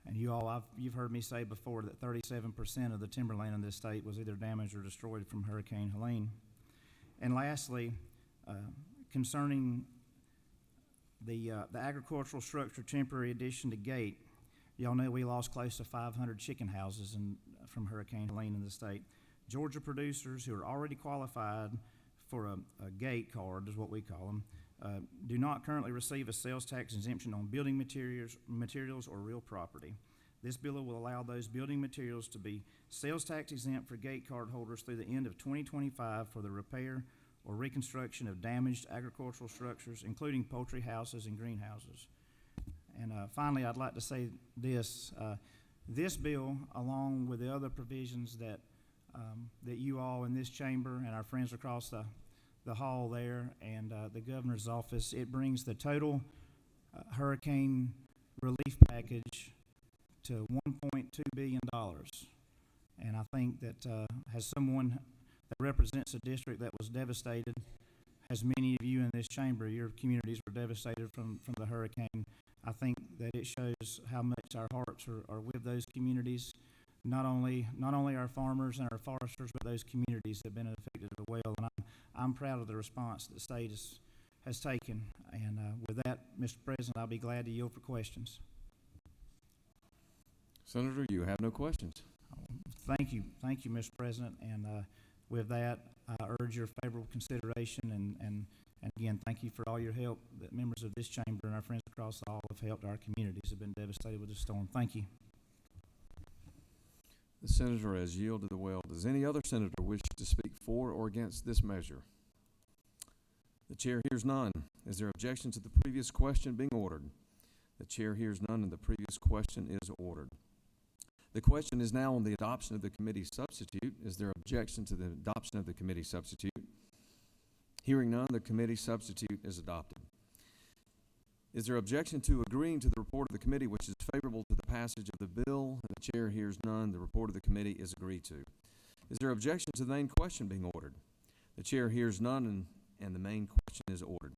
O: And you've heard me say before that 37% of the timberland in this state was either damaged or destroyed from Hurricane Helene. And lastly, concerning the agricultural structure temporary addition to gate, y'all know we lost close to 500 chicken houses from Hurricane Helene in the state. Georgia producers who are already qualified for a gate card, is what we call them, do not currently receive a sales tax exemption on building materials or real property. This bill will allow those building materials to be sales tax exempt for gate card holders through the end of 2025 for the repair or reconstruction of damaged agricultural structures, including poultry houses and greenhouses. And finally, I'd like to say this. This bill, along with the other provisions that you all in this chamber and our friends across the hall there and the governor's office, it brings the total hurricane relief package to $1.2 billion. And I think that as someone that represents a district that was devastated, as many of you in this chamber, your communities were devastated from the hurricane, I think that it shows how much our hearts are with those communities. Not only our farmers and our foresters, but those communities that have been affected as well. And I'm proud of the response that the state has taken. And with that, Mr. President, I'll be glad to yield for questions.
A: Senator, you have no questions.
O: Thank you, Mr. President. And with that, I urge your favorable consideration. And again, thank you for all your help that members of this chamber and our friends across the hall have helped our communities that have been devastated with this storm. Thank you.
A: The senator has yielded the well. Does any other senator wish to speak for or against this measure? The chair hears none. Is there objection to the previous question being ordered? The chair hears none, and the previous question is ordered. The question is now on the adoption of the committee substitute. Is there objection to the adoption of the committee substitute? Hearing none, the committee substitute is adopted. Is there objection to agreeing to the report of the committee which is favorable to the passage of the bill? And the chair hears none. The report of the committee is agreed to. Is there objection to the main question being ordered? The chair hears none, and the main question is ordered.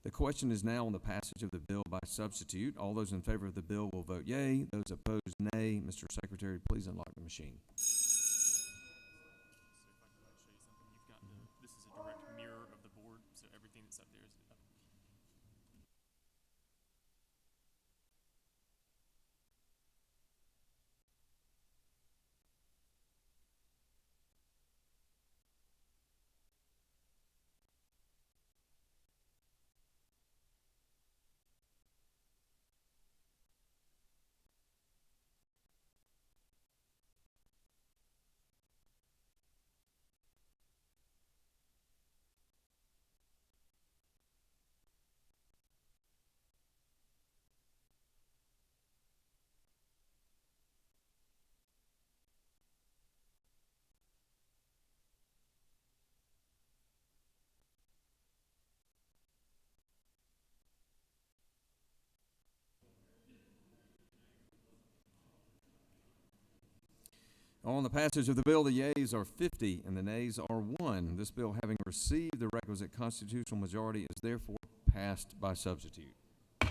A: The question is now on the passage of the bill by substitute. All those in favor of the bill will vote yea. Those opposed, nay. Mr. Secretary, please unlock the machine.
P: This is a direct mirror of the board, so everything that's up there is up.
A: On the passage of the bill, the yeas are 50 and the nays are 1. This bill, having received the requisite constitutional majority, is therefore passed by substitute. Mr.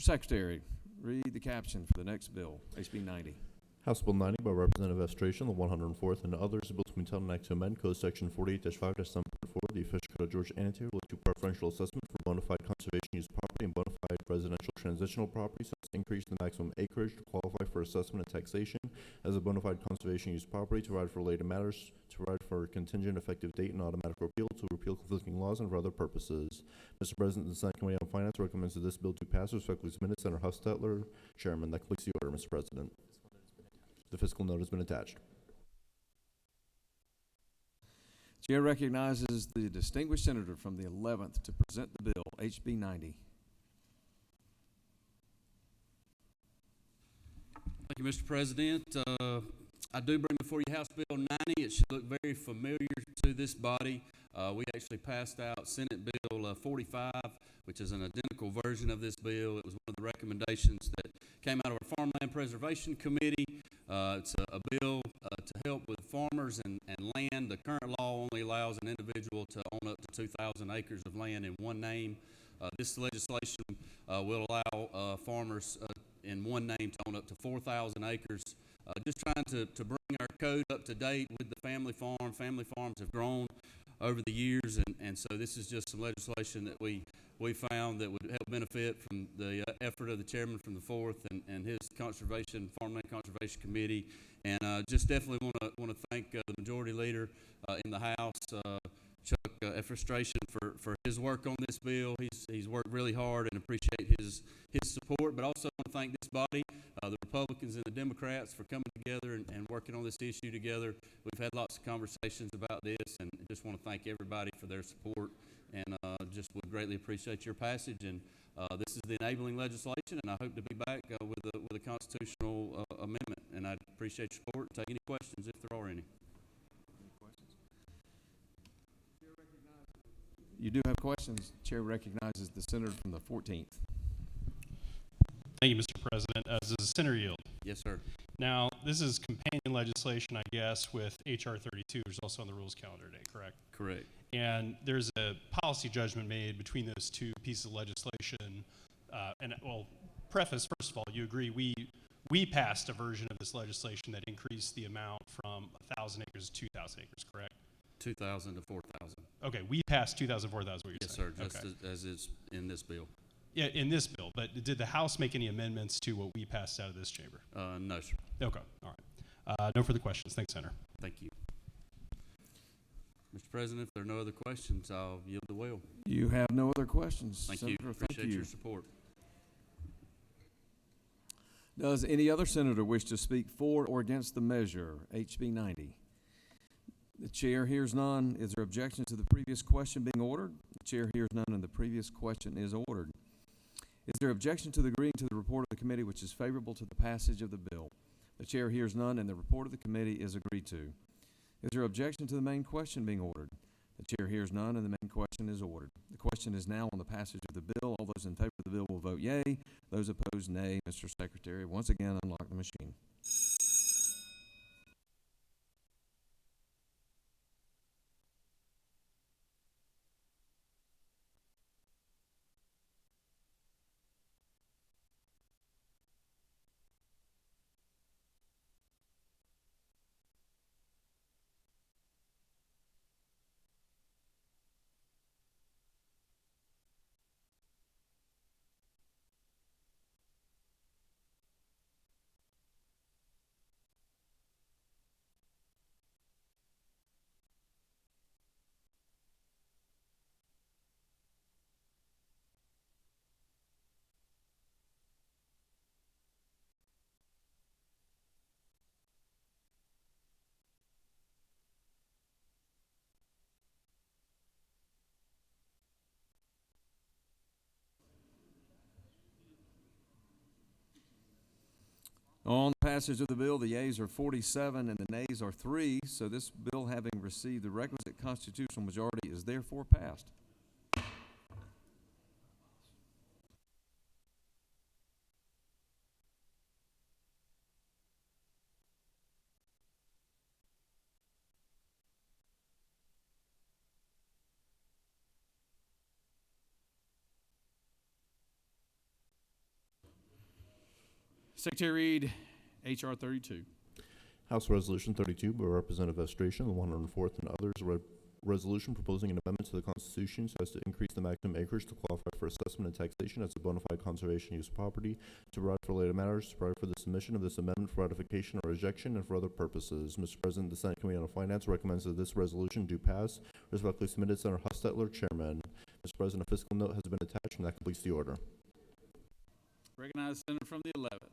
A: Secretary, read the caption for the next bill, HB 90.
C: House Bill 90 by Representative Estration, the 104th, and others, a bill to be entitled an act to amend Code Section 48-5-7.4, the official code of Georgia annotated with to preferential assessment for bona fide conservation use property and bona fide residential transitional property, so as to increase the maximum acreage to qualify for assessment and taxation as a bona fide conservation use property, to provide for related matters, to provide for a contingent effective date and automatic repeal, to repeal conflicting laws, and for other purposes. Mr. President, the Senate Committee on Finance recommends that this bill to pass. Respectfully submitted, Senator Hustetler, Chairman. That completes the order, Mr. President. The fiscal note has been attached.
A: Chair recognizes the distinguished senator from the 11th to present the bill, HB 90.
B: Thank you, Mr. President. I do bring before you House Bill 90. It should look very familiar to this body. We actually passed out Senate Bill 45, which is an identical version of this bill. It was one of the recommendations that came out of our Farmland Preservation Committee. It's a bill to help with farmers and land. The current law only allows an individual to own up to 2,000 acres of land in one name. This legislation will allow farmers in one name to own up to 4,000 acres. Just trying to bring our code up to date with the family farm. Family farms have grown over the years, and so this is just some legislation that we found that would help benefit from the effort of the chairman from the 4th and his Farmland Conservation Committee. And just definitely want to thank the majority leader in the House, Chuck Frustration, for his work on this bill. He's worked really hard and appreciate his support, but also want to thank this body, the Republicans and the Democrats, for coming together and working on this issue together. We've had lots of conversations about this, and just want to thank everybody for their support, and just would greatly appreciate your passage. And this is the enabling legislation, and I hope to be back with a constitutional amendment. And I'd appreciate your support. Take any questions if there are any.
A: You do have questions. Chair recognizes the senator from the 14th.
R: Thank you, Mr. President. Does the senator yield?
B: Yes, sir.
R: Now, this is companion legislation, I guess, with H.R. 32, which is also on the rules calendar today, correct?
B: Correct.
R: And there's a policy judgment made between those two pieces of legislation. Well, preface, first of all, you agree we passed a version of this legislation that increased the amount from 1,000 acres to 2,000 acres, correct?
B: 2,000 to 4,000.
R: Okay, we passed 2,000, 4,000, what you're
B: yes,
R: saying.
B: Yes, sir, just
R: okay.
B: as is in this bill.
R: Yeah, in this bill, but did the House make any amendments to what we passed out of this chamber?
B: No, sir.
R: Okay, all right. No further questions. Thanks, Senator.
B: Thank you. Mr. President, if there are no other questions, I'll yield the wheel.
A: You have no other questions.
B: Thank
A: Senator,
B: you. Appreciate your support.
A: Does any other senator wish to speak for or against the measure, HB 90? The chair hears none. Is there objection to the previous question being ordered? The chair hears none, and the previous question is ordered. Is there objection to the agreeing to the report of the committee which is favorable to the passage of the bill? The chair hears none, and the report of the committee is agreed to. Is there objection to the main question being ordered? The chair hears none, and the main question is ordered. The question is now on the passage of the bill. All those in favor of the bill will vote yea. Those opposed, nay. Mr. Secretary, once again, unlock the machine. On the passage of the bill, the yeas are 47 and the nays are 3, so this bill, having received the requisite constitutional majority, is therefore passed.
D: Secretary Reed, H.R. 32.
C: House Resolution 32 by Representative Estration, the 104th, and others. Resolution proposing an amendment to the Constitution so as to increase the maximum acreage to qualify for assessment and taxation as a bona fide conservation use property, to provide for related matters, to provide for the submission of this amendment for ratification or rejection, and for other purposes. Mr. President, the Senate Committee on Finance recommends that this resolution do pass. Respectfully submitted, Senator Hostetler, Chairman. Mr. President, a fiscal note has been attached, and that completes the order.
D: Recognize the senator from the 11th.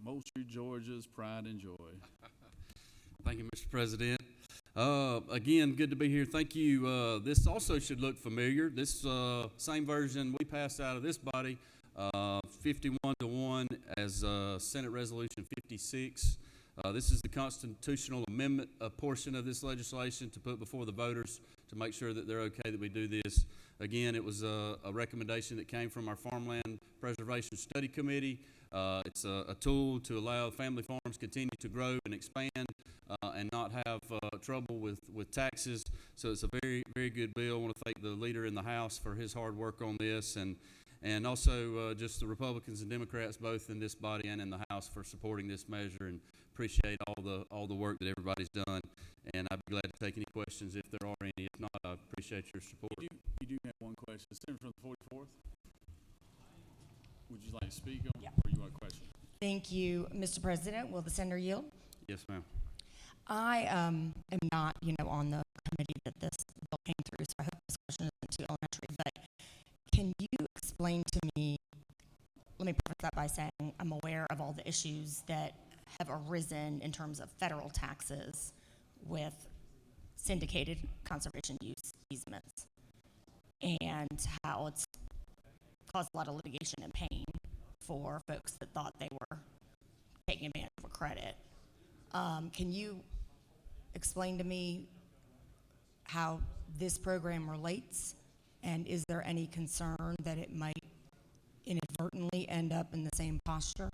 D: Moultrie, Georgia's pride and joy.
B: Thank you, Mr. President. Again, good to be here. Thank you. This also should look familiar. This same version we passed out of this body, 51-1 as Senate Resolution 56. This is the constitutional amendment portion of this legislation to put before the voters to make sure that they're okay that we do this. Again, it was a recommendation that came from our Farmland Preservation Study Committee. It's a tool to allow family farms continue to grow and expand and not have trouble with taxes. So it's a very, very good bill. I want to thank the leader in the House for his hard work on this, and also just the Republicans and Democrats both in this body and in the House for supporting this measure, and appreciate all the work that everybody's done. And I'd be glad to take any questions if there are any. If not, I appreciate your support.
D: You do have one question. Senator from the 44th. Would you like to speak on, or you want a question?
Q: Thank you, Mr. President. Will the senator yield?
B: Yes, ma'am.
Q: I am not, on the committee that this bill came through, so I hope this question isn't too elementary, but can you explain to me, let me preface that by saying I'm aware of all the issues that have arisen in terms of federal taxes with syndicated conservation use easements and how it's caused a lot of litigation and pain for folks that thought they were taking advantage of a credit. Can you explain to me how this program relates, and is there any concern that it might inadvertently end up in the same posture?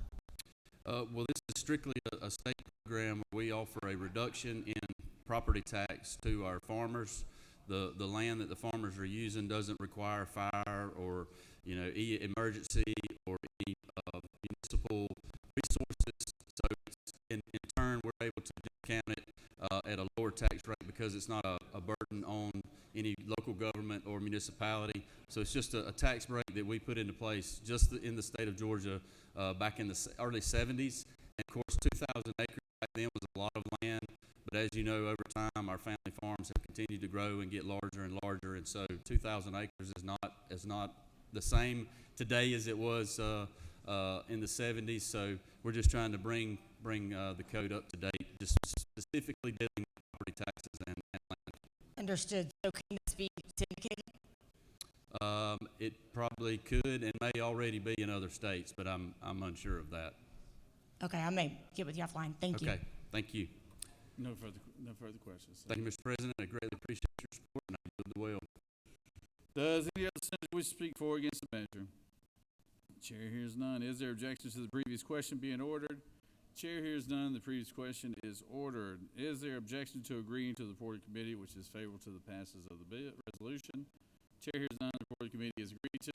B: Well, this is strictly a state program where we offer a reduction in property tax to our farmers. The land that the farmers are using doesn't require fire or emergency or any municipal resources. So in turn, we're able to discount it at a lower tax rate because it's not a burden on any local government or municipality. So it's just a tax break that we put into place just in the state of Georgia back in the early 70s. And of course, 2,000 acres back then was a lot of land. But as you know, over time, our family farms have continued to grow and get larger and larger. And so 2,000 acres is not the same today as it was in the 70s. So we're just trying to bring the code up to date, just specifically dealing with property taxes and land.
Q: Understood. So can this be syndicated?
B: It probably could and may already be in other states, but I'm unsure of that.
Q: Okay, I may get with you offline. Thank you.
B: Okay, thank you.
D: No further questions.
B: Thank you, Mr. President. I greatly appreciate your support, and I yield the will.
D: Does any other senator wish to speak for or against the measure? Chair hears none. Is there objection to the previous question being ordered? Chair hears none. The previous question is ordered. Is there objection to agreeing to the reported committee, which is favorable to the passes of the resolution? Chair hears none. The reported committee is agreed to.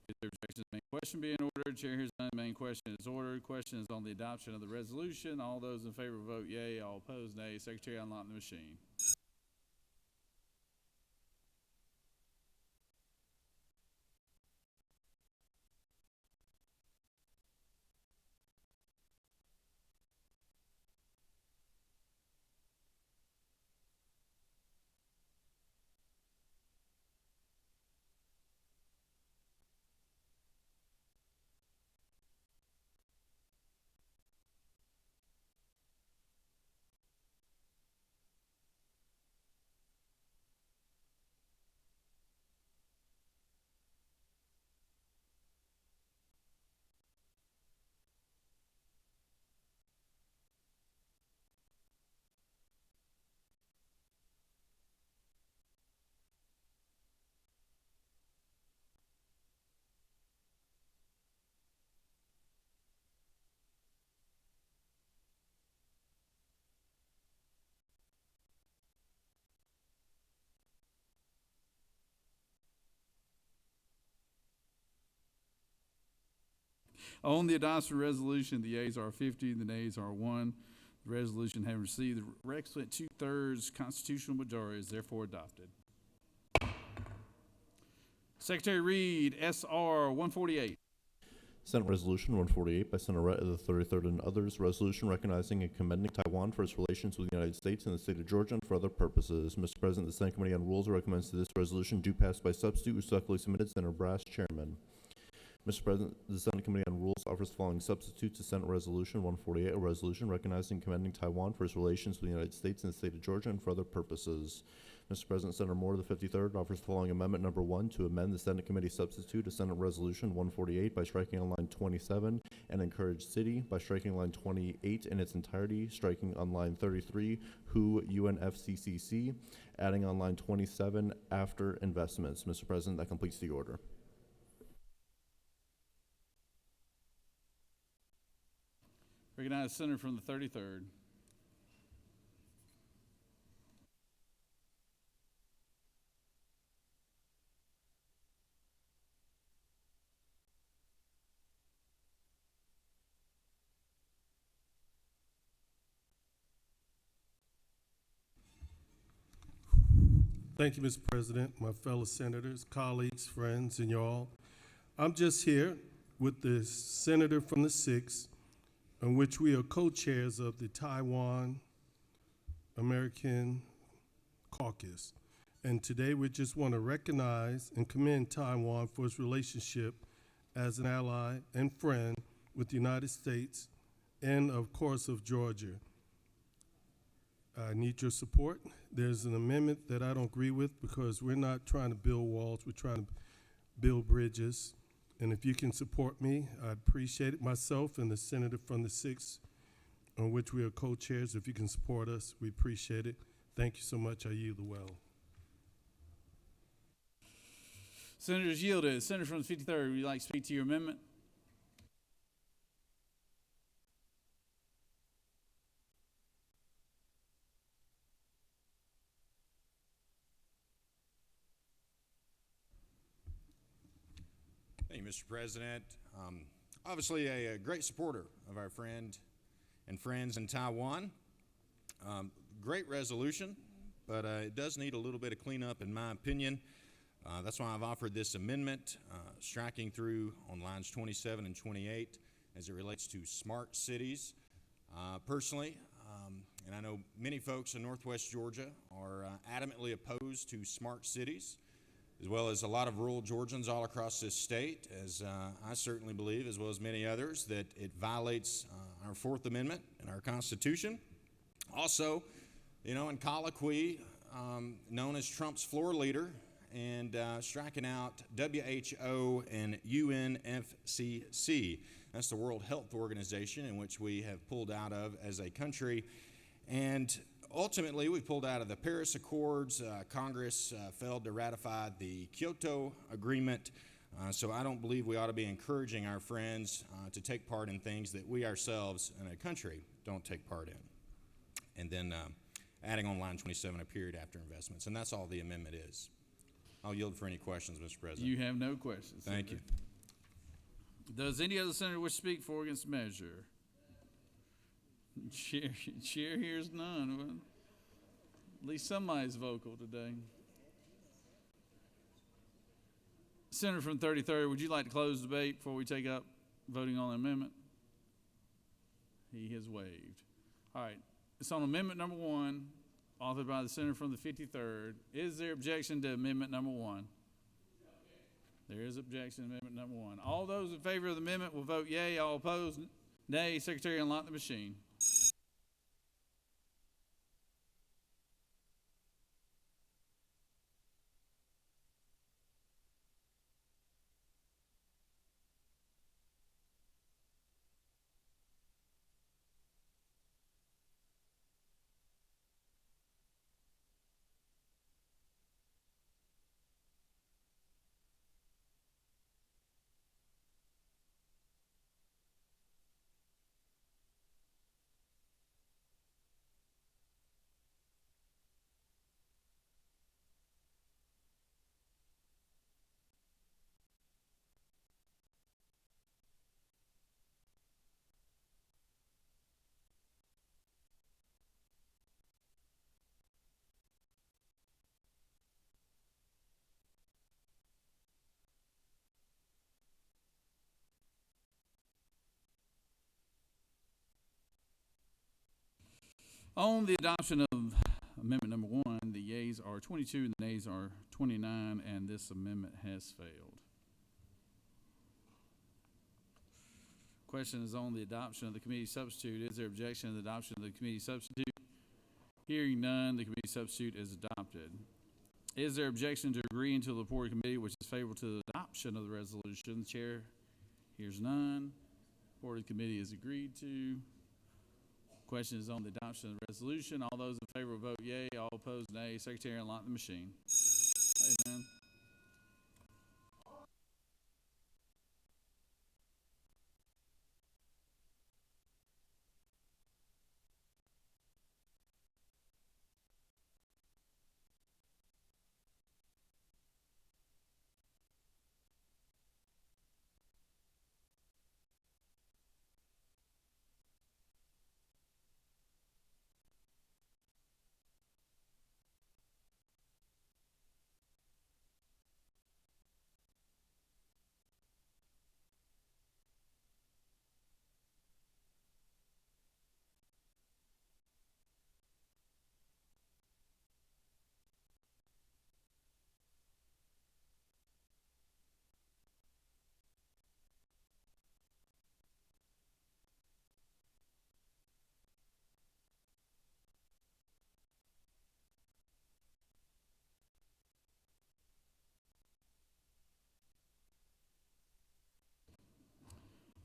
D: Is there objection to the main question being ordered? Chair hears none. The main question is ordered. Question is on the adoption of the resolution. All those in favor vote yea. All opposed nay. Secretary, unlock the machine. On the adoption resolution, the yeas are 50, the nays are 1. The resolution having received the requisite 2/3 constitutional majority is therefore adopted. Secretary Reed, SR 148.
C: Senate Resolution 148 by Senator Rett of the 33rd and others. Resolution recognizing and commending Taiwan for its relations with the United States and the state of Georgia and for other purposes. Mr. President, the Senate Committee on Rules recommends that this resolution do pass by substitute. Respectfully submitted, Senator Brass, Chairman. Mr. President, the Senate Committee on Rules offers the following substitute to Senate Resolution 148, a resolution recognizing and commending Taiwan for its relations with the United States and the state of Georgia and for other purposes. Mr. President, Senator Moore, the 53rd, offers the following amendment number 1 to amend the Senate Committee substitute to Senate Resolution 148 by striking on line 27 and encourage city by striking line 28 in its entirety, striking on line 33 WHO UNFCCC, adding on line 27 after investments. Mr. President, that completes the order.
D: Recognize the senator from the 33rd.
K: Thank you, Mr. President, my fellow senators, colleagues, friends, and y'all. I'm just here with the senator from the 6th, in which we are co-chairs of the Taiwan American Caucus. And today we just want to recognize and commend Taiwan for its relationship as an ally and friend with the United States and, of course, of Georgia. I need your support. There's an amendment that I don't agree with because we're not trying to build walls, we're trying to build bridges. And if you can support me, I'd appreciate it. Myself and the senator from the 6th, on which we are co-chairs, if you can support us, we appreciate it. Thank you so much. I yield the well.
D: Senators yielded. Senator from the 53rd, would you like to speak to your amendment?
S: Thank you, Mr. President. Obviously a great supporter of our friend and friends in Taiwan. Great resolution, but it does need a little bit of cleanup in my opinion. That's why I've offered this amendment, striking through on lines 27 and 28 as it relates to smart cities. Personally, and I know many folks in Northwest Georgia are adamantly opposed to smart cities, as well as a lot of rural Georgians all across this state, as I certainly believe, as well as many others, that it violates our Fourth Amendment and our Constitution. Also, you know, in colloquy, known as Trump's floor leader, and striking out WHO and UNFCCC. That's the World Health Organization, in which we have pulled out of as a country. And ultimately, we pulled out of the Paris Accords. Congress failed to ratify the Kyoto Agreement. So I don't believe we ought to be encouraging our friends to take part in things that we ourselves in a country don't take part in. And then adding on line 27 a period after investments. And that's all the amendment is. I'll yield for any questions, Mr. President.
D: You have no questions.
S: Thank you.
D: Does any other senator wish to speak for or against the measure? Chair hears none. Well, at least somebody's vocal today. Senator from 33rd, would you like to close the debate before we take up voting on the amendment? He has waived. All right. It's on amendment number 1, authored by the senator from the 53rd. Is there objection to amendment number 1? There is objection to amendment number 1. All those in favor of the amendment will vote yea. All opposed, nay. Secretary, unlock the machine. On the adoption of amendment number 1, the yeas are 22, the nays are 29, and this amendment has failed. Question is on the adoption of the committee substitute. Is there objection to the adoption of the committee substitute? Hearing none, the committee substitute is adopted. Is there objection to agreeing to the report of committee which is favorable to the adoption of the resolution? The chair hears none. Report of committee is agreed to. Question is on the adoption of the resolution. All those in favor vote yea. All opposed nay. Secretary, unlock the machine. Amen.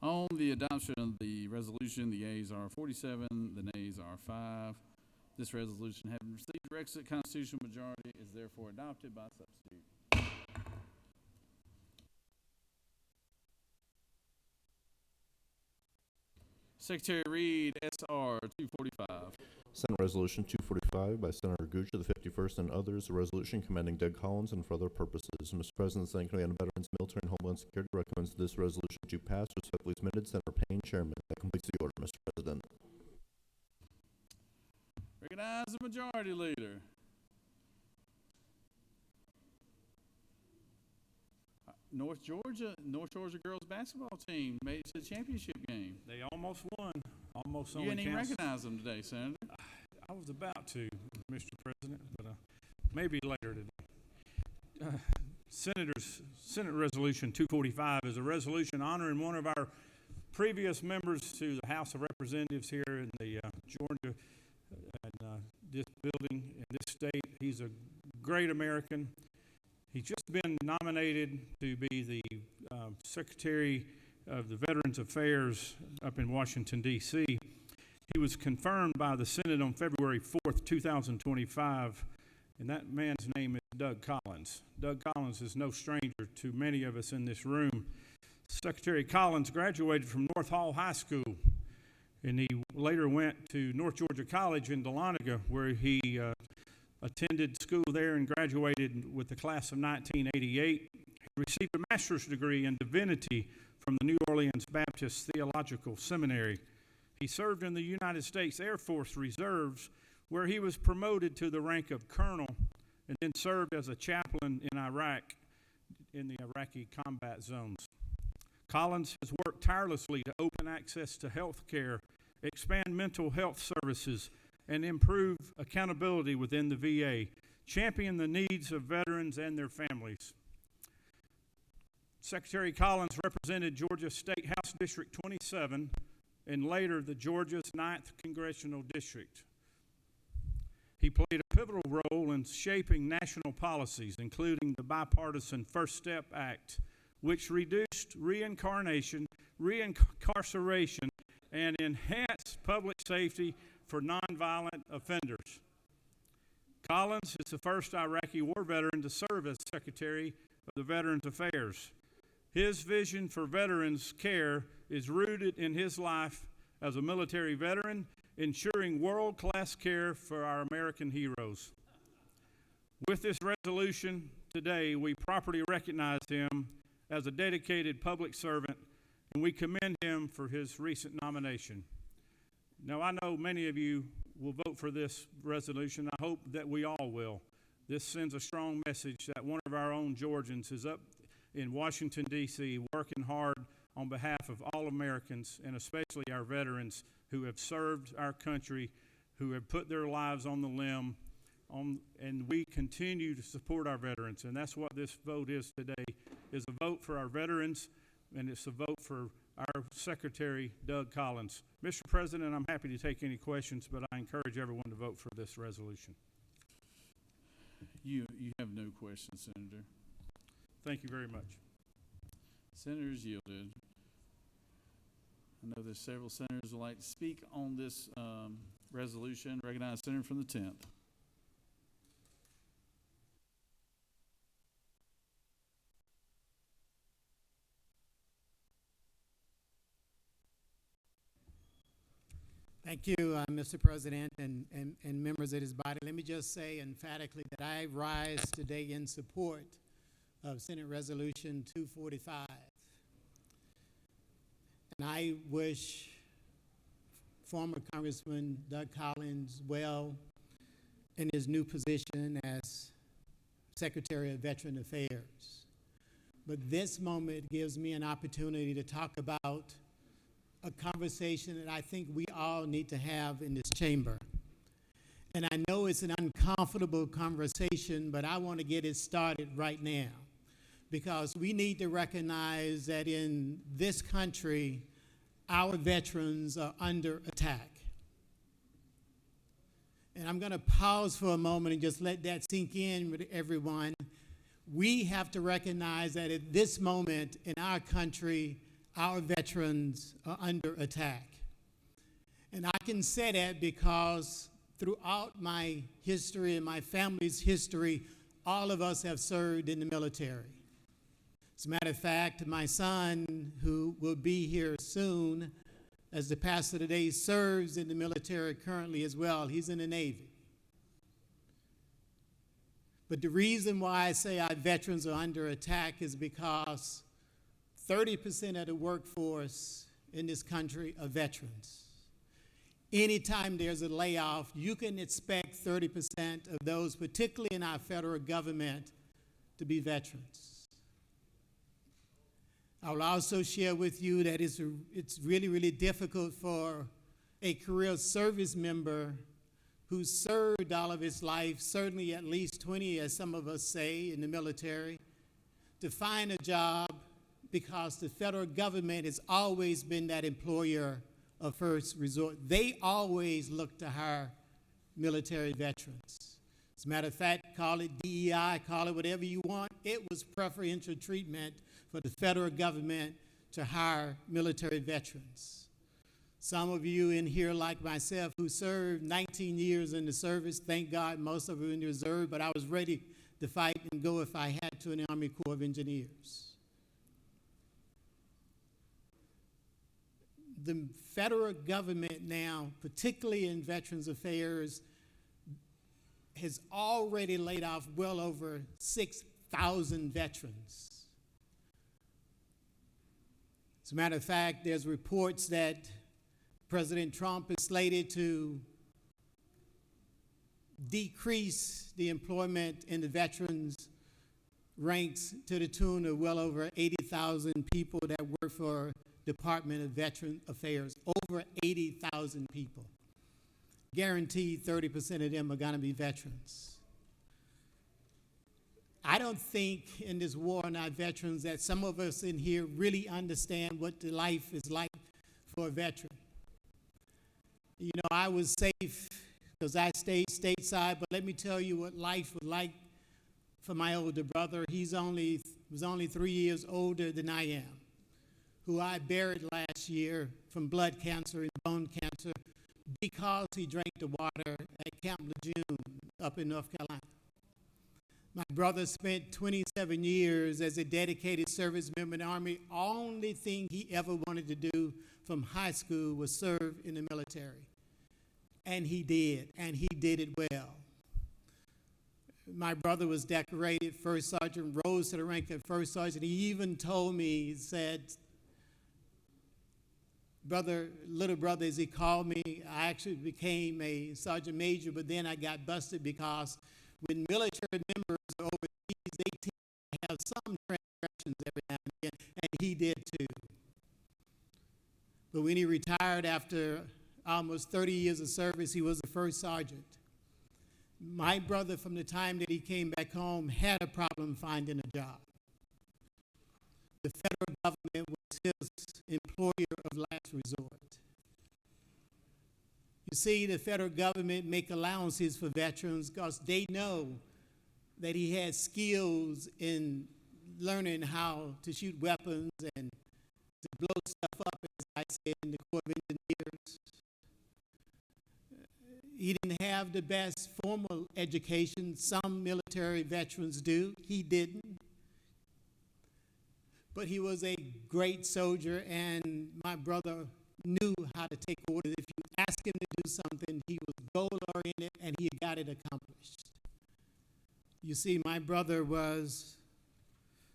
D: On the adoption of the resolution, the yeas are 47, the nays are 5. This resolution, having received the requisite constitutional majority, is therefore adopted by substitute. Secretary read SR 245.
C: Senate Resolution 245 by Senator Gooch of the 51st and others, a resolution commending Doug Collins and for other purposes. Mr. President, the Senate Committee on Veterans, Military, and Homeland Security recommends this resolution to pass. Respectfully submitted, Senator Payne, Chairman. That completes the order, Mr. President.
D: Recognize the majority leader. North Georgia girls basketball team made it to the championship game.
F: They almost won. Almost
D: You
F: only
D: didn't even
F: counts.
D: recognize them today, Senator.
F: I was about to, Mr. President, but maybe later today. Senate Resolution 245 is a resolution honoring one of our previous members to the House of Representatives here in the Georgia and this building in this state. He's a great American. He's just been nominated to be the Secretary of the Veterans Affairs up in Washington, D.C. He was confirmed by the Senate on February 4th, 2025, and that man's name is Doug Collins. Doug Collins is no stranger to many of us in this room. Secretary Collins graduated from North Hall High School, and he later went to North Georgia College in Dahlonega, where he attended school there and graduated with the class of 1988. He received a master's degree in divinity from the New Orleans Baptist Theological Seminary. He served in the United States Air Force Reserves, where he was promoted to the rank of colonel and then served as a chaplain in Iraq in the Iraqi combat zones. Collins has worked tirelessly to open access to health care, expand mental health services, and improve accountability within the VA, champion the needs of veterans and their families. Secretary Collins represented Georgia State House District 27 and later the Georgia's 9th Congressional District. He played a pivotal role in shaping national policies, including the bipartisan First Step Act, which reduced reincarceration, and enhanced public safety for nonviolent offenders. Collins is the first Iraqi war veteran to serve as Secretary of the Veterans Affairs. His vision for veterans care is rooted in his life as a military veteran, ensuring world-class care for our American heroes. With this resolution today, we properly recognize him as a dedicated public servant, and we commend him for his recent nomination. Now, I know many of you will vote for this resolution. I hope that we all will. This sends a strong message that one of our own Georgians is up in Washington, D.C., working hard on behalf of all Americans, and especially our veterans who have served our country, who have put their lives on the limb, and we continue to support our veterans. And that's what this vote is today, is a vote for our veterans, and it's a vote for our Secretary, Doug Collins. Mr. President, I'm happy to take any questions, but I encourage everyone to vote for this resolution.
D: You have no questions, Senator.
F: Thank you very much.
D: Senators yielded. I know there's several senators who would like to speak on this resolution. Recognize Senator from the 10th.
T: Thank you, Mr. President and members of this body. Let me just say emphatically that I rise today in support of Senate Resolution 245. And I wish former Congressman Doug Collins well in his new position as Secretary of Veteran Affairs. But this moment gives me an opportunity to talk about a conversation that I think we all need to have in this chamber. And I know it's an uncomfortable conversation, but I want to get it started right now, because we need to recognize that in this country, our veterans are under attack. And I'm going to pause for a moment and just let that sink in with everyone. We have to recognize that at this moment in our country, our veterans are under attack. And I can say that because throughout my history and my family's history, all of us have served in the military. As a matter of fact, my son, who will be here soon as the pastor today, serves in the military currently as well. He's in the Navy. But the reason why I say our veterans are under attack is because 30% of the workforce in this country are veterans. Anytime there's a layoff, you can expect 30% of those, particularly in our federal government, to be veterans. I will also share with you that it's really, really difficult for a career service member who served all of his life, certainly at least 20, as some of us say, in the military, to find a job, because the federal government has always been that employer of first resort. They always look to hire military veterans. As a matter of fact, call it DEI, call it whatever you want. It was preferential treatment for the federal government to hire military veterans. Some of you in here, like myself, who served 19 years in the service, thank God most of you in the reserve, but I was ready to fight and go if I had to in the Army Corps of Engineers. The federal government now, particularly in Veterans Affairs, has already laid off well over 6,000 veterans. As a matter of fact, there's reports that President Trump is slated to decrease the employment in the veterans ranks to the tune of well over 80,000 people that work for Department of Veteran Affairs, over 80,000 people. Guaranteed 30% of them are going to be veterans. I don't think in this war on our veterans that some of us in here really understand what the life is like for a veteran. You know, I was safe because I stayed stateside, but let me tell you what life was like for my older brother. He was only 3 years older than I am, who I buried last year from blood cancer and bone cancer because he drank the water at Camp Lejeune up in North Carolina. My brother spent 27 years as a dedicated service member in the Army. Only thing he ever wanted to do from high school was serve in the military. And he did it well. My brother was decorated first sergeant, rose to the rank of first sergeant. He even told me, he said, little brother, as he called me, I actually became a sergeant major, but then I got busted because when military members are overseas, they tend to have some transgressions every now and again, and he did too. But when he retired after almost 30 years of service, he was a first sergeant. My brother, from the time that he came back home, had a problem finding a job. The federal government his employer of last resort. You see, the federal government make allowances for veterans because they know that he had skills in learning how to shoot weapons and to blow stuff up, as I said, in the Corps of Engineers. He didn't have the best formal education. Some military veterans do. He didn't. But he was a great soldier, and my brother knew how to take orders. If you ask him to do something, he was goal-oriented, and he got it accomplished. You see, my brother was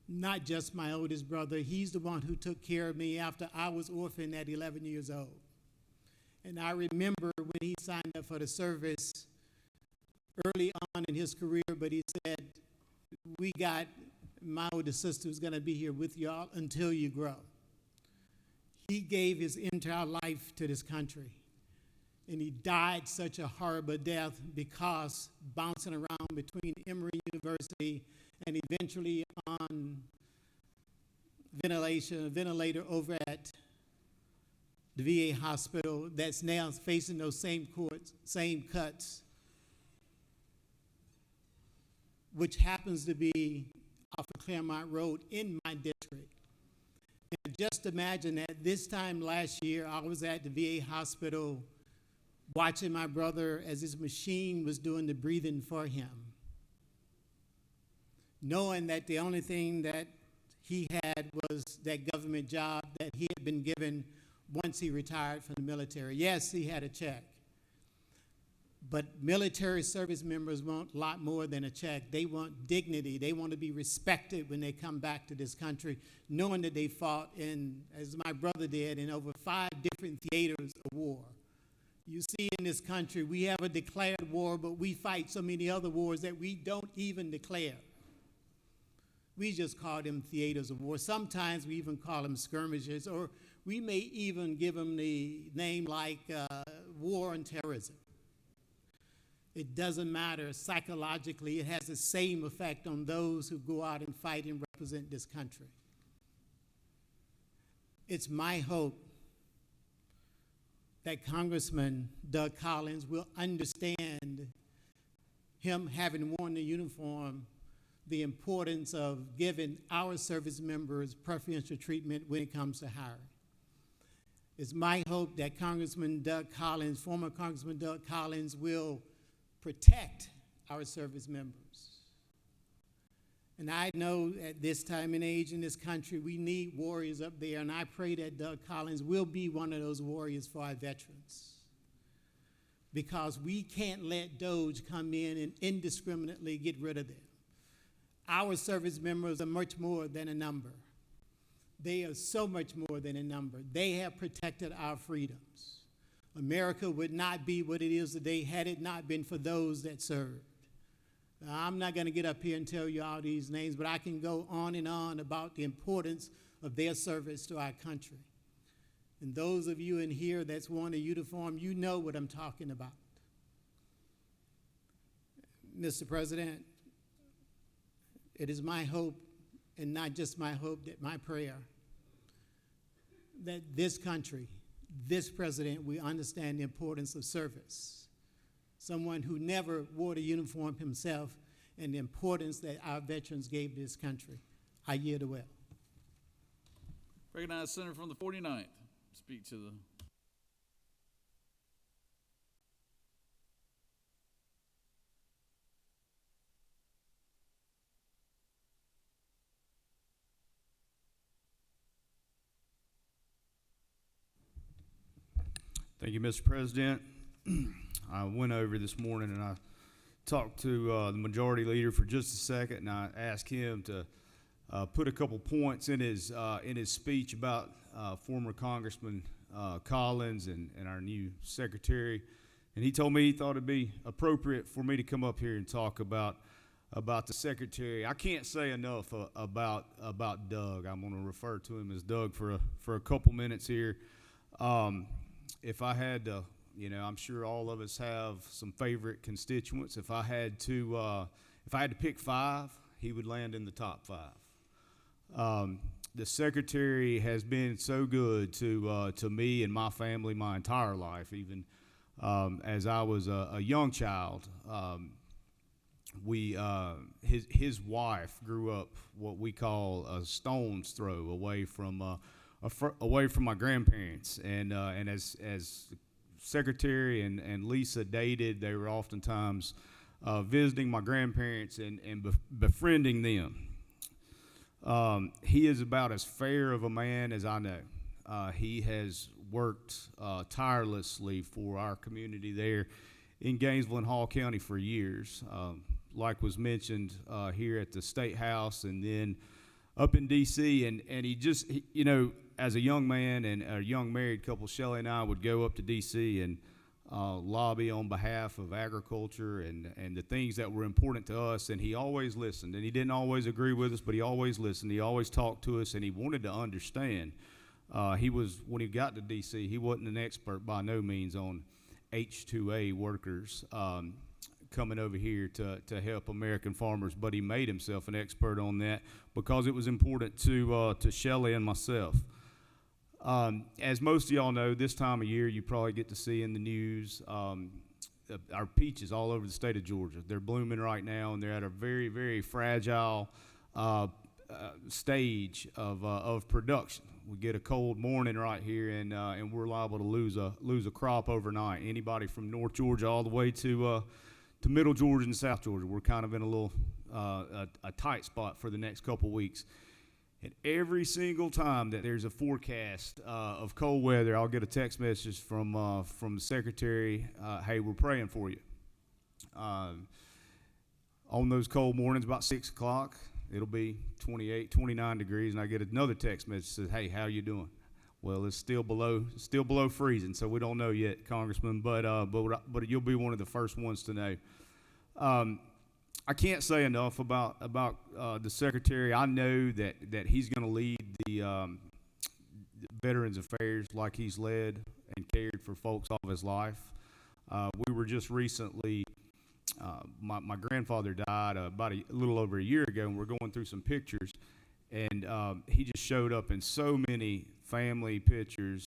T: not just my oldest brother. He's the one who took care of me after I was orphaned at 11 years old. And I remember when he signed up for the service early on in his career, but he said, we got my older sister who's going to be here with y'all until you grow. He gave his entire life to this country. And he died such a horrible death because bouncing around between Emory University and eventually on ventilator over at the VA hospital that's now facing those same courts, same cuts, which happens to be off of Claremont Road in my district. And just imagine that this time last year, I was at the VA hospital watching my brother as his machine was doing the breathing for him, knowing that the only thing that he had was that government job that he had been given once he retired from the military. Yes, he had a check. But military service members want a lot more than a check. They want dignity. They want to be respected when they come back to this country, knowing that they fought in, as my brother did, in over 5 different theaters of war. You see, in this country, we have a declared war, but we fight so many other wars that we don't even declare. We just call them theaters of war. Sometimes we even call them skirmishes, or we may even give them the name like war on terrorism. It doesn't matter. Psychologically, it has the same effect on those who go out and fight and represent this country. It's my hope that Congressman Doug Collins will understand, him having worn the uniform, the importance of giving our service members preferential treatment when it comes to hiring. It's my hope that Congressman Doug Collins, former Congressman Doug Collins, will protect our service members. And I know at this time and age in this country, we need warriors up there, and I pray that Doug Collins will be one of those warriors for our veterans. Because we can't let DOJ come in and indiscriminately get rid of them. Our service members are much more than a number. They are so much more than a number. They have protected our freedoms. America would not be what it is today had it not been for those that served. Now, I'm not going to get up here and tell you all these names, but I can go on and on about the importance of their service to our country. And those of you in here that's worn a uniform, you know what I'm talking about. Mr. President, it is my hope, and not just my hope, that my prayer, that this country, this president, will understand the importance of service. Someone who never wore the uniform himself, and the importance that our veterans gave this country. I yield the well.
D: Recognize Senator from the 49th. Speak to the
E: Thank you, Mr. President. I went over this morning and I talked to the majority leader for just a second, and I asked him to put a couple points in his speech about former Congressman Collins and our new secretary. And he told me he thought it'd be appropriate for me to come up here and talk about the secretary. I can't say enough about Doug. I'm going to refer to him as Doug for a couple minutes here. If I had to, I'm sure all of us have some favorite constituents. If I had to pick 5, he would land in the top 5. the secretary has been so good to me and my family my entire life. Even as I was a young child, his wife grew up what we call a stone's throw away from my grandparents, and as secretary and Lisa dated, they were oftentimes visiting my grandparents and befriending them. He is about as fair of a man as I know. He has worked tirelessly for our community there in Gainesville and Hall County for years. Like was mentioned here at the State House and then up in D.C. And you know, as a young man and a young married couple, Shelley and I would go up to D.C. and lobby on behalf of agriculture and the things that were important to us, and he always listened. And he didn't always agree with us, but he always listened. He always talked to us, and he wanted to understand. When he got to D.C., he wasn't an expert by no means on H-2A workers coming over here to help American farmers, but he made himself an expert on that because it was important to Shelley and myself. As most of y'all know, this time of year you probably get to see in the news our peaches all over the state of Georgia. They're blooming right now, and they're at a very, very fragile stage of production. We get a cold morning right here, and we're liable to lose a crop overnight. Anybody from North Georgia all the way to Middle Georgia and South Georgia, we're kind of in a little a tight spot for the next couple weeks. And every single time that there's a forecast of cold weather, I'll get a text message from the secretary, hey, we're praying for you. On those cold mornings, about 6 o'clock, it'll be 28, 29 degrees, and I get another text message that says, hey, how you doing? Well, it's still below freezing, so we don't know yet, Congressman, but you'll be one of the first ones to know. I can't say enough about the secretary. I know that he's going to lead the Veterans Affairs like he's led and cared for folks all of his life. We were just recently, my grandfather died about a little over a year ago, and we're going through some pictures, and he just showed up in so many family pictures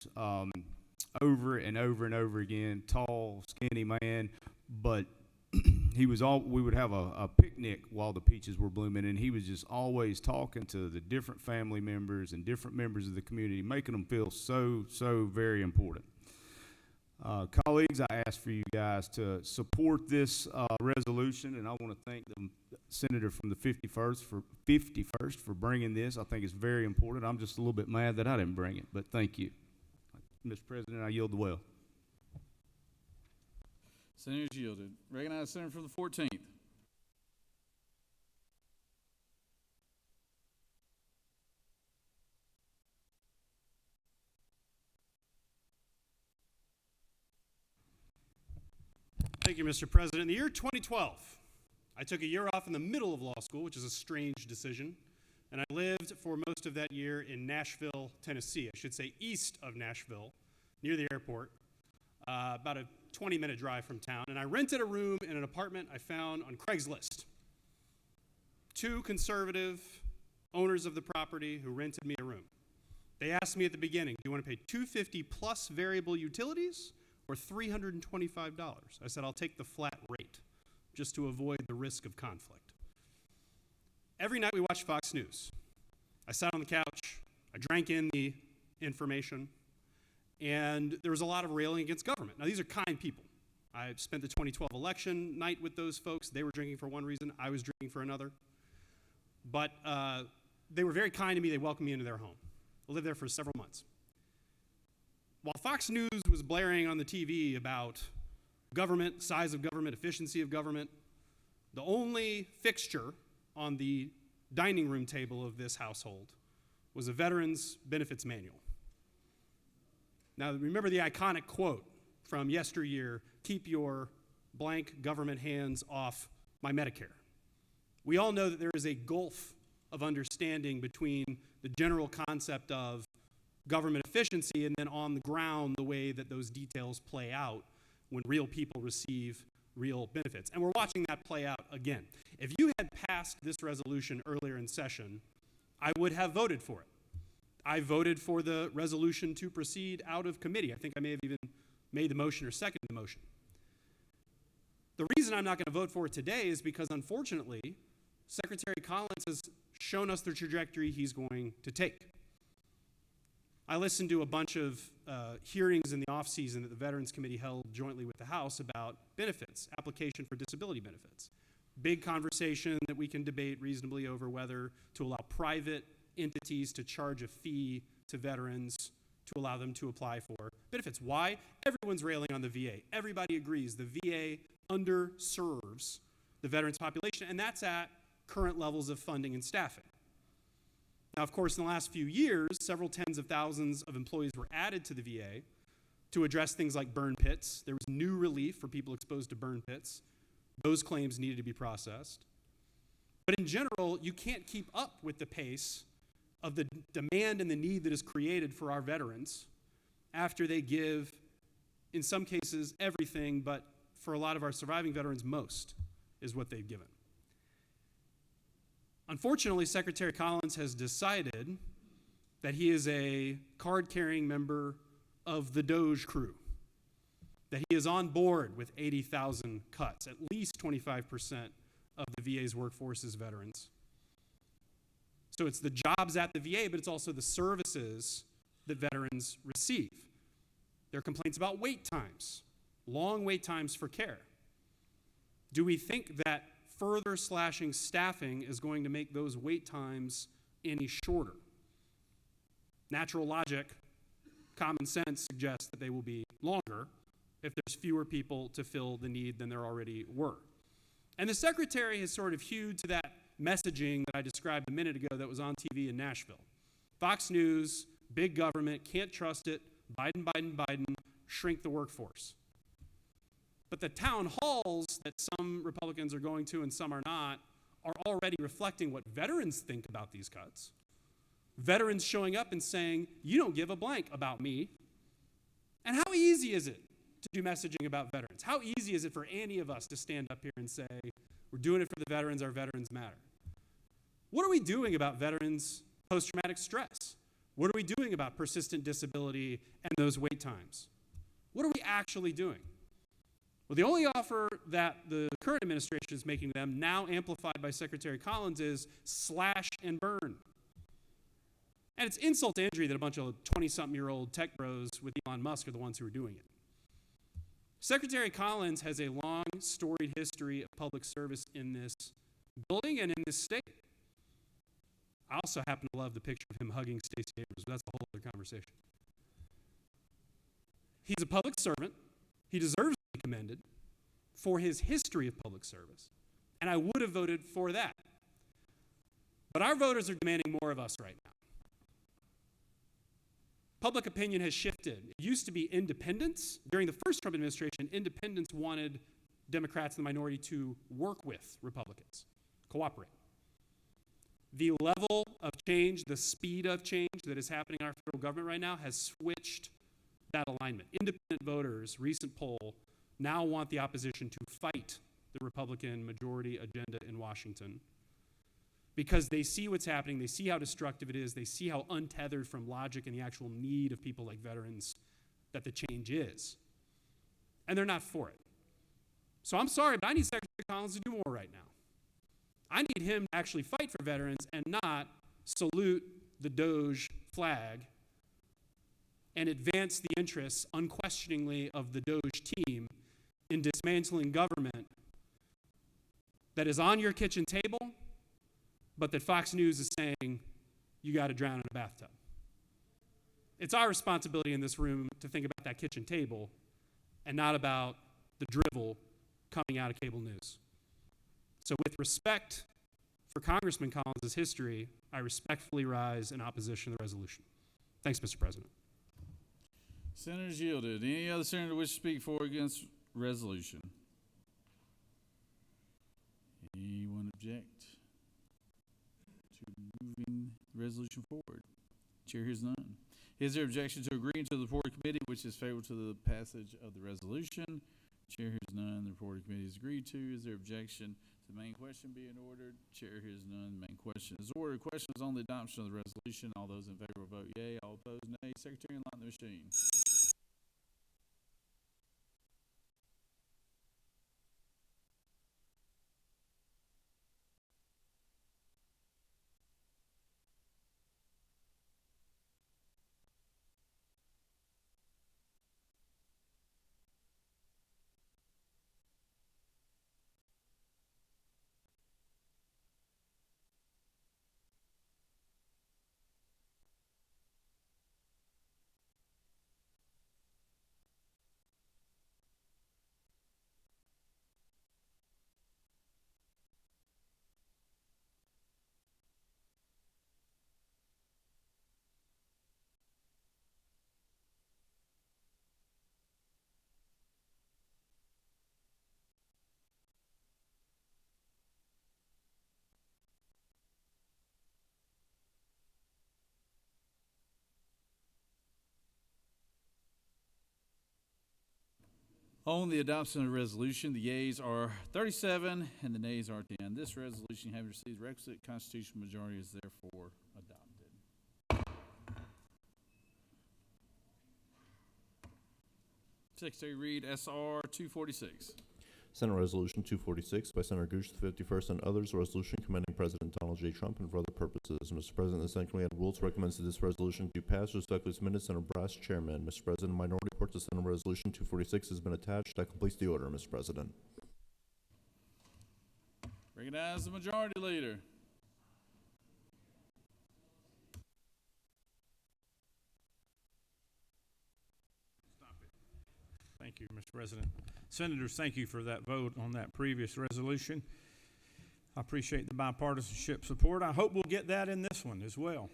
E: over and over and over again. Tall, skinny man, but we would have a picnic while the peaches were blooming, and he was just always talking to the different family members and different members of the community, making them feel so very important. Colleagues, I ask for you guys to support this resolution, and I want to thank the senator from the 51st for bringing this. I think it's very important. I'm just a little bit mad that I didn't bring it, but thank you. Mr. President, I yield the well.
D: Senator's yielded. Recognize the senator from the 14th.
I: Thank you, Mr. President. In the year 2012, I took a year off in the middle of law school, which is a strange decision, and I lived for most of that year in Nashville, Tennessee. I should say east of Nashville, near the airport, about a 20-minute drive from town, and I rented a room in an apartment I found on Craigslist. 2 conservative owners of the property who rented me a room. They asked me at the beginning, do you want to pay $250 plus variable utilities or $325? I said, I'll take the flat rate just to avoid the risk of conflict. Every night we watched Fox News. I sat on the couch, I drank in the information, and there was a lot of railing against government. Now, these are kind people. I spent the 2012 election night with those folks. They were drinking for one reason. I was drinking for another. But they were very kind to me. They welcomed me into their home. I lived there for several months. While Fox News was blaring on the TV about government, size of government, efficiency of government, the only fixture on the dining room table of this household was a Veterans Benefits Manual. Now, remember the iconic quote from yesteryear, keep your blank government hands off my Medicare. We all know that there is a gulf of understanding between the general concept of government efficiency and then on the ground the way that those details play out when real people receive real benefits. And we're watching that play out again. If you had passed this resolution earlier in session, I would have voted for it. I voted for the resolution to proceed out of committee. I think I may have even made the motion or seconded the motion. The reason I'm not going to vote for it today is because, unfortunately, Secretary Collins has shown us the trajectory he's going to take. I listened to a bunch of hearings in the offseason that the Veterans Committee held jointly with the House about benefits, application for disability benefits. Big conversation that we can debate reasonably over whether to allow private entities to charge a fee to veterans to allow them to apply for benefits. Why? Everyone's railing on the VA. Everybody agrees the VA underserves the veterans population, and that's at current levels of funding and staffing. Now, of course, in the last few years, several tens of thousands of employees were added to the VA to address things like burn pits. There was new relief for people exposed to burn pits. Those claims needed to be processed. But in general, you can't keep up with the pace of the demand and the need that is created for our veterans after they give, in some cases, everything, but for a lot of our surviving veterans, most is what they've given. Unfortunately, Secretary Collins has decided that he is a card-carrying member of the Doge crew, that he is on board with 80,000 cuts. At least 25% of the VA's workforce is veterans. So it's the jobs at the VA, but it's also the services that veterans receive. There are complaints about wait times, long wait times for care. Do we think that further slashing staffing is going to make those wait times any shorter? Natural logic, common sense suggests that they will be longer if there's fewer people to fill the need than there already were. And the Secretary has sort of hewed to that messaging that I described a minute ago that was on TV in Nashville. Fox News, big government, can't trust it, Biden, Biden, Biden, shrink the workforce. But the town halls that some Republicans are going to and some are not are already reflecting what veterans think about these cuts. Veterans showing up and saying, you don't give a blank about me. And how easy is it to do messaging about veterans? How easy is it for any of us to stand up here and say, we're doing it for the veterans, our veterans matter? What are we doing about veterans' post-traumatic stress? What are we doing about persistent disability and those wait times? What are we actually doing? Well, the only offer that the current administration is making them, now amplified by Secretary Collins, is slash and burn. And it's insult to injury that a bunch of 20-something-year-old tech bros with Elon Musk are the ones who are doing it. Secretary Collins has a long, storied history of public service in this building and in this state. I also happen to love the picture of him hugging Stacey Abrams, but that's a whole other conversation. He's a public servant. He deserves to be commended for his history of public service, and I would have voted for that. But our voters are demanding more of us right now. Public opinion has shifted. It used to be independents. During the first Trump administration, independents wanted Democrats and the minority to work with Republicans, cooperate. The level of change, the speed of change that is happening in our federal government right now has switched that alignment. Independent voters, recent poll, now want the opposition to fight the Republican majority agenda in Washington because they see what's happening, they see how destructive it is, they see how untethered from logic and the actual need of people like veterans that the change is. And they're not for it. So I'm sorry, but I need Secretary Collins to do more right now. I need him to actually fight for veterans and not salute the Doge flag and advance the interests unquestioningly of the Doge team in dismantling government that is on your kitchen table, but that Fox News is saying you got to drown in a bathtub. It's our responsibility in this room to think about that kitchen table and not about the drivel coming out of cable news. So with respect for Congressman Collins' history, I respectfully rise in opposition to the resolution. Thanks, Mr. President.
D: Senators yielded. Any other senator wish to speak for or against resolution? Anyone object to moving the resolution forward? Chair hears none. Is there objection to agreeing to the report of committee which is favorable to the passage of the resolution? Chair hears none. The report of committee is agreed to. Is there objection to the main question being ordered? Chair hears none. The main question is ordered. Questions on the adoption of the resolution. All those in favor will vote yea. All opposed, nay. Secretary, enlighten the machine. On the adoption of the resolution, the yeas are 37 and the nays are 10. This resolution, having received the requisite constitutional majority, is therefore adopted. Secretary, read SR 246.
C: Senate Resolution 246 by Senator Gooch, the 51st, and others, a resolution commending President Donald J. Trump and for other purposes. Mr. President, the Senate Committee on Rules recommends that this resolution be passed. Respectfully submitted, Senator Brass, Chairman. Mr. President, minority report to Senate Resolution 246 has been attached. That completes the order, Mr. President.
D: Recognize the majority leader.
M: Thank you, Mr. President. Senators, thank you for that vote on that previous resolution. I appreciate the bipartisanship support. I hope we'll get that in this one as well.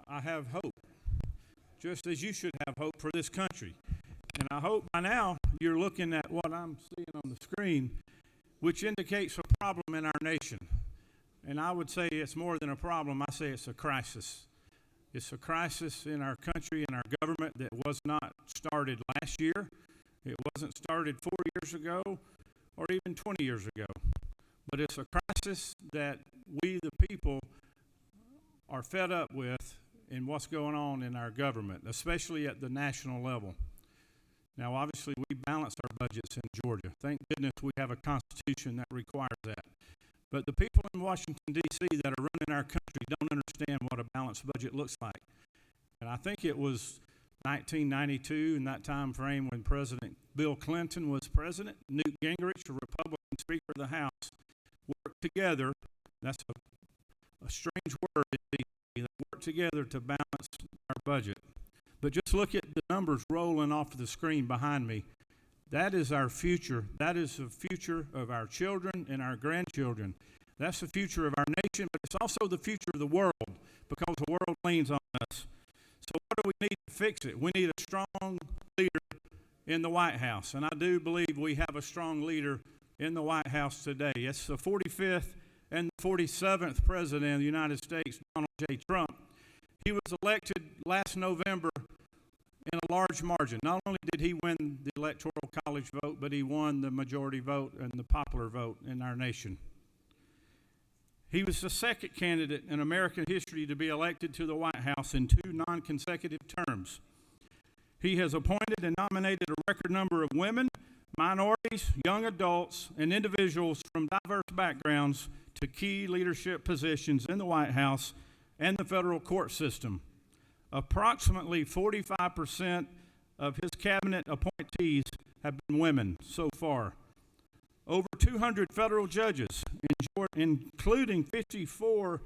M: I have hope, just as you should have hope for this country. And I hope by now you're looking at what I'm seeing on the screen, which indicates a problem in our nation. And I would say it's more than a problem. I say it's a crisis. It's a crisis in our country and our government that was not started last year. It wasn't started 4 years ago or even 20 years ago. But it's a crisis that we, the people, are fed up with in what's going on in our government, especially at the national level. Now, obviously, we balance our budgets in Georgia. Thank goodness we have a constitution that requires that. But the people in Washington, D.C. that are running our country don't understand what a balanced budget looks like. And I think it was 1992, in that time frame when President Bill Clinton was president, Newt Gingrich, a Republican Speaker of the House, worked together. That's a strange word, they worked together to balance our budget. But just look at the numbers rolling off the screen behind me. That is our future. That is the future of our children and our grandchildren. That's the future of our nation, but it's also the future of the world because the world leans on us. So what do we need to fix it? We need a strong leader in the White House, and I do believe we have a strong leader in the White House today. It's the 45th and the 47th President of the United States, Donald J. Trump. He was elected last November in a large margin. Not only did he win the Electoral College vote, but he won the majority vote and the popular vote in our nation. He was the second candidate in American history to be elected to the White House in 2 non-consecutive terms. He has appointed and nominated a record number of women, minorities, young adults, and individuals from diverse backgrounds to key leadership positions in the White House and the federal court system. Approximately 45% of his cabinet appointees have been women so far. Over 200 federal judges, including 54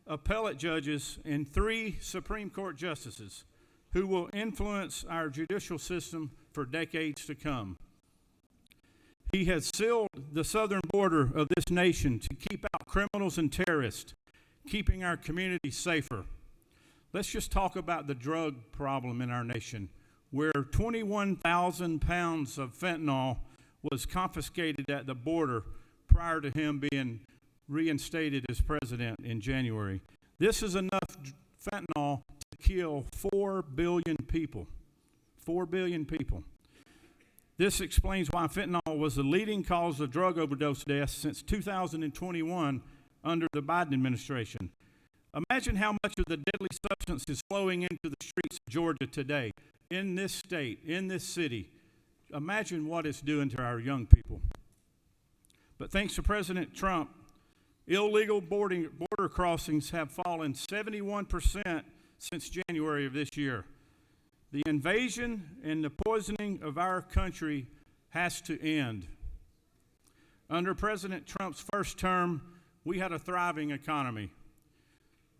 M: appellate judges and 3 Supreme Court justices, who will influence our judicial system for decades to come. He has sealed the southern border of this nation to keep out criminals and terrorists, keeping our communities safer. Let's just talk about the drug problem in our nation, where 21,000 pounds of fentanyl was confiscated at the border prior to him being reinstated as president in January. This is enough fentanyl to kill 4 billion people. 4 billion people. This explains why fentanyl was the leading cause of drug overdose deaths since 2021 under the Biden administration. Imagine how much of the deadly substance is flowing into the streets of Georgia today, in this state, in this city. Imagine what it's doing to our young people. But thanks to President Trump, illegal border crossings have fallen 71% since January of this year. The invasion and the poisoning of our country has to end. Under President Trump's first term, we had a thriving economy.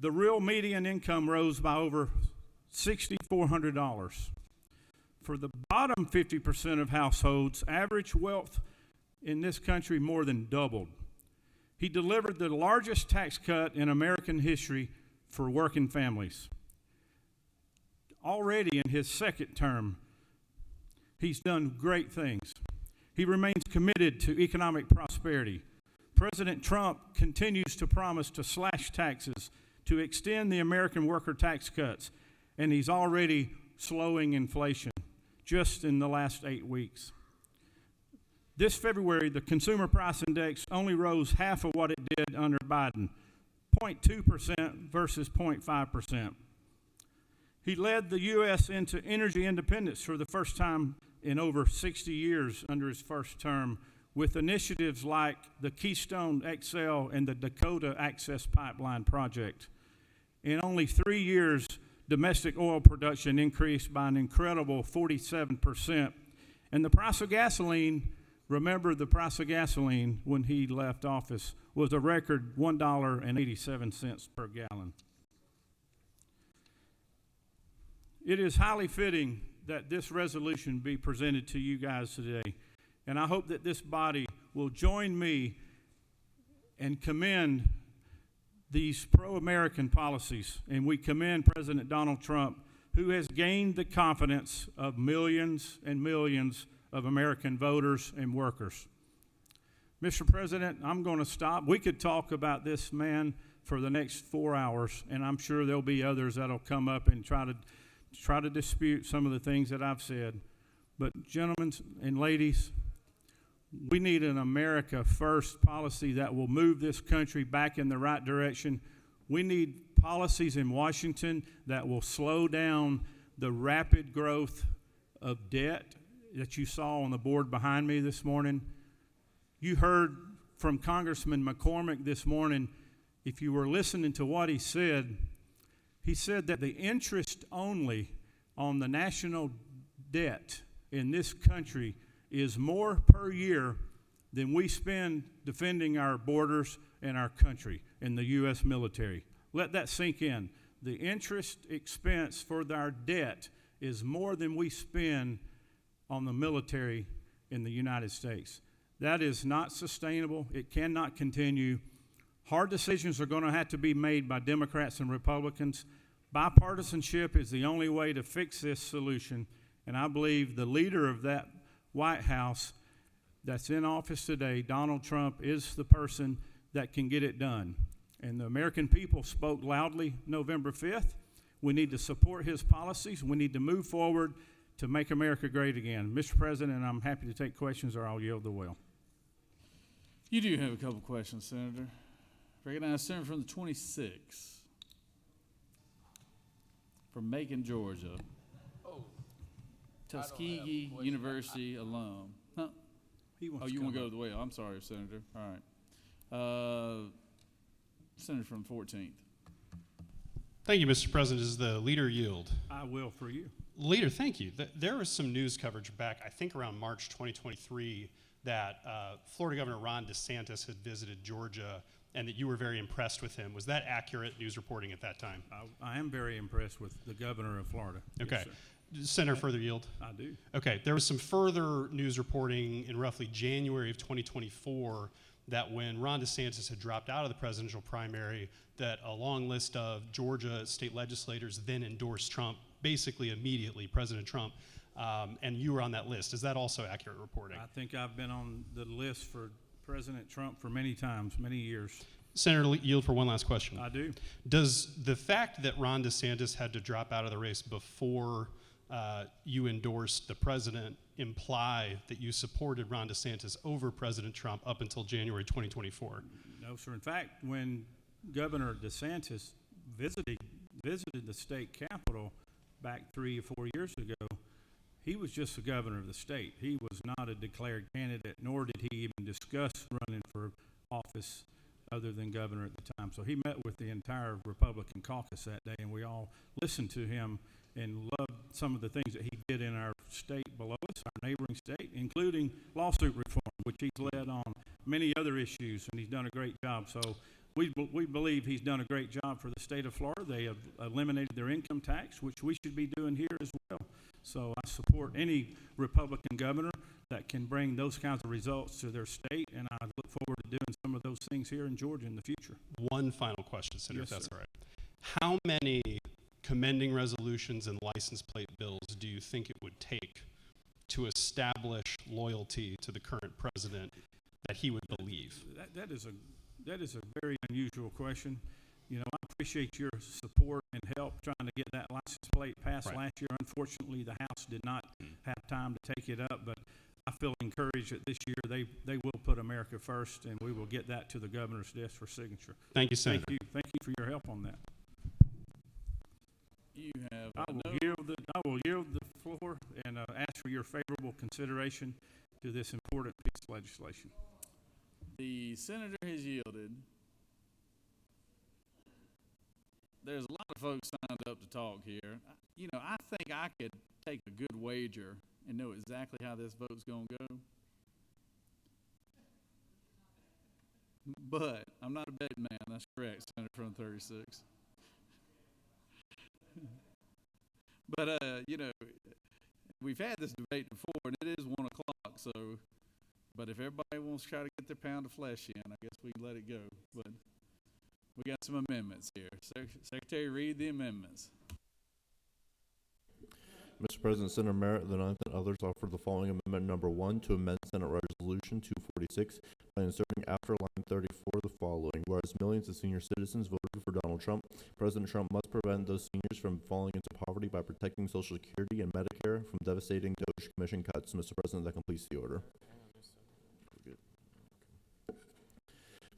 M: The real median income rose by over $6,400. For the bottom 50% of households, average wealth in this country more than doubled. He delivered the largest tax cut in American history for working families. Already in his second term, he's done great things. He remains committed to economic prosperity. President Trump continues to promise to slash taxes, to extend the American worker tax cuts, and he's already slowing inflation just in the last 8 weeks. This February, the Consumer Price Index only rose half of what it did under Biden, 0.2% versus 0.5%. He led the U.S. into energy independence for the first time in over 60 years under his first term, with initiatives like the Keystone XL and the Dakota Access Pipeline project. In only 3 years, domestic oil production increased by an incredible 47%. And the price of gasoline, remember the price of gasoline when he left office, was a record $1.87 per gallon. It is highly fitting that this resolution be presented to you guys today. And I hope that this body will join me and commend these pro-American policies. And we commend President Donald Trump, who has gained the confidence of millions and millions of American voters and workers. Mr. President, I'm going to stop. We could talk about this man for the next 4 hours, and I'm sure there'll be others that'll come up and try to dispute some of the things that I've said. But gentlemen and ladies, we need an America First policy that will move this country back in the right direction. We need policies in Washington that will slow down the rapid growth of debt that you saw on the board behind me this morning. You heard from Congressman McCormick this morning. If you were listening to what he said that the interest only on the national debt in this country is more per year than we spend defending our borders and our country and the U.S. military. Let that sink in. The interest expense for our debt is more than we spend on the military in the United States. That is not sustainable. It cannot continue. Hard decisions are going to have to be made by Democrats and Republicans. Bipartisanship is the only way to fix this solution, and I believe the leader of that White House that's in office today, Donald Trump, is the person that can get it done. And the American people spoke loudly November 5th. We need to support his policies. We need to move forward to make America great again. Mr. President, I'm happy to take questions, or I'll yield the will.
D: You do have a couple questions, Senator. Recognize Senator from the 26th. From Macon, Georgia. Tuskegee University alum. Huh? You want to go to the well. I'm sorry, Senator. All right. Senator from 14th.
R: Thank you, Mr. President. Does the leader yield?
M: I will for you.
R: Leader, thank you. There was some news coverage back, I think around March 2023, that Florida Governor Ron DeSantis had visited Georgia and that you were very impressed with him. Was that accurate news reporting at that time?
M: I am very impressed with the governor of Florida.
R: Okay.
M: Yes,
R: Senator, further yield?
M: I do.
R: Okay. There was some further news reporting in roughly January of 2024 that when Ron DeSantis had dropped out of the presidential primary, that a long list of Georgia state legislators then endorsed Trump, basically immediately, President Trump, and you were on that list. Is that also accurate reporting?
M: I think I've been on the list for President Trump for many times, many years.
R: Senator, yield for one last question.
M: I do.
R: Does the fact that Ron DeSantis had to drop out of the race before you endorsed the president imply that you supported Ron DeSantis over President Trump up until January 2024?
N: No, sir. In fact, when Governor DeSantis visited the state capitol back 3 or 4 years ago, he was just the governor of the state. He was not a declared candidate, nor did he even discuss running for office other than governor at the time. So he met with the entire Republican caucus that day, and we all listened to him and loved some of the things that he did in our state below us, our neighboring state, including lawsuit reform, which he's led on many other issues, and he's done a great job. So we believe he's done a great job for the state of Florida. They have eliminated their income tax, which we should be doing here as well. So I support any Republican governor that can bring those kinds of results to their state, and I look forward to doing some of those things here in Georgia in the future.
R: One final question, Senator,
N: Yes,
R: if that's
N: sir.
R: all right. How many commending resolutions and license plate bills do you think it would take to establish loyalty to the current president that he would believe?
N: That is a very unusual question. You know, I appreciate your support and help trying to get that license plate passed
R: Right.
N: last year. Unfortunately, the House did not have time to take it up, but I feel encouraged that this year they will put America first, and we will get that to the governor's desk for signature.
R: Thank you, Senator.
N: Thank you for your help on that.
D: You have
N: I will yield the floor and ask for your favorable consideration to this important piece of legislation.
D: The senator has yielded. There's a lot of folks signed up to talk here. You know, I think I could take a good wager and know exactly how this vote's going to go. But I'm not a betting man. That's correct, Senator from 36. But, you know, we've had this debate before, and it is 1 o'clock, so, but if everybody wants to try to get their pound of flesh in, I guess we can let it go. But we got some amendments here. Secretary, read the amendments.
C: Mr. President, Senator Merritt, the ninth, and others offer the following amendment number 1 to amend Senate Resolution 246 by inserting after line 34 the following. Whereas millions of senior citizens voted for Donald Trump, President Trump must prevent those seniors from falling into poverty by protecting Social Security and Medicare from devastating DOGE commission cuts. Mr. President, that completes the order.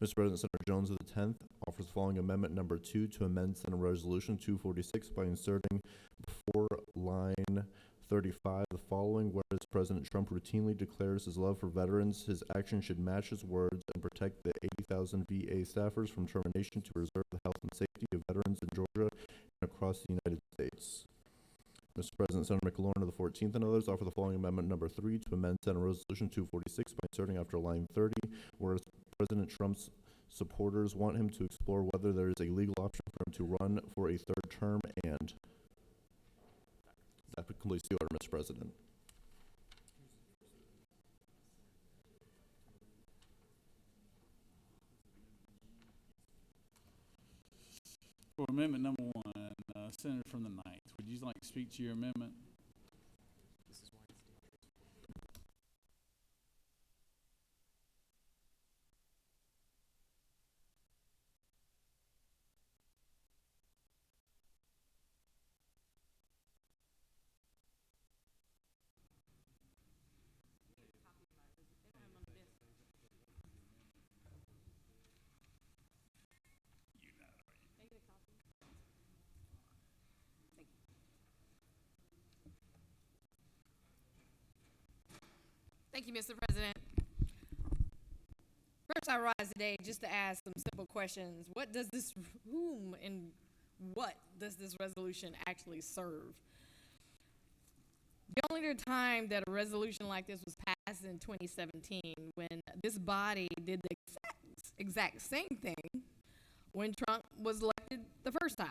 C: Mr. President, Senator Jones of the 10th offers the following amendment number 2 to amend Senate Resolution 246 by inserting before line 35 the following. Whereas President Trump routinely declares his love for veterans, his action should match his words and protect the 80,000 VA staffers from termination to preserve the health and safety of veterans in Georgia and across the United States. Mr. President, Senator McLaurin of the 14th and others offer the following amendment number 3 to amend Senate Resolution 246 by inserting after line 30, whereas President Trump's supporters want him to explore whether there is a legal option for him to run for a third term, and that completes the order, Mr. President.
D: For amendment number 1, Senator from the 9th, would you like to speak to your amendment?
G: Thank you, Mr. President. First, I rise today just to ask some simple questions. What does this resolution actually serve? The only other time that a resolution like this was passed in 2017, when this body did the exact same thing when Trump was elected the first time.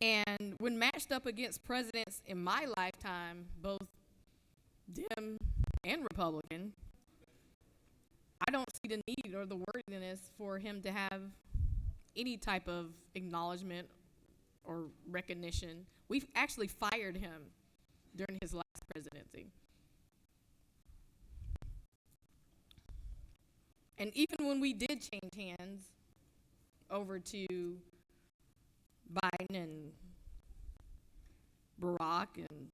G: And when matched up against presidents in my lifetime, both Dem and Republican, I don't see the need or the worthiness for him to have any type of acknowledgement or recognition. We've actually fired him during his last presidency. And even when we did change hands over to Biden and Barack and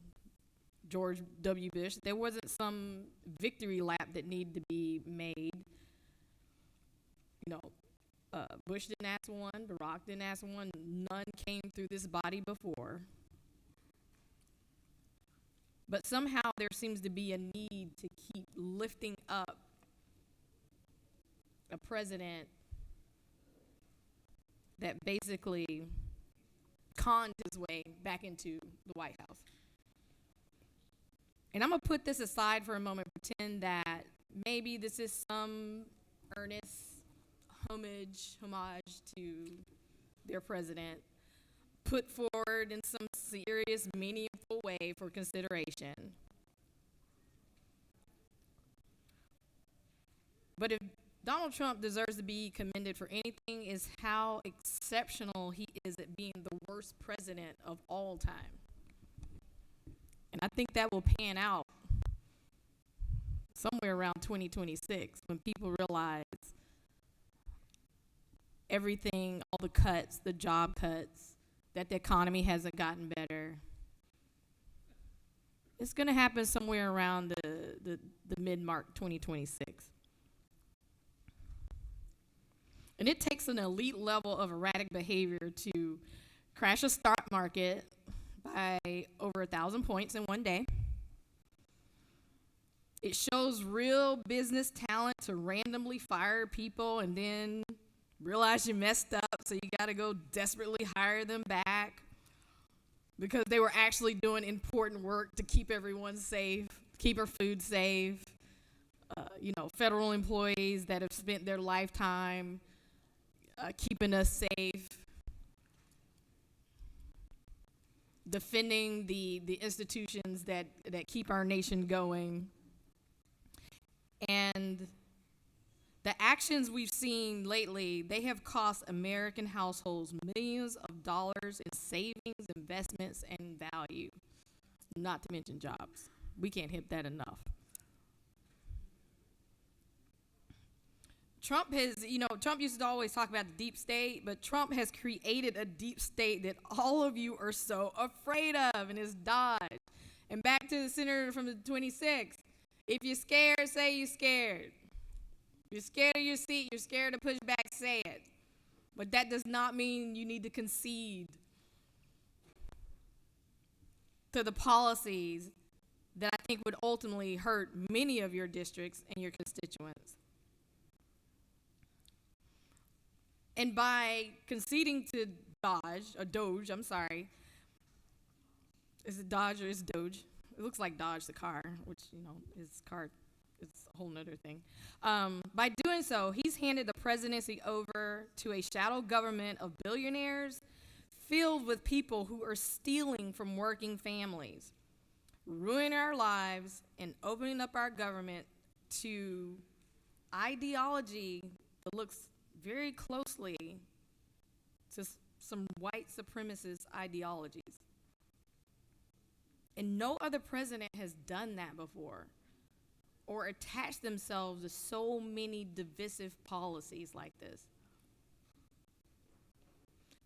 G: George W. Bush. There wasn't some victory lap that needed to be made. You know, Bush didn't ask for one, Barack didn't ask for one, none came through this body before. But somehow there seems to be a need to keep lifting up a president that basically conned his way back into the White House. And I'm going to put this aside for a moment, pretend that maybe this is some earnest homage to their president, put forward in some serious, meaningful way for consideration. But if Donald Trump deserves to be commended for anything, is how exceptional he is at being the worst president of all time. And I think that will pan out somewhere around 2026 when people realize everything, all the cuts, the job cuts, that the economy hasn't gotten better. It's going to happen somewhere around the mid-mark 2026. And it takes an elite level of erratic behavior to crash a stock market by over 1,000 points in one day. It shows real business talent to randomly fire people and then realize you messed up, so you got to go desperately hire them back because they were actually doing important work to keep everyone safe, keep our food safe. Federal employees that have spent their lifetime keeping us safe, defending the institutions that keep our nation going. And the actions we've seen lately, they have cost American households millions of dollars in savings, investments, and value, not to mention jobs. We can't hit that enough. Trump used to always talk about the deep state, but Trump has created a deep state that all of you are so afraid of, and it's Dodge. And back to the senator from the 26th, if you're scared, say you're scared. You're scared of your seat, you're scared to push back, say it. But that does not mean you need to concede to the policies that I think would ultimately hurt many of your districts and your constituents. And by conceding to Doge, I'm sorry. Is it Dodge or is it Doge? It looks like Dodge, the car, which, his car, it's a whole nother thing. By doing so, he's handed the presidency over to a shadow government of billionaires filled with people who are stealing from working families, ruining our lives, and opening up our government to ideology that looks very closely to some white supremacist ideologies. And no other president has done that before or attached themselves to so many divisive policies like this.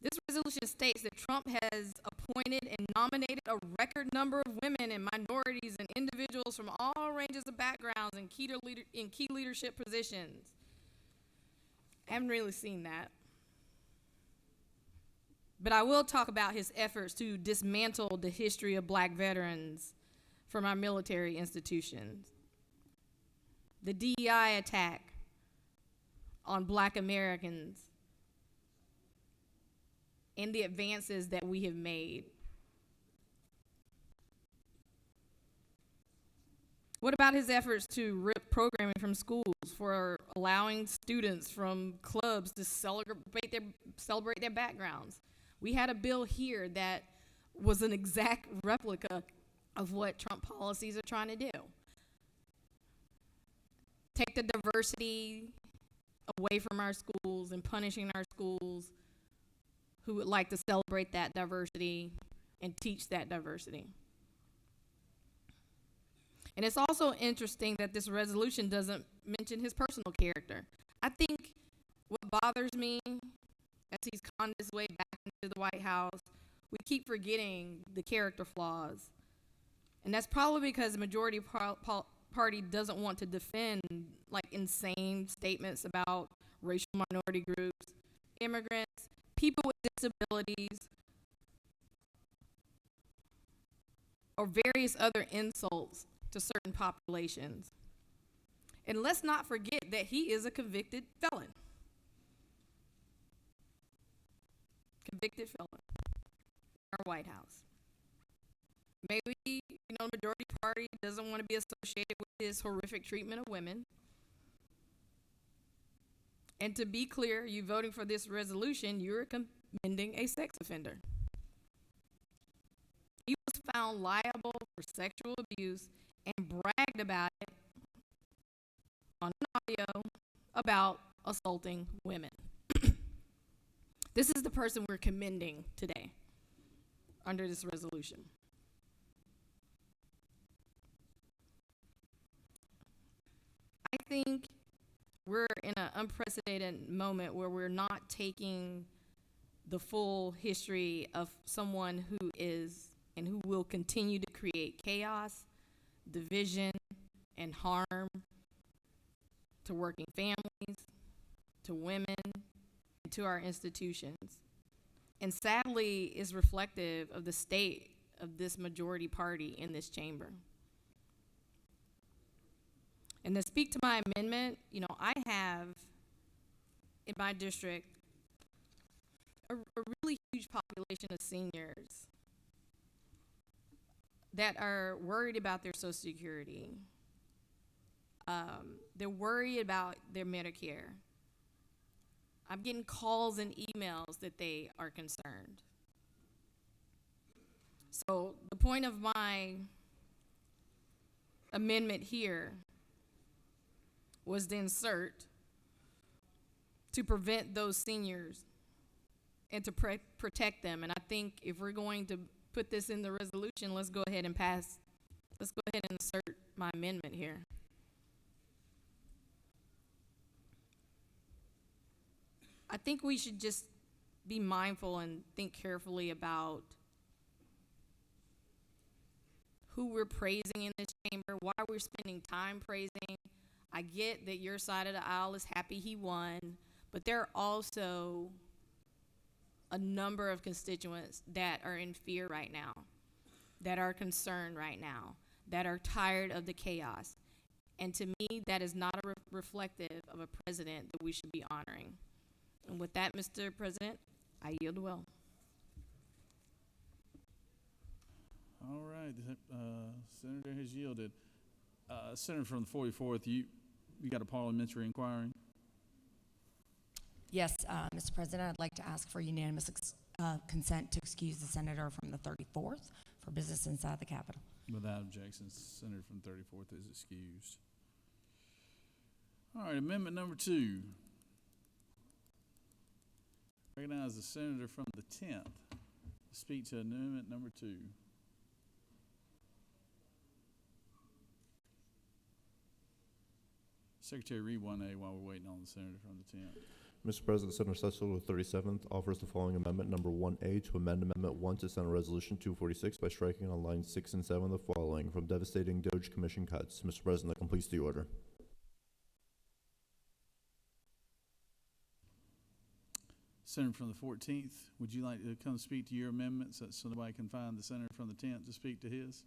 G: This resolution states that Trump has appointed and nominated a record number of women and minorities and individuals from all ranges of backgrounds in key leadership positions. I haven't really seen that. But I will talk about his efforts to dismantle the history of black veterans from our military institutions. The DEI attack on black Americans and the advances that we have made. What about his efforts to rip programming from schools for allowing students from clubs to celebrate their backgrounds? We had a bill here that was an exact replica of what Trump policies are trying to do. Take the diversity away from our schools and punishing our schools who would like to celebrate that diversity and teach that diversity. And it's also interesting that this resolution doesn't mention his personal character. I think what bothers me as he's conned his way back into the White House, we keep forgetting the character flaws. And that's probably because the majority party doesn't want to defend like insane statements about racial minority groups, immigrants, people with disabilities, or various other insults to certain populations. And let's not forget that he is a convicted felon. Convicted felon in our White House. Maybe, the majority party doesn't want to be associated with his horrific treatment of women. And to be clear, you voting for this resolution, you're commending a sex offender. He was found liable for sexual abuse and bragged about it on an audio about assaulting women. This is the person we're commending today under this resolution. I think we're in an unprecedented moment where we're not taking the full history of someone who is and who will continue to create chaos, division, and harm to working families, to women, and to our institutions. And sadly is reflective of the state of this majority party in this chamber. And to speak to my amendment, I have in my district a really huge population of seniors that are worried about their Social Security. They're worried about their Medicare. I'm getting calls and emails that they are concerned. So the point of my amendment here was to insert to prevent those seniors and to protect them. And I think if we're going to put this in the resolution, let's go ahead and insert my amendment here. I think we should just be mindful and think carefully about who we're praising in this chamber, why we're spending time praising. I get that your side of the aisle is happy he won, but there are also a number of constituents that are in fear right now, that are concerned right now, that are tired of the chaos. And to me, that is not a reflective of a president that we should be honoring. And with that, Mr. President, I yield well.
D: All right, the senator has yielded. Senator from the 44th, you got a parliamentary inquiry?
H: Yes, Mr. President, I'd like to ask for unanimous consent to excuse the senator from the 34th for business inside the Capitol.
D: Without objection, senator from the 34th is excused. All right, amendment number 2. Recognize the senator from the 10th to speak to amendment number 2. Secretary, read 1A while we're waiting on the senator from the 10th.
C: Mr. President, Senator Sessler of the 37th offers the following amendment, number 1A, to amend Amendment 1 to Senate Resolution 246 by striking on lines 6 and 7 the following from devastating Doge Commission cuts. Mr. President, that completes the order.
D: Senator from the 14th, would you like to come speak to your amendments so nobody can find the senator from the 10th to speak to his?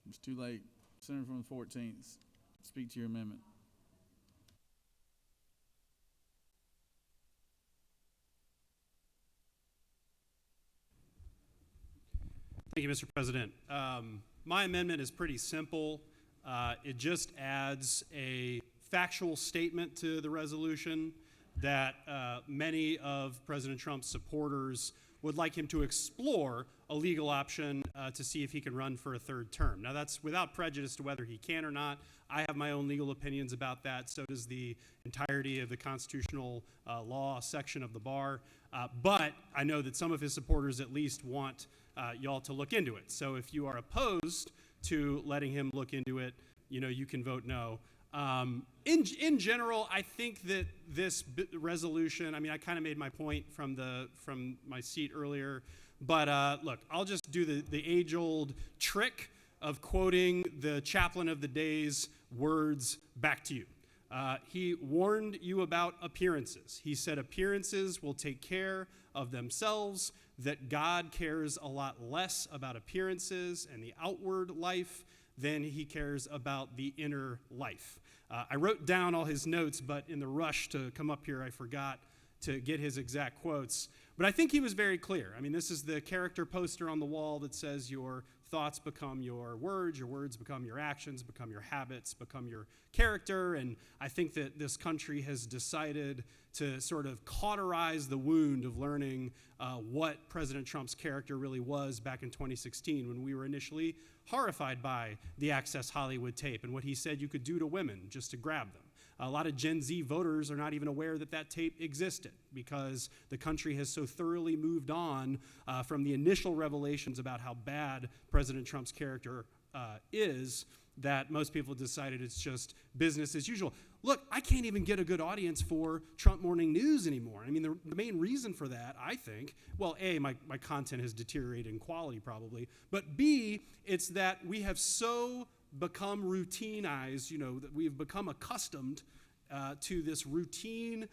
D: It's too late. Senator from the 14th, speak to your amendment.
I: Thank you, Mr. President. My amendment is pretty simple. It just adds a factual statement to the resolution that many of President Trump's supporters would like him to explore a legal option to see if he can run for a third term. Now, that's without prejudice to whether he can or not. I have my own legal opinions about that. So does the entirety of the constitutional law section of the bar. But I know that some of his supporters at least want y'all to look into it. So if you are opposed to letting him look into it, you can vote no. In general, I think that this resolution, I mean, I kind of made my point from my seat earlier, but look, I'll just do the age-old trick of quoting the chaplain of the day's words back to you. He warned you about appearances. He said appearances will take care of themselves, that God cares a lot less about appearances and the outward life than he cares about the inner life. I wrote down all his notes, but in the rush to come up here, I forgot to get his exact quotes. But I think he was very clear. I mean, this is the character poster on the wall that says your thoughts become your words become your actions, become your habits, become your character. And I think that this country has decided to sort of cauterize the wound of learning what President Trump's character really was back in 2016 when we were initially horrified by the Access Hollywood tape and what he said you could do to women just to grab them. A lot of Gen Z voters are not even aware that that tape existed because the country has so thoroughly moved on from the initial revelations about how bad President Trump's character is that most people decided it's just business as usual. Look, I can't even get a good audience for Trump Morning News anymore. I mean, the main reason for that, I think, well, A, my content has deteriorated in quality probably, but B, it's that we have so become routinized, that we've become accustomed to this routine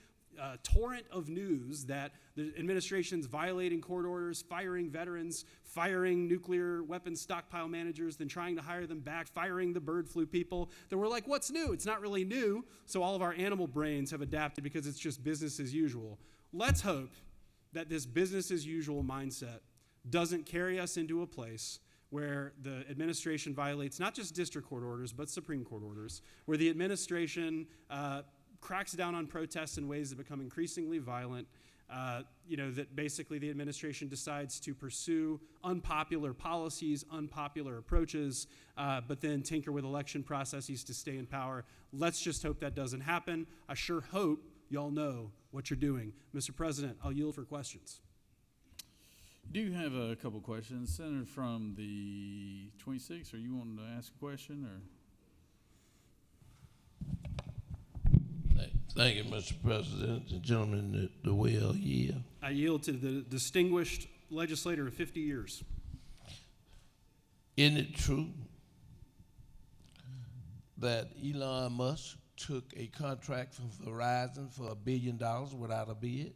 I: torrent of news that the administration's violating court orders, firing veterans, firing nuclear weapons stockpile managers, then trying to hire them back, firing the bird flu people, that we're like, what's new? It's not really new, so all of our animal brains have adapted because it's just business as usual. Let's hope that this business as usual mindset doesn't carry us into a place where the administration violates not just district court orders, but Supreme Court orders, where the administration cracks down on protests in ways that become increasingly violent, that basically the administration decides to pursue unpopular policies, unpopular approaches, but then tinker with election processes to stay in power. Let's just hope that doesn't happen. I sure hope y'all know what you're doing. Mr. President, I'll yield for questions.
D: Do you have a couple questions? Senator from the 26th, are you wanting to ask a question? Or?
U: Thank you, Mr. President and gentlemen, the well yield.
I: I yield to the distinguished legislator of 50 years.
U: Isn't it true that Elon Musk took a contract from Verizon for $1 billion without a bid?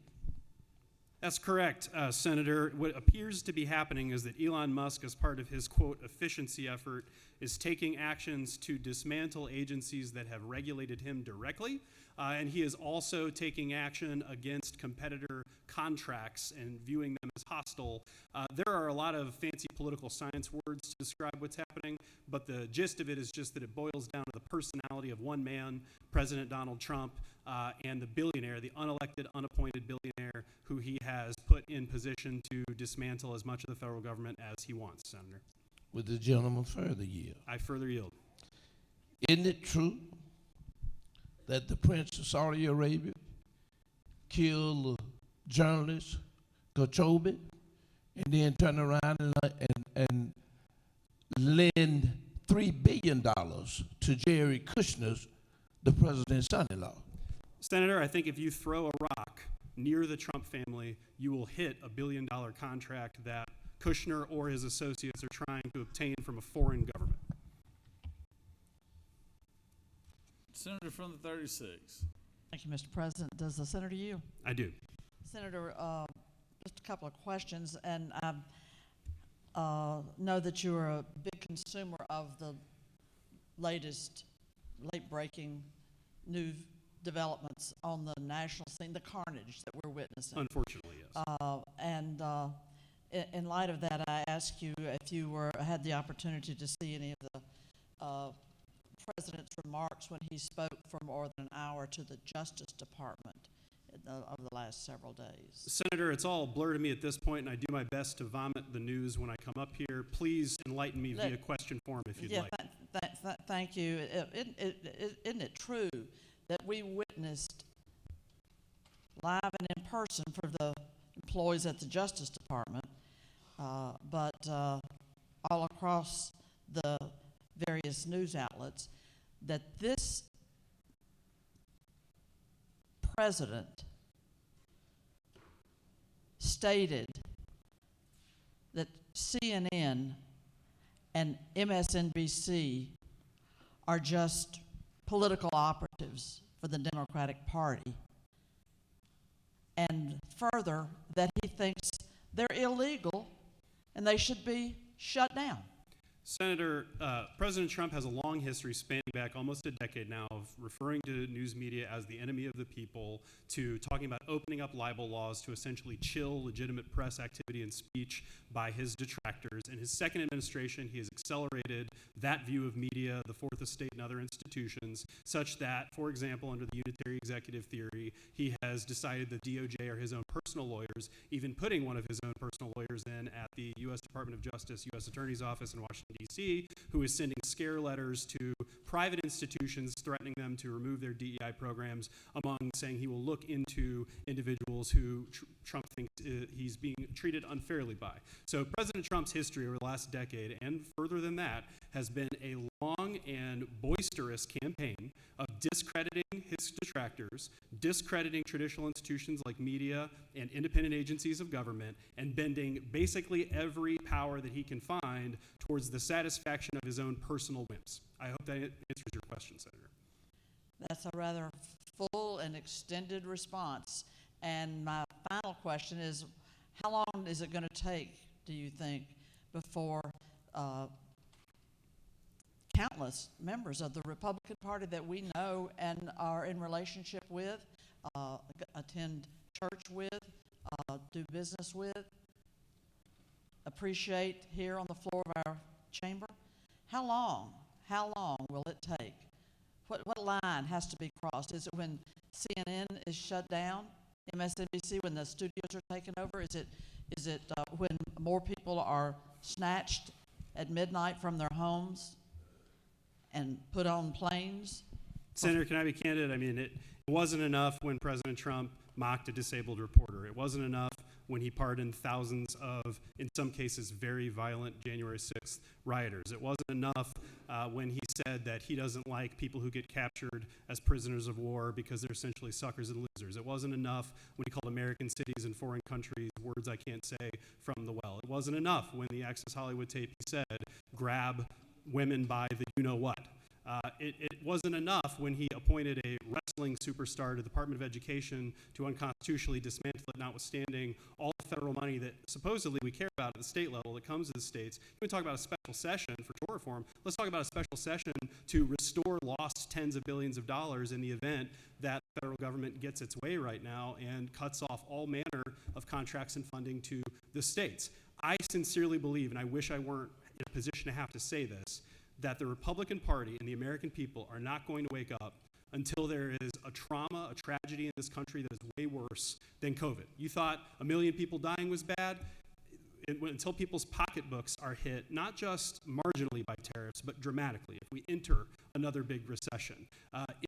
I: That's correct, Senator. What appears to be happening is that Elon Musk, as part of his, quote, efficiency effort, is taking actions to dismantle agencies that have regulated him directly, and he is also taking action against competitor contracts and viewing them as hostile. There are a lot of fancy political science words to describe what's happening, but the gist of it is just that it boils down to the personality of one man, President Donald Trump, and the billionaire, the unelected, unappointed billionaire who he has put in position to dismantle as much of the federal government as he wants, Senator.
U: Would the gentleman further yield?
I: I further yield.
U: Isn't it true that the Prince of Saudi Arabia killed the journalist Khashoggi and then turn around and lend $3 billion to Jared Kushner, the president's son-in-law?
I: Senator, I think if you throw a rock near the Trump family, you will hit a $1 billion contract that Kushner or his associates are trying to obtain from a foreign government.
D: Senator from the 36th.
V: Thank you, Mr. President. Does the senator yield?
I: I do.
V: Senator, just a couple of questions, and I know that you are a big consumer of the latest late-breaking news developments on the national scene, the carnage that we're witnessing.
I: Unfortunately, yes.
V: In light of that, I ask you if you had the opportunity to see any of the president's remarks when he spoke for more than an hour to the Justice Department over the last several days.
I: Senator, it's all a blur to me at this point, and I do my best to vomit the news when I come up here. Please enlighten me via question form if you'd like.
V: Thank you. Isn't it true that we witnessed live and in person for the employees at the Justice Department, but all across the various news outlets, that this president stated that CNN and MSNBC are just political operatives for the Democratic Party, and further, that he thinks they're illegal and they should be shut down.
I: Senator, President Trump has a long history spanning back almost a decade now of referring to news media as the enemy of the people, to talking about opening up libel laws to essentially chill legitimate press activity and speech by his detractors. In his second administration, he has accelerated that view of media, the Fourth Estate, and other institutions, such that, for example, under the unitary executive theory, he has decided the DOJ are his own personal lawyers, even putting one of his own personal lawyers in at the U.S. Department of Justice, U.S. Attorney's Office in Washington, D.C., who is sending scare letters to private institutions threatening them to remove their DEI programs, among saying he will look into individuals who Trump thinks he's being treated unfairly by. So President Trump's history over the last decade, and further than that, has been a long and boisterous campaign of discrediting his detractors, discrediting traditional institutions like media and independent agencies of government, and bending basically every power that he can find towards the satisfaction of his own personal whims. I hope that answers your question, Senator.
V: That's a rather full and extended response. And my final question is, how long is it going to take, do you think, before countless members of the Republican Party that we know and are in relationship with, attend church with, do business with, appreciate here on the floor of our chamber? How long will it take? What line has to be crossed? Is it when CNN is shut down, MSNBC, when the studios are taken over? Is it when more people are snatched at midnight from their homes and put on planes?
I: Senator, can I be candid? I mean, it wasn't enough when President Trump mocked a disabled reporter. It wasn't enough when he pardoned thousands of, in some cases, very violent January 6th rioters. It wasn't enough when he said that he doesn't like people who get captured as prisoners of war because they're essentially suckers and losers. It wasn't enough when he called American cities and foreign countries words I can't say from the well. It wasn't enough when the Access Hollywood tape he said, grab women by the you-know-what. It wasn't enough when he appointed a wrestling superstar to the Department of Education to unconstitutionally dismantle it, notwithstanding all the federal money that supposedly we care about at the state level that comes to the states. We talk about a special session for tort reform. Let's talk about a special session to restore lost tens of billions of dollars in the event that the federal government gets its way right now and cuts off all manner of contracts and funding to the states. I sincerely believe, and I wish I weren't in a position to have to say this, that the Republican Party and the American people are not going to wake up until there is a trauma, a tragedy in this country that is way worse than COVID. You thought 1 million people dying was bad? Until people's pocketbooks are hit, not just marginally by tariffs, but dramatically, if we enter another big recession,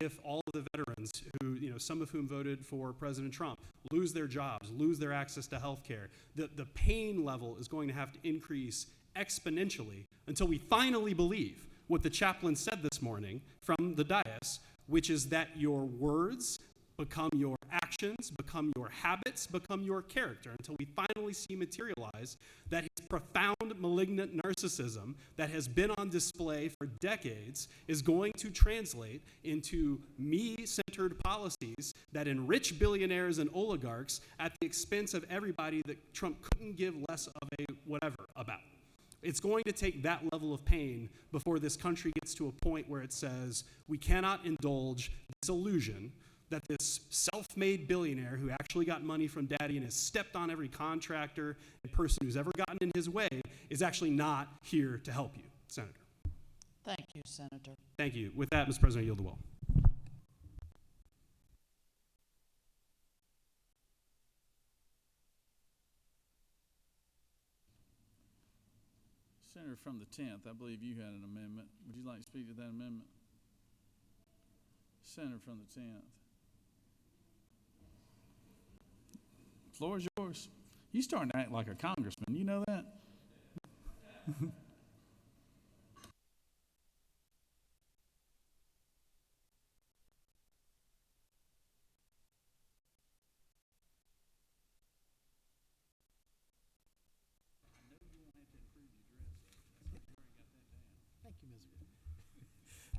I: if all of the veterans who, some of whom voted for President Trump, lose their jobs, lose their access to health care, the pain level is going to have to increase exponentially until we finally believe what the chaplain said this morning from the dais, which is that your words become your actions, become your habits, become your character, until we finally see materialize that his profound malignant narcissism that has been on display for decades is going to translate into me-centered policies that enrich billionaires and oligarchs at the expense of everybody that Trump couldn't give less of a whatever about. It's going to take that level of pain before this country gets to a point where it says we cannot indulge this illusion that this self-made billionaire who actually got money from daddy and has stepped on every contractor and person who's ever gotten in his way is actually not here to help you, Senator.
V: Thank you, Senator.
I: Thank you. With that, Mr. President, I yield the will.
D: Senator from the 10th, I believe you had an amendment. Would you like to speak to that amendment? Senator from the 10th. Floor is yours. You starting to act like a congressman. You know that?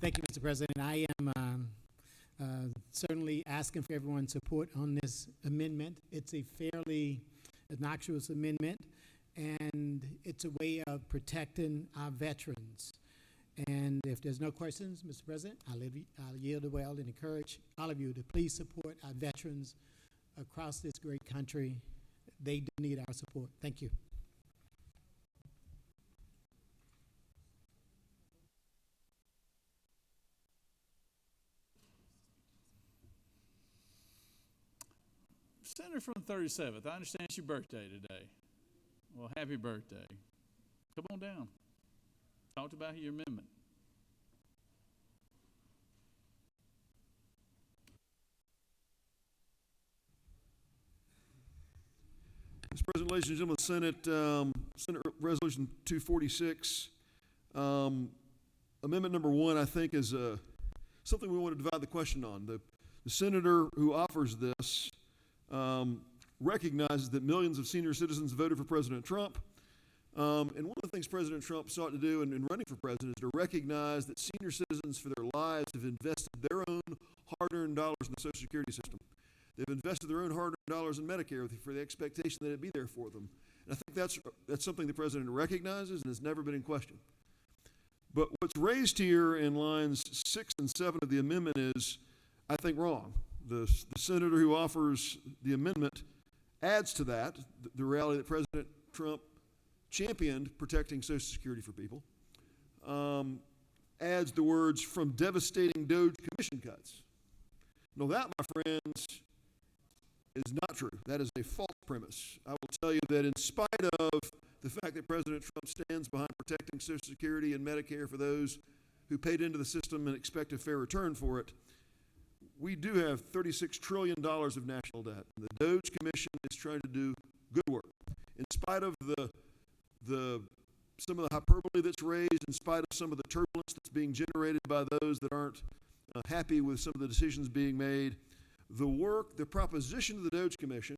T: Thank you, Mr. President. I am certainly asking for everyone's support on this amendment. It's a fairly innocuous amendment, and it's a way of protecting our veterans. And if there's no questions, Mr. President, I'll yield the well and encourage all of you to please support our veterans across this great country. They do need our support. Thank you.
D: Senator from the 37th, I understand it's your birthday today. Well, happy birthday. Come on down. Talk about your amendment.
J: Mr. President, ladies and gentlemen, Senate Resolution 246, Amendment number 1, I think, is something we want to divide the question on. The senator who offers this recognizes that millions of senior citizens voted for President Trump. And one of the things President Trump sought to do in running for president is to recognize that senior citizens for their lives have invested their own hard-earned dollars in the Social Security system. They've invested their own hard-earned dollars in Medicare for the expectation that it be there for them. And I think that's something the president recognizes and has never been in question. But what's raised here in lines 6 and 7 of the amendment is, I think, wrong. The senator who offers the amendment adds to that the reality that President Trump championed protecting Social Security for people, adds the words from devastating DOGE commission cuts. Now that, my friends, is not true. That is a false premise. I will tell you that in spite of the fact that President Trump stands behind protecting Social Security and Medicare for those who paid into the system and expect a fair return for it, we do have $36 trillion of national debt. The DOGE Commission is trying to do good work. In spite of some of the hyperbole that's raised, in spite of some of the turbulence that's being generated by those that aren't happy with some of the decisions being made, the proposition of the DOGE Commission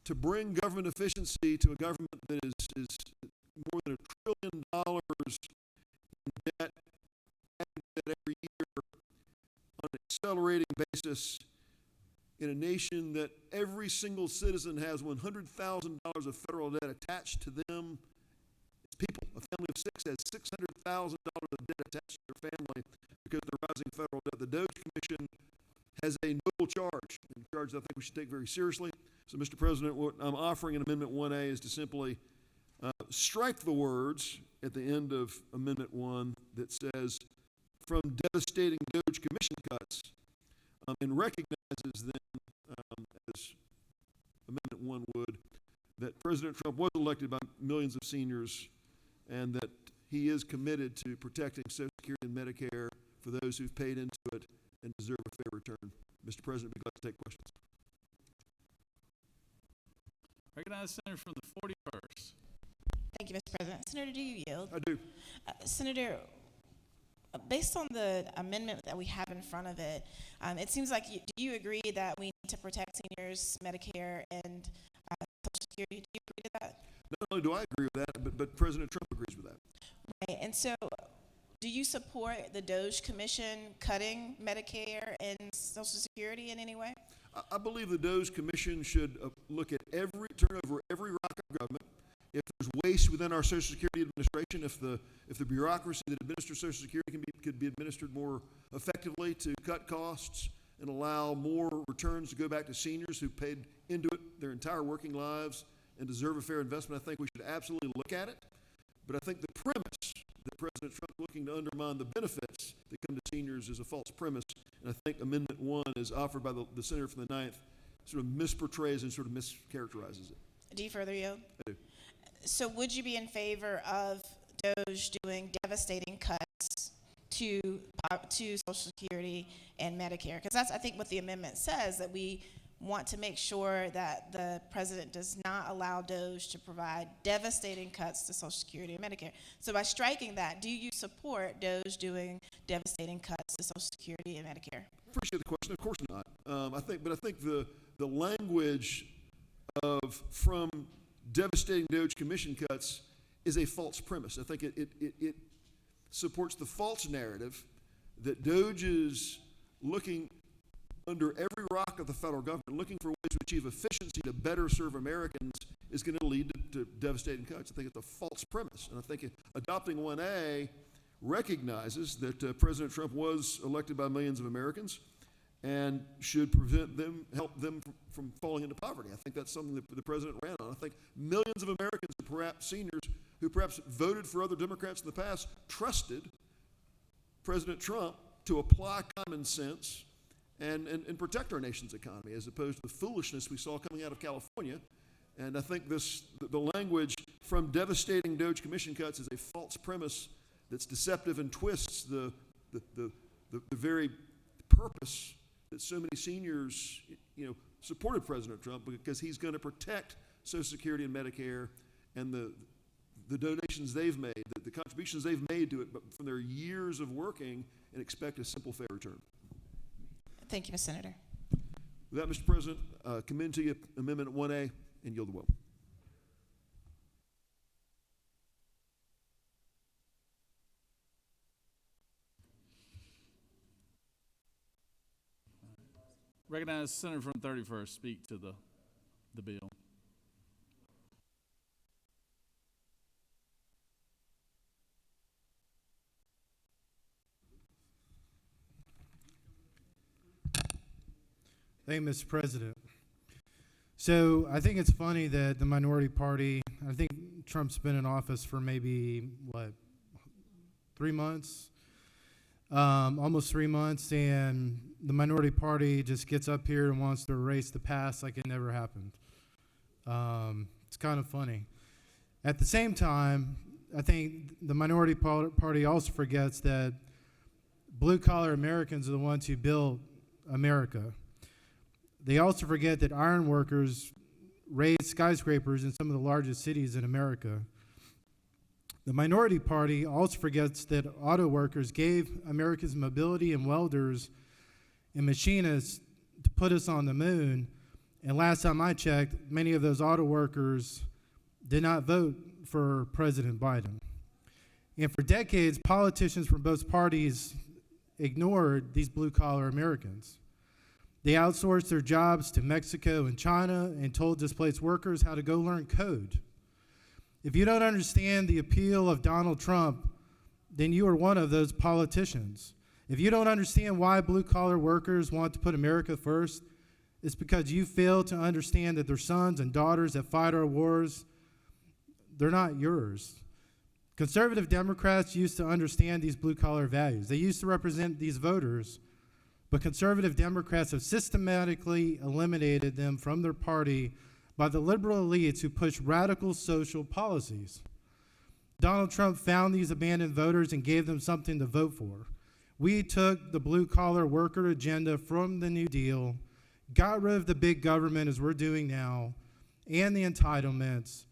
J: to bring government efficiency to a government that is more than $1 trillion in debt every year on an accelerating basis in a nation that every single citizen has $100,000 of federal debt attached to them. It's people. A family of 6 has $600,000 of debt attached to their family because of the rising federal debt. The DOGE Commission has a noble charge, a charge that I think we should take very seriously. So, Mr. President, what I'm offering in Amendment 1A is to simply strike the words at the end of Amendment 1 that says, from devastating DOGE commission cuts, and recognizes then, as Amendment 1 would, that President Trump was elected by millions of seniors and that he is committed to protecting Social Security and Medicare for those who've paid into it and deserve a fair return. Mr. President, be glad to take questions.
D: Recognize Senator from the 41st.
L: Thank you, Mr. President. Senator, do you yield?
J: I do.
L: Senator, based on the amendment that we have in front of it, it seems like do you agree that we need to protect seniors, Medicare, and Social Security? Do you agree to that?
J: Not only do I agree with that, but President Trump agrees with that.
L: Right, and so do you support the DOGE Commission cutting Medicare and Social Security in any way?
J: I believe the DOGE Commission should turn over every rock of government. If there's waste within our Social Security administration, if the bureaucracy that administers Social Security could be administered more effectively to cut costs and allow more returns to go back to seniors who paid into it their entire working lives and deserve a fair investment, I think we should absolutely look at it. But I think the premise that President Trump looking to undermine the benefits that come to seniors is a false premise, and I think Amendment 1, as offered by the senator from the 9th, sort of misportrays and sort of mischaracterizes it.
L: Do you further yield?
J: I do.
L: So would you be in favor of DOGE doing devastating cuts to Social Security and Medicare? Because that's, I think, what the amendment says, that we want to make sure that the president does not allow DOGE to provide devastating cuts to Social Security and Medicare. So by striking that, do you support DOGE doing devastating cuts to Social Security and Medicare?
J: Appreciate the question. Of course not. I think the language of from devastating DOGE commission cuts is a false premise. I think it supports the false narrative that DOGE is looking under every rock of the federal government, looking for ways to achieve efficiency to better serve Americans, is going to lead to devastating cuts. I think it's a false premise. And I think adopting 1A recognizes that President Trump was elected by millions of Americans and should help them from falling into poverty. I think that's something that the president ran on. I think millions of Americans, perhaps seniors, who perhaps voted for other Democrats in the past, trusted President Trump to apply common sense and protect our nation's economy, as opposed to the foolishness we saw coming out of California. And I think the language from devastating DOGE commission cuts is a false premise that's deceptive and twists the very purpose that so many seniors, supported President Trump, because he's going to protect Social Security and Medicare and the donations they've made, the contributions they've made to it, but from their years of working, and expect a simple, fair return.
L: Thank you, Mr. Senator.
J: With that, Mr. President, commend to you Amendment 1A and yield the will.
D: Recognize Senator from 31st speak to the bill.
O: Thank you, Mr. President. So I think it's funny that the minority party, I think Trump's been in office for maybe, 3 months? Almost 3 months, and the minority party just gets up here and wants to erase the past like it never happened. It's kind of funny. At the same time, I think the minority party also forgets that blue-collar Americans are the ones who built America. They also forget that iron workers raised skyscrapers in some of the largest cities in America. The minority party also forgets that auto workers gave America's mobility and welders and machinists to put us on the moon. And last time I checked, many of those auto workers did not vote for President Biden. And for decades, politicians from both parties ignored these blue-collar Americans. They outsourced their jobs to Mexico and China and told displaced workers how to go learn code. If you don't understand the appeal of Donald Trump, then you are one of those politicians. If you don't understand why blue-collar workers want to put America first, it's because you fail to understand that their sons and daughters that fight our wars, they're not yours. Conservative Democrats used to understand these blue-collar values. They used to represent these voters, but conservative Democrats have systematically eliminated them from their party by the liberal elites who push radical social policies. Donald Trump found these abandoned voters and gave them something to vote for. We took the blue-collar worker agenda from the New Deal, got rid of the big government as we're doing now, and the entitlements,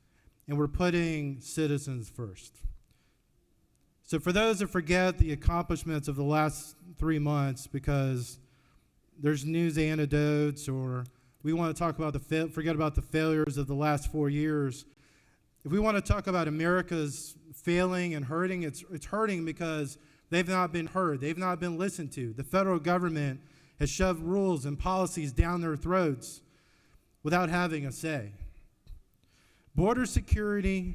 O: and we're putting citizens first. So for those that forget the accomplishments of the last 3 months because there's news anecdotes, or we want to talk about forget about the failures of the last 4 years. If we want to talk about America's failing and hurting, it's hurting because they've not been heard. They've not been listened to. The federal government has shoved rules and policies down their throats without having a say. Border security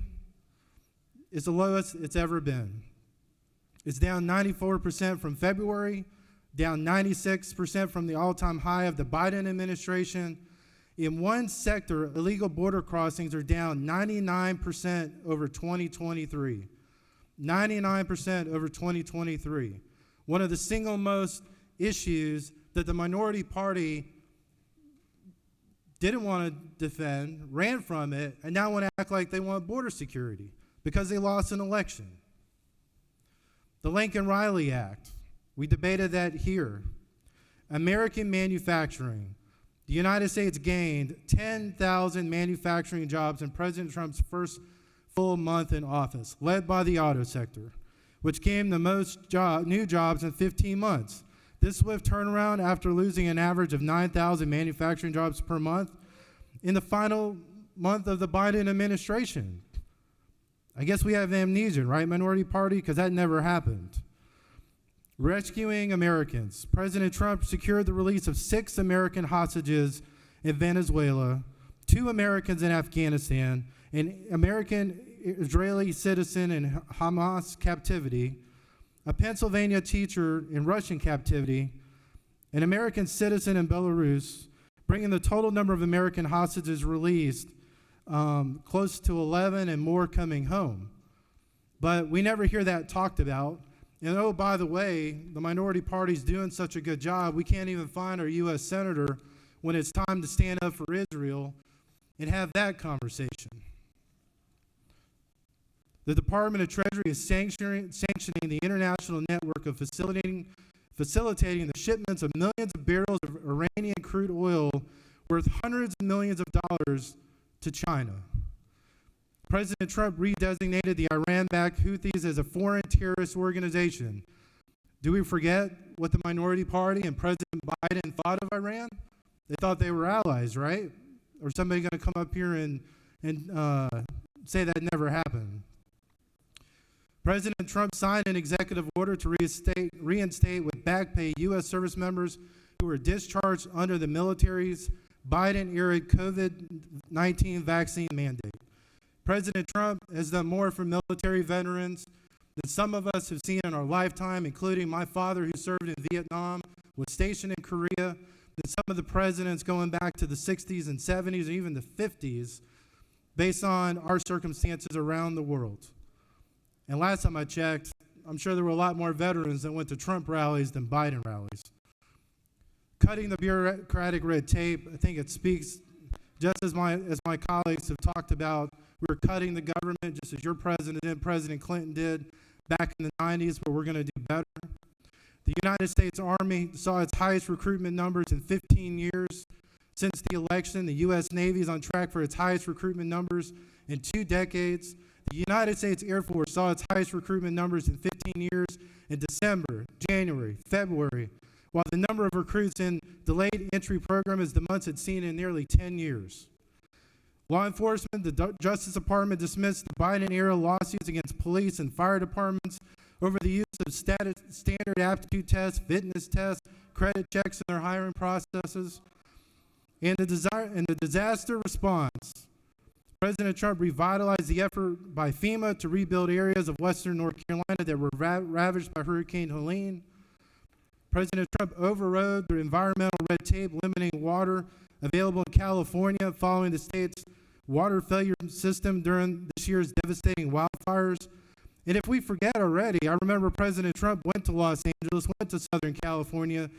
O: is the lowest it's ever been. It's down 94% from February, down 96% from the all-time high of the Biden administration. In one sector, illegal border crossings are down 99% over 2023. 99% over 2023. One of the single most issues that the minority party didn't want to defend, ran from it, and now want to act like they want border security because they lost an election. The Lincoln-Riley Act, we debated that here. American manufacturing. The United States gained 10,000 manufacturing jobs in President Trump's first full month in office, led by the auto sector, which gave the most new jobs in 15 months. This swift turnaround after losing an average of 9,000 manufacturing jobs per month in the final month of the Biden administration. I guess we have amnesia, right, minority party? Because that never happened. Rescuing Americans. President Trump secured the release of 6 American hostages in Venezuela, 2 Americans in Afghanistan, an American Israeli citizen in Hamas captivity, a Pennsylvania teacher in Russian captivity, an American citizen in Belarus, bringing the total number of American hostages released close to 11 and more coming home. But we never hear that talked about. And oh, by the way, the minority party's doing such a good job, we can't even find our U.S. senator when it's time to stand up for Israel and have that conversation. The Department of Treasury is sanctioning the international network of facilitating the shipments of millions of barrels of Iranian crude oil worth hundreds of millions of dollars to China. President Trump redesignated the Iran-backed Houthis as a foreign terrorist organization. Do we forget what the minority party and President Biden thought of Iran? They thought they were allies, right? Or somebody going to come up here and say that never happened? President Trump signed an executive order to reinstate with back pay U.S. service members who were discharged under the military's Biden-era COVID-19 vaccine mandate. President Trump has done more for military veterans than some of us have seen in our lifetime, including my father who served in Vietnam, was stationed in Korea, than some of the presidents going back to the 60s and 70s or even the 50s based on our circumstances around the world. And last time I checked, I'm sure there were a lot more veterans that went to Trump rallies than Biden rallies. Cutting the bureaucratic red tape, I think it speaks, just as my colleagues have talked about, we're cutting the government just as your president did, President Clinton did back in the 90s, but we're going to do better. The United States Army saw its highest recruitment numbers in 15 years. Since the election, the U.S. Navy is on track for its highest recruitment numbers in 2 decades. The United States Air Force saw its highest recruitment numbers in 15 years in December, January, February, while the number of recruits in delayed entry program is the most it's seen in nearly 10 years. Law enforcement, the Justice Department dismissed the Biden-era lawsuits against police and fire departments over the use of standard aptitude tests, fitness tests, credit checks in their hiring processes. And the disaster response, President Trump revitalized the effort by FEMA to rebuild areas of western North Carolina that were ravaged by Hurricane Helene. President Trump overrode the environmental red tape limiting water available in California following the state's water failure system during this year's devastating wildfires. And if we forget already, I remember President Trump went to Los Angeles, went to Southern California,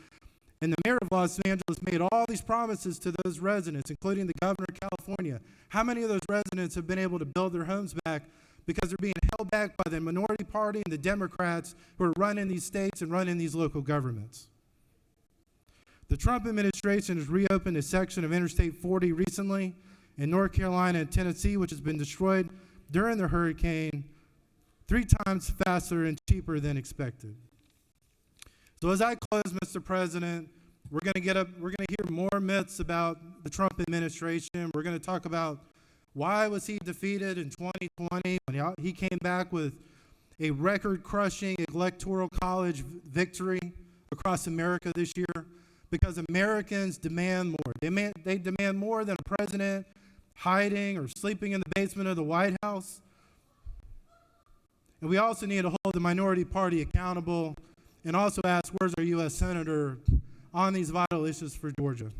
O: and the mayor of Los Angeles made all these promises to those residents, including the governor of California. How many of those residents have been able to build their homes back because they're being held back by the minority party and the Democrats who are running these states and running these local governments? The Trump administration has reopened a section of Interstate 40 recently in North Carolina and Tennessee, which has been destroyed during the hurricane 3 times faster and cheaper than expected. So as I close, Mr. President, we're going to hear more myths about the Trump administration. We're going to talk about why was he defeated in 2020 when he came back with a record-crushing electoral college victory across America this year. Because Americans demand more. They demand more than a president hiding or sleeping in the basement of the White House. And we also need to hold the minority party accountable and also ask, where's our U.S. Senator on these vital issues for Georgia?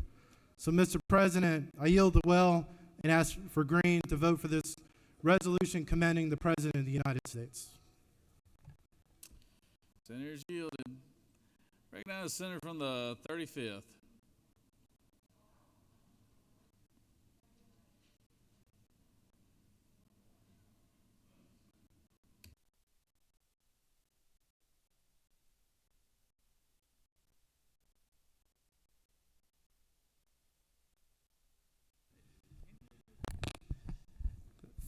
O: So, Mr. President, I yield the well and ask for Green to vote for this resolution commending the President of the United States.
D: Senators yielded. Recognize the senator from the 35th.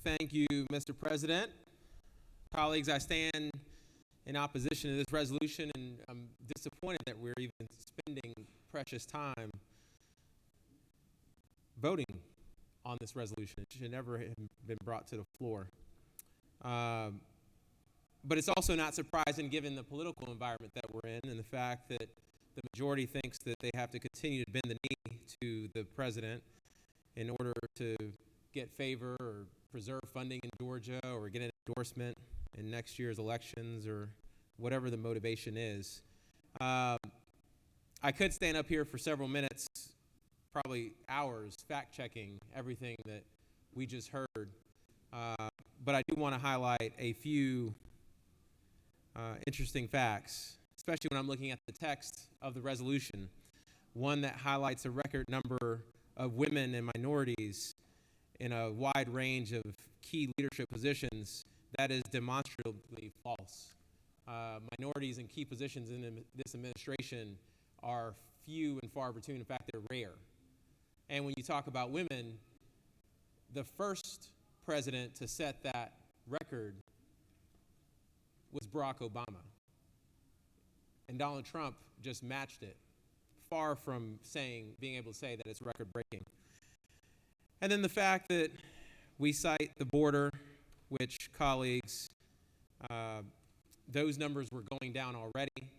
A: Thank you, Mr. President. Colleagues, I stand in opposition to this resolution, and I'm disappointed that we're even spending precious time voting on this resolution. It should never have been brought to the floor. But it's also not surprising given the political environment that we're in and the fact that the majority thinks that they have to continue to bend the knee to the president in order to get favor or preserve funding in Georgia or get an endorsement in next year's elections or whatever the motivation is. I could stand up here for several minutes, probably hours, fact-checking everything that we just heard. But I do want to highlight a few interesting facts, especially when I'm looking at the text of the resolution, one that highlights a record number of women and minorities in a wide range of key leadership positions. That is demonstrably false. Minorities in key positions in this administration are few and far between. In fact, they're rare. And when you talk about women, the first president to set that record was Barack Obama. And Donald Trump just matched it, far from being able to say that it's record-breaking. And then the fact that we cite the border, which, colleagues, those numbers were going down already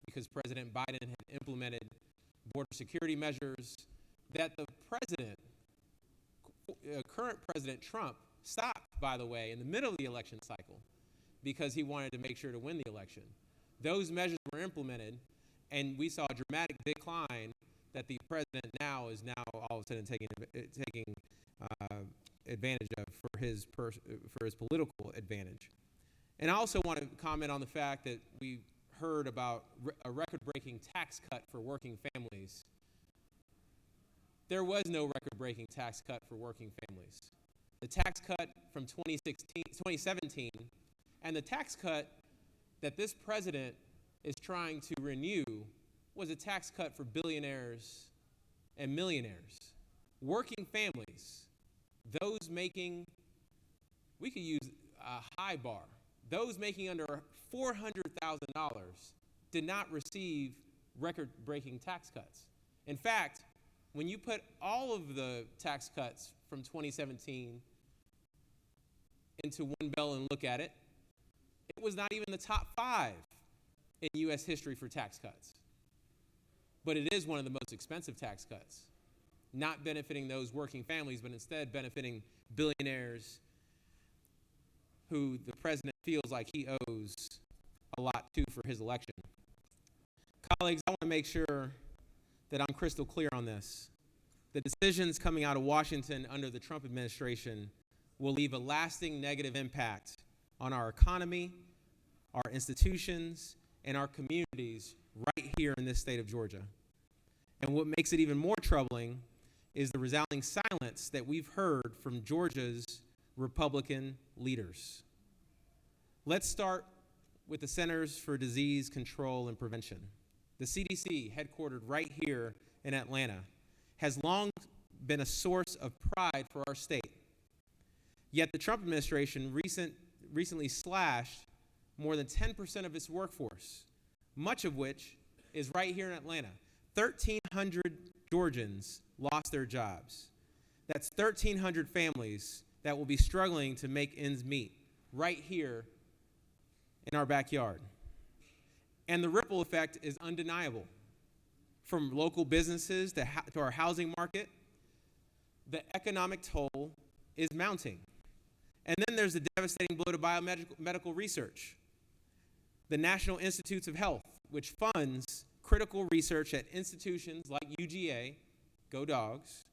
A: because President Biden had implemented border security measures that the president, current President Trump, stopped, by the way, in the middle of the election cycle because he wanted to make sure to win the election. Those measures were implemented, and we saw a dramatic decline that the president now is all of a sudden taking advantage of for his political advantage. And I also want to comment on the fact that we heard about a record-breaking tax cut for working families. There was no record-breaking tax cut for working families. The tax cut from 2017 and the tax cut that this president is trying to renew was a tax cut for billionaires and millionaires. Working families, those making, we could use a high bar, those making under $400,000 did not receive record-breaking tax cuts. In fact, when you put all of the tax cuts from 2017 into one bill and look at it, it was not even the top 5 in U.S. history for tax cuts. But it is one of the most expensive tax cuts, not benefiting those working families, but instead benefiting billionaires who the president feels like he owes a lot to for his election. Colleagues, I want to make sure that I'm crystal clear on this. The decisions coming out of Washington under the Trump administration will leave a lasting negative impact on our economy, our institutions, and our communities right here in this state of Georgia. And what makes it even more troubling is the resounding silence that we've heard from Georgia's Republican leaders. Let's start with the Centers for Disease Control and Prevention. The CDC, headquartered right here in Atlanta, has long been a source of pride for our state. Yet the Trump administration recently slashed more than 10% of its workforce, much of which is right here in Atlanta. 1,300 Georgians lost their jobs. That's 1,300 families that will be struggling to make ends meet right here in our backyard. And the ripple effect is undeniable. From local businesses to our housing market, the economic toll is mounting. And then there's the devastating blow to biomedical research. The National Institutes of Health, which funds critical research at institutions like UGA, Go Dogs,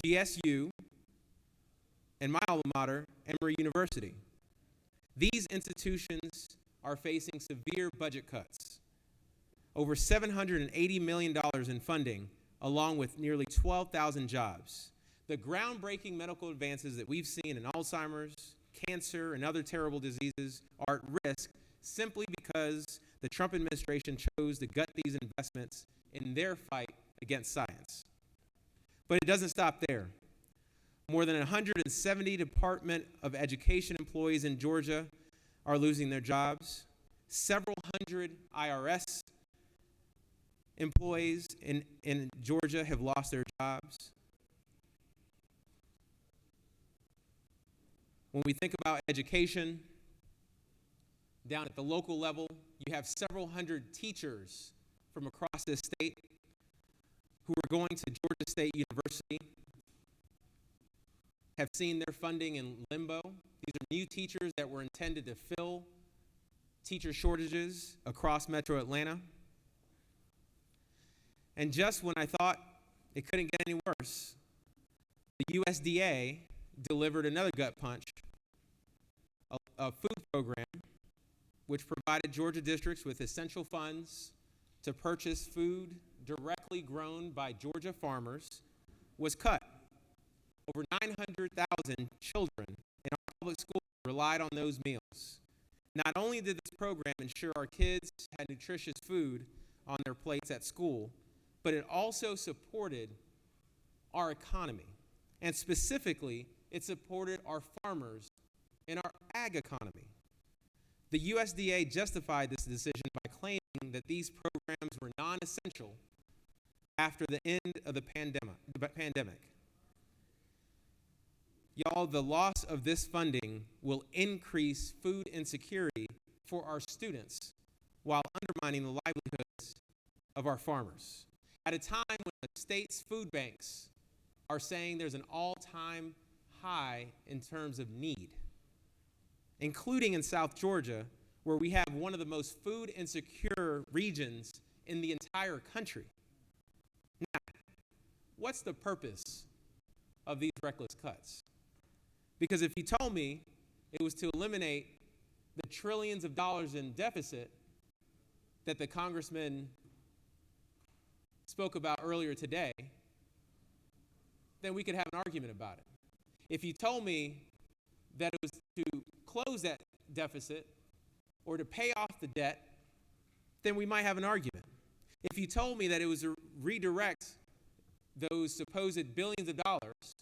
A: GSU, and my alma mater, Emory University. These institutions are facing severe budget cuts. Over $780 million in funding, along with nearly 12,000 jobs. The groundbreaking medical advances that we've seen in Alzheimer's, cancer, and other terrible diseases are at risk simply because the Trump administration chose to gut these investments in their fight against science. But it doesn't stop there. More than 170 Department of Education employees in Georgia are losing their jobs. Several hundred IRS employees in Georgia have lost their jobs. When we think about education, down at the local level. You have several hundred teachers from across this state who are going to Georgia State University, have seen their funding in limbo. These are new teachers that were intended to fill teacher shortages across Metro Atlanta. And just when I thought it couldn't get any worse, the USDA delivered another gut punch, a food program which provided Georgia districts with essential funds to purchase food directly grown by Georgia farmers, was cut. Over 900,000 children in our public schools relied on those meals. Not only did this program ensure our kids had nutritious food on their plates at school, but it also supported our economy. And specifically, it supported our farmers and our ag economy. The USDA justified this decision by claiming that these programs were non-essential after the end of the pandemic. Y'all, the loss of this funding will increase food insecurity for our students while undermining the livelihoods of our farmers. At a time when the state's food banks are saying there's an all-time high in terms of need, including in South Georgia, where we have one of the most food insecure regions in the entire country. Now, what's the purpose of these reckless cuts? Because if you told me it was to eliminate the trillions of dollars in deficit that the congressman spoke about earlier today, then we could have an argument about it. If you told me that it was to close that deficit or to pay off the debt, then we might have an argument. If you told me that it was to redirect those supposed billions of dollars,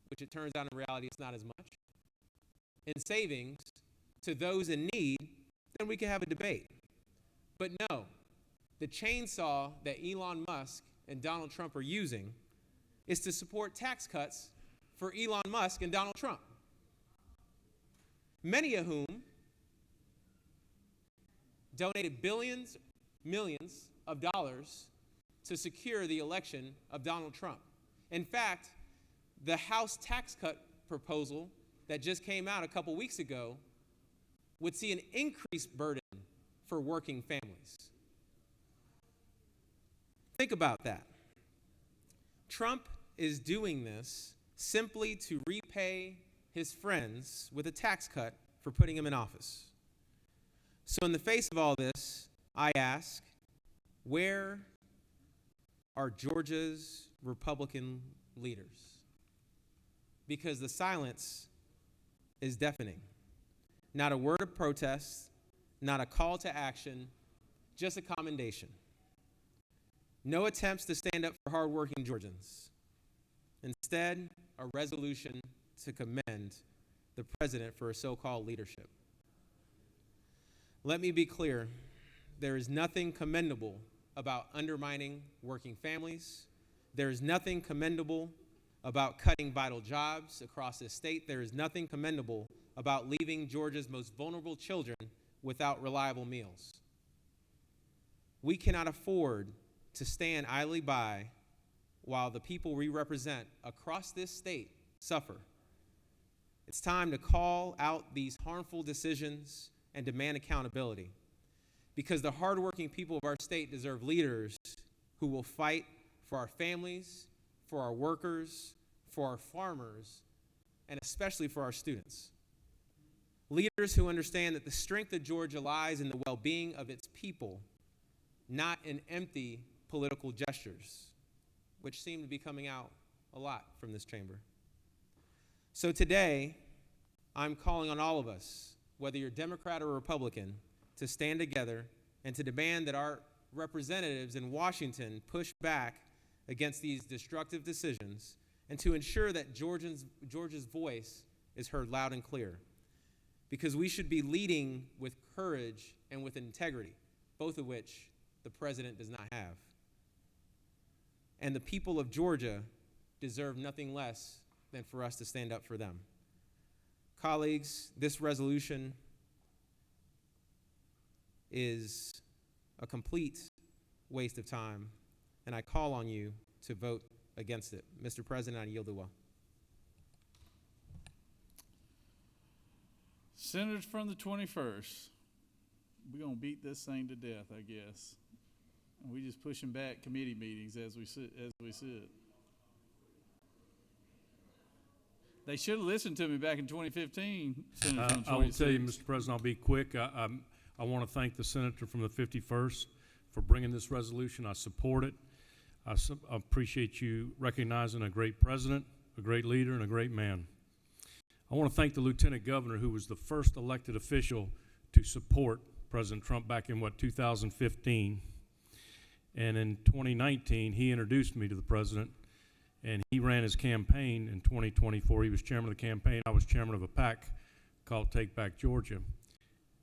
A: which it turns out in reality it's not as much, in savings to those in need, then we could have a debate. But no, the chainsaw that Elon Musk and Donald Trump are using is to support tax cuts for Elon Musk and Donald Trump, many of whom donated billions, millions of dollars to secure the election of Donald Trump. In fact, the House tax cut proposal that just came out a couple weeks ago would see an increased burden for working families. Think about that. Trump is doing this simply to repay his friends with a tax cut for putting him in office. So in the face of all this, I ask, where are Georgia's Republican leaders? Because the silence is deafening. Not a word of protest, not a call to action, just a commendation. No attempts to stand up for hardworking Georgians. Instead, a resolution to commend the president for his so-called leadership. Let me be clear, there is nothing commendable about undermining working families. There is nothing commendable about cutting vital jobs across this state. There is nothing commendable about leaving Georgia's most vulnerable children without reliable meals. We cannot afford to stand idly by while the people we represent across this state suffer. It's time to call out these harmful decisions and demand accountability, because the hardworking people of our state deserve leaders who will fight for our families, for our workers, for our farmers, and especially for our students. Leaders who understand that the strength of Georgia lies in the well-being of its people, not in empty political gestures, which seem to be coming out a lot from this chamber. So today, I'm calling on all of us, whether you're Democrat or Republican, to stand together and to demand that our representatives in Washington push back against these destructive decisions and to ensure that Georgia's voice is heard loud and clear. Because we should be leading with courage and with integrity, both of which the president does not have. And the people of Georgia deserve nothing less than for us to stand up for them. Colleagues, this resolution is a complete waste of time, and I call on you to vote against it. Mr. President, I yield the will.
D: Senators from the 21st, we're going to beat this thing to death, I guess. And we just pushing back committee meetings as we sit. They should have listened to me back in 2015.
F: I will tell you, Mr. President, I'll be quick. I want to thank the senator from the 51st for bringing this resolution. I support it. I appreciate you recognizing a great president, a great leader, and a great man. I want to thank the lieutenant governor, who was the first elected official to support President Trump back in, 2015. And in 2019, he introduced me to the president, and he ran his campaign in 2024. He was chairman of the campaign. I was chairman of a PAC called Take Back Georgia.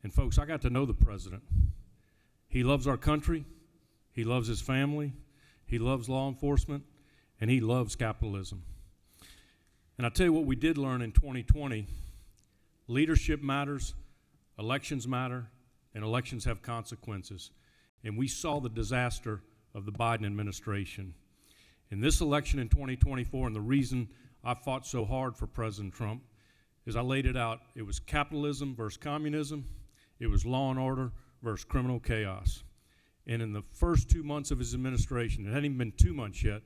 F: And folks, I got to know the president. He loves our country. He loves his family. He loves law enforcement, and he loves capitalism. And I tell you what we did learn in 2020, leadership matters, elections matter, and elections have consequences. And we saw the disaster of the Biden administration. In this election in 2024, and the reason I fought so hard for President Trump is I laid it out. It was capitalism versus communism. It was law and order versus criminal chaos. And in the first 2 months of his administration, it hadn't even been 2 months yet,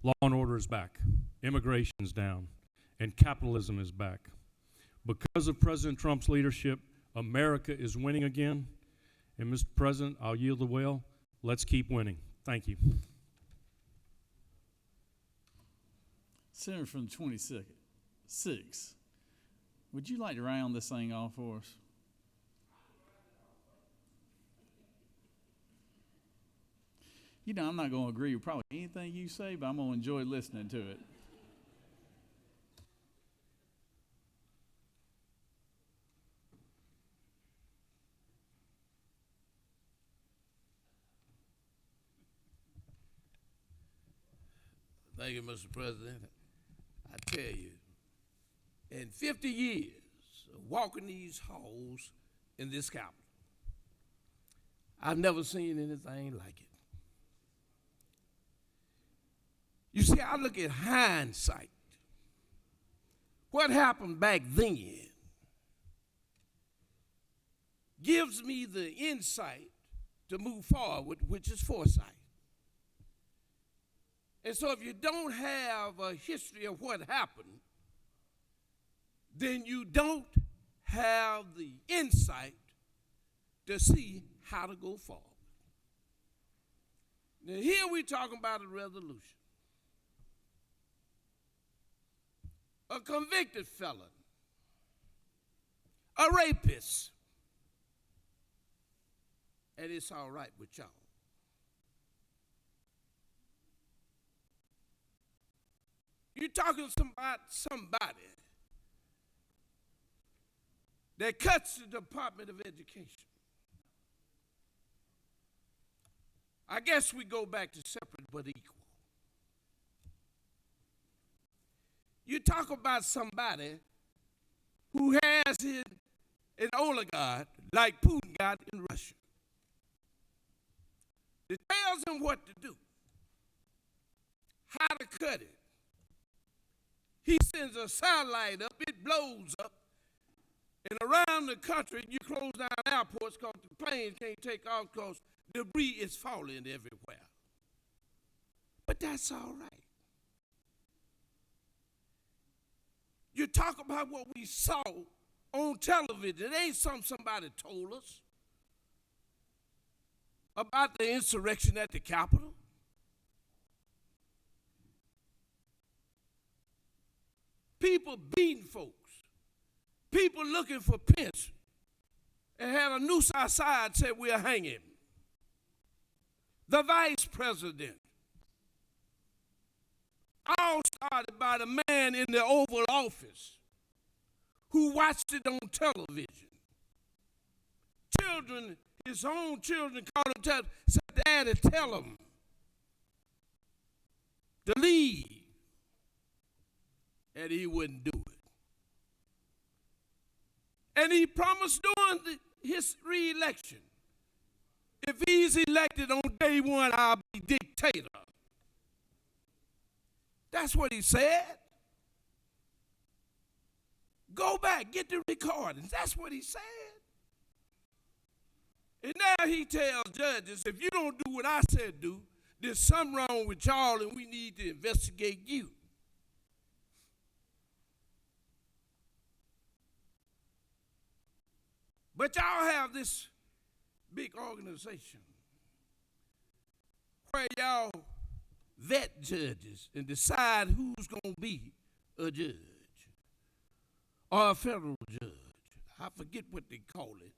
F: law and order is back. Immigration's down, and capitalism is back. Because of President Trump's leadership, America is winning again. And Mr. President, I'll yield the will. Let's keep winning. Thank you.
D: Senator from the 26th, would you like to round this thing off for us? You know, I'm not going to agree with probably anything you say, but I'm going to enjoy listening to it.
U: Thank you, Mr. President. I tell you, in 50 years of walking these halls in this Capitol, I've never seen anything like it. You see, I look at hindsight. What happened back then gives me the insight to move forward, which is foresight. And so if you don't have a history of what happened, then you don't have the insight to see how to go forward. Now here we're talking about a resolution. A convicted felon, a rapist, and it's all right with y'all. You're talking about somebody that cuts the Department of Education. I guess we go back to separate but equal. You talk about somebody who has an oligarch like Putin got in Russia. It tells him what to do, how to cut it. He sends a satellite up, it blows up, and around the country you close down airports because the planes can't take off because debris is falling everywhere. But that's all right. You talk about what we saw on television. It ain't something somebody told us about the insurrection at the Capitol. People beating folks. People looking for pension. And had a noose outside said we'll hang him. The vice president. All started by the man in the Oval Office who watched it on television. Children, his own children called him, said, Daddy, tell him to leave. And he wouldn't do it. And he promised his re-election. If he's elected on day one, I'll be dictator. That's what he said. Go back, get the recordings. That's what he said. And now he tells judges, if you don't do what I said do, there's something wrong with y'all and we need to investigate you. But y'all have this big organization where y'all vet judges and decide who's going to be a judge or a federal judge. I forget what they call it.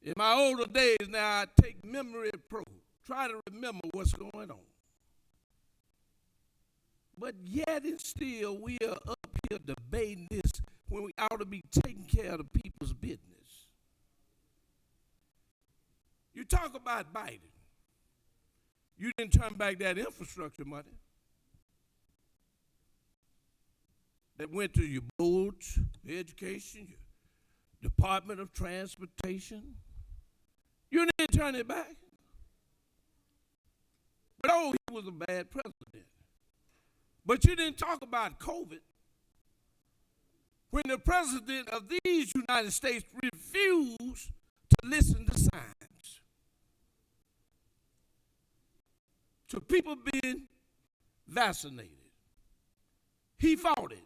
U: In my older days now, I take memory pro, try to remember what's going on. But yet and still, we are up here debating this when we ought to be taking care of the people's business. You talk about Biden. You didn't turn back that infrastructure money that went to your boards, education, your Department of Transportation. You didn't turn it back. But oh, he was a bad president. But you didn't talk about COVID when the president of these United States refused to listen to signs. So people being vaccinated. He fought it.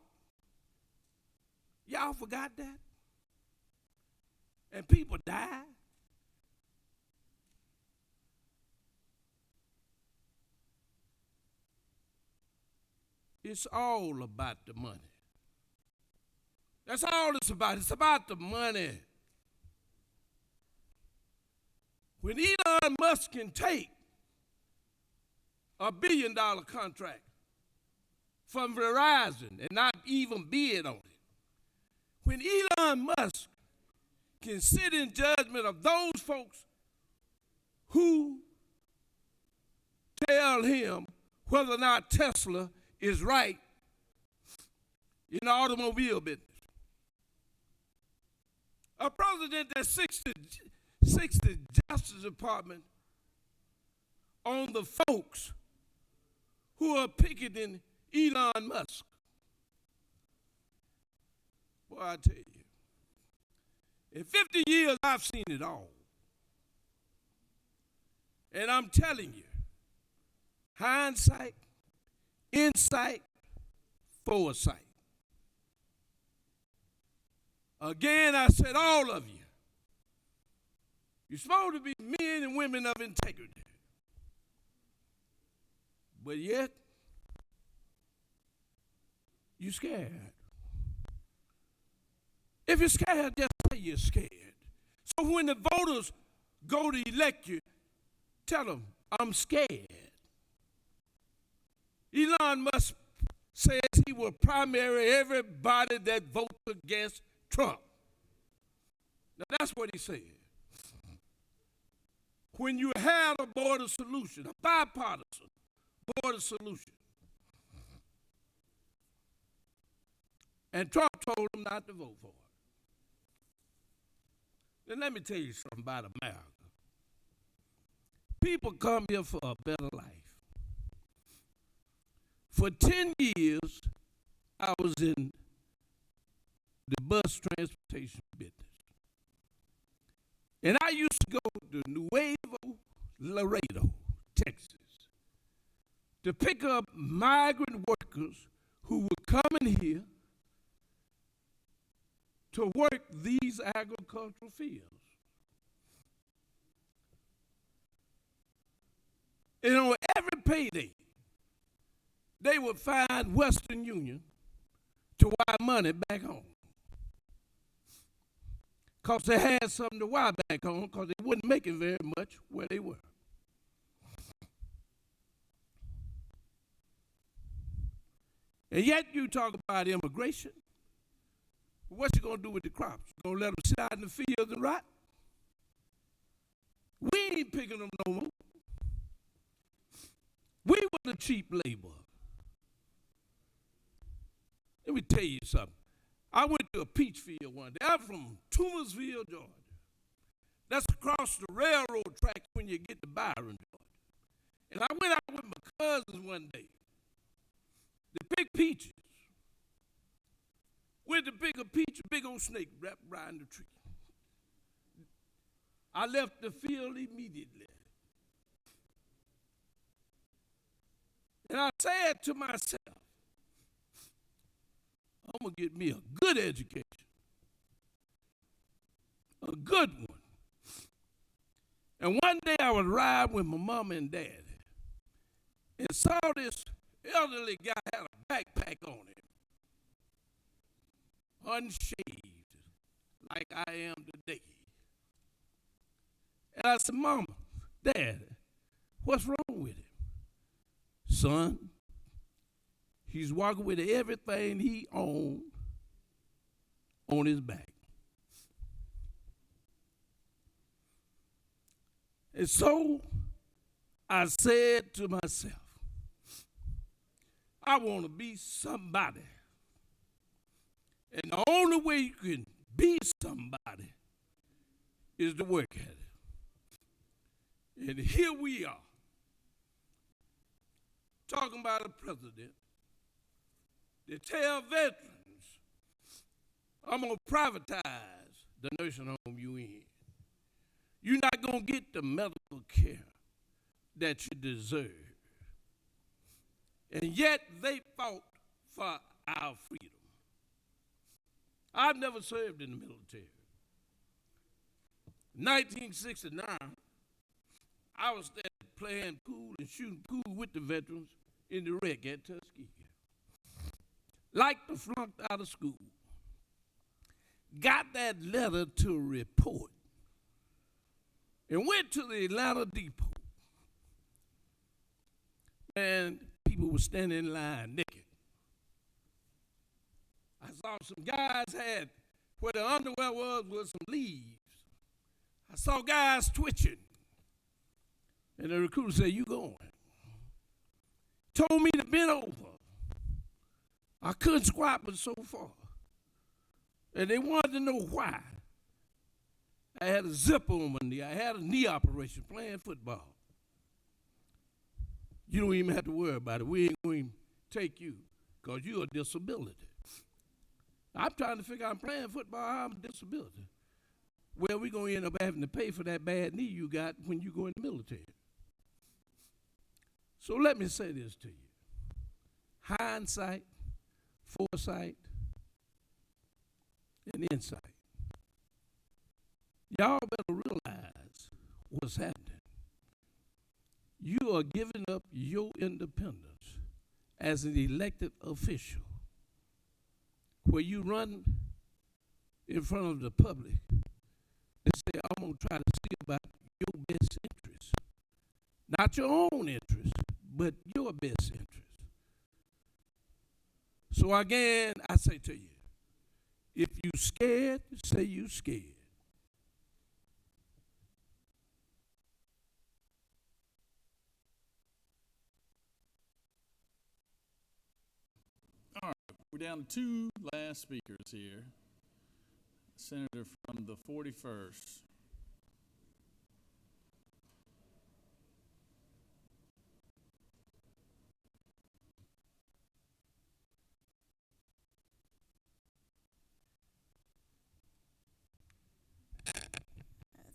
U: Y'all forgot that? And people died. It's all about the money. That's all it's about. It's about the money. When Elon Musk can take $1 billion contract from Verizon and not even bid on it, when Elon Musk can sit in judgment of those folks who tell him whether or not Tesla is right in the automobile business. A president that seeks the Justice Department on the folks who are picketing Elon Musk. Boy, I tell you, in 50 years, I've seen it all. And I'm telling you, hindsight, insight, foresight. Again, I said, all of you, you're supposed to be men and women of integrity. But yet, you're scared. If you're scared, just say you're scared. So when the voters go to elect you, tell them, I'm scared. Elon Musk says he will primary everybody that votes against Trump. Now that's what he said. When you have a border solution, a bipartisan border solution, and Trump told him not to vote for it. Then let me tell you something about America. People come here for a better life. For 10 years, I was in the bus transportation business. And I used to go to Nuevo Laredo, Texas, to pick up migrant workers who were coming here to work these agricultural fields. And on every payday, they would find Western Union to wire money back home. Because they had something to wire back home because they wouldn't make it very much where they were. And yet you talk about immigration. What you going to do with the crops? You going to let them sit out in the fields and rot? We ain't picking them no more. We were the cheap labor. Let me tell you something. I went to a peach field one day. I'm from Toomersville, Georgia. That's across the railroad tracks when you get to Byron, Georgia. And I went out with my cousins one day. They picked peaches. Went to pick a peach, a big old snake wrapped around the tree. I left the field immediately. And I said to myself, I'm going to get me a good education, a good one. And one day I was riding with my mom and dad and saw this elderly guy had a backpack on him, unshaved, like I am today. And I said, Mama, Dad, what's wrong with him? Son, he's walking with everything he owned on his back. And so I said to myself, I want to be somebody. And the only way you can be somebody is to work at it. And here we are, talking about a president that tell veterans, I'm going to privatize the nursing home you in. You're not going to get the medical care that you deserve. And yet they fought for our freedom. I've never served in the military. 1969, I was there playing pool and shooting pool with the veterans in the wreck at Tuskegee. Like the flunked out of school. Got that letter to report and went to the Atlanta depot. And people were standing in line naked. I saw some guys had, where the underwear was some leaves. I saw guys twitching. And the recruiter said, you going? Told me to bend over. I couldn't squat but so far. And they wanted to know why. I had a zipper on my knee. I had a knee operation playing football. You don't even have to worry about it. We ain't going to take you because you're a disability. I'm trying to figure out, I'm playing football, I'm a disability. Well, we're going to end up having to pay for that bad knee you got when you go in the military. So let me say this to you. Hindsight, foresight, and insight. Y'all better realize what's happening. You are giving up your independence as an elected official, where you run in front of the public and say, I'm going to try to see about your best interest. Not your own interest, but your best interest. So again, I say to you, if you scared, say you scared.
D: All right, we're down to two last speakers here. Senator from the 41st.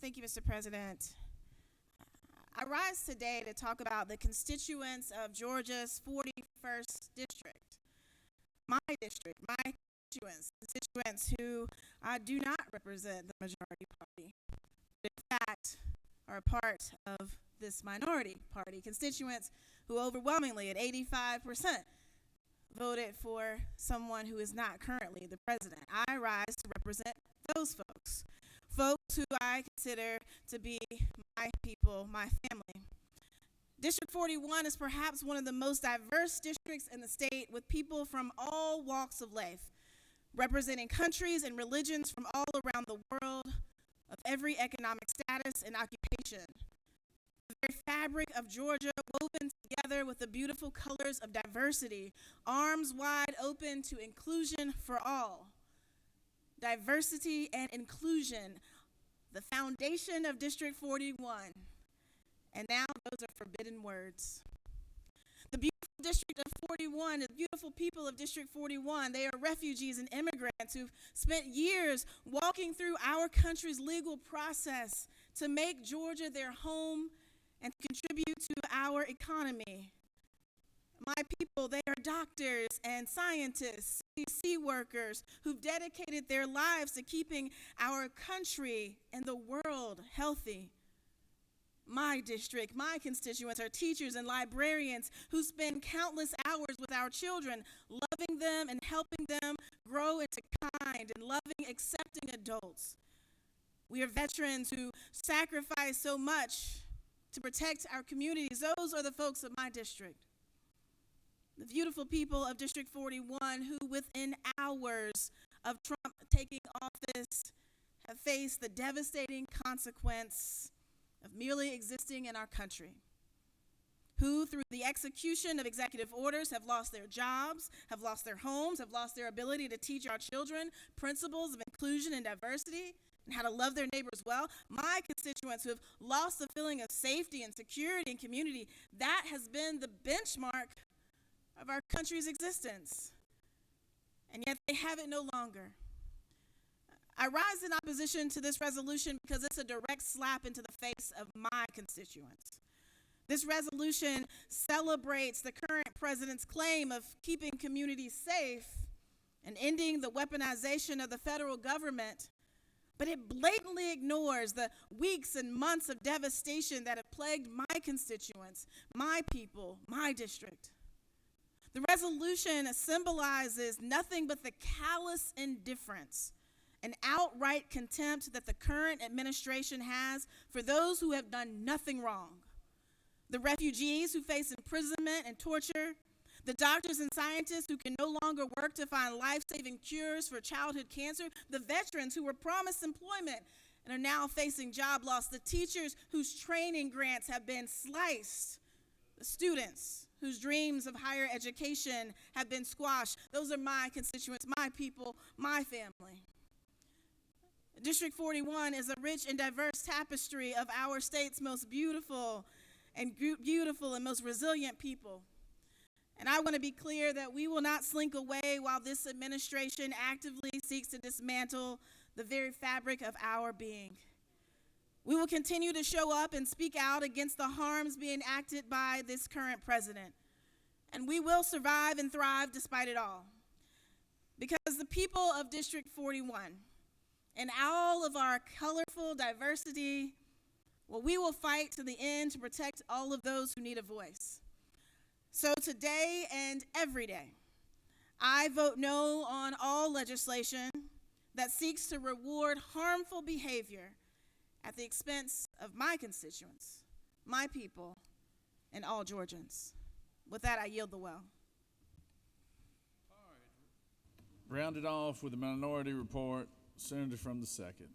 L: Thank you, Mr. President. I rise today to talk about the constituents of Georgia's 41st district. My district, my constituents who do not represent the majority party, but in fact are a part of this minority party. Constituents who overwhelmingly at 85% voted for someone who is not currently the president. I rise to represent those folks. Folks who I consider to be my people, my family. District 41 is perhaps one of the most diverse districts in the state, with people from all walks of life, representing countries and religions from all around the world, of every economic status and occupation. The very fabric of Georgia, woven together with the beautiful colors of diversity, arms wide open to inclusion for all. diversity, and inclusion, the foundation of District 41. And now those are forbidden words. The beautiful District of 41, the beautiful people of District 41, they are refugees and immigrants who've spent years walking through our country's legal process to make Georgia their home and to contribute to our economy. My people, they are doctors and scientists, CDC workers who've dedicated their lives to keeping our country and the world healthy. My district, my constituents are teachers and librarians who spend countless hours with our children, loving them and helping them grow into kind and loving, accepting adults. We are veterans who sacrifice so much to protect our communities. Those are the folks of my district. The beautiful people of District 41 who within hours of Trump taking office have faced the devastating consequence of merely existing in our country, who through the execution of executive orders have lost their jobs, have lost their homes, have lost their ability to teach our children principles of inclusion and diversity and how to love their neighbors well. My constituents who have lost the feeling of safety and security and community, that has been the benchmark of our country's existence. And yet they have it no longer. I rise in opposition to this resolution because it's a direct slap into the face of my constituents. This resolution celebrates the current president's claim of keeping communities safe and ending the weaponization of the federal government, but it blatantly ignores the weeks and months of devastation that have plagued my constituents, my people, my district. The resolution symbolizes nothing but the callous indifference and outright contempt that the current administration has for those who have done nothing wrong. The refugees who face imprisonment and torture, the doctors and scientists who can no longer work to find life-saving cures for childhood cancer, the veterans who were promised employment and are now facing job loss, the teachers whose training grants have been sliced, the students whose dreams of higher education have been squashed. Those are my constituents, my people, my family. District 41 is a rich and diverse tapestry of our state's most beautiful and most resilient people. And I want to be clear that we will not slink away while this administration actively seeks to dismantle the very fabric of our being. We will continue to show up and speak out against the harms being acted by this current president. And we will survive and thrive despite it all. Because the people of District 41 and all of our colorful diversity, well, we will fight to the end to protect all of those who need a voice. So today and every day, I vote no on all legislation that seeks to reward harmful behavior at the expense of my constituents, my people, and all Georgians. With that, I yield the well.
D: Rounded off with the minority report, Senator from the 2nd.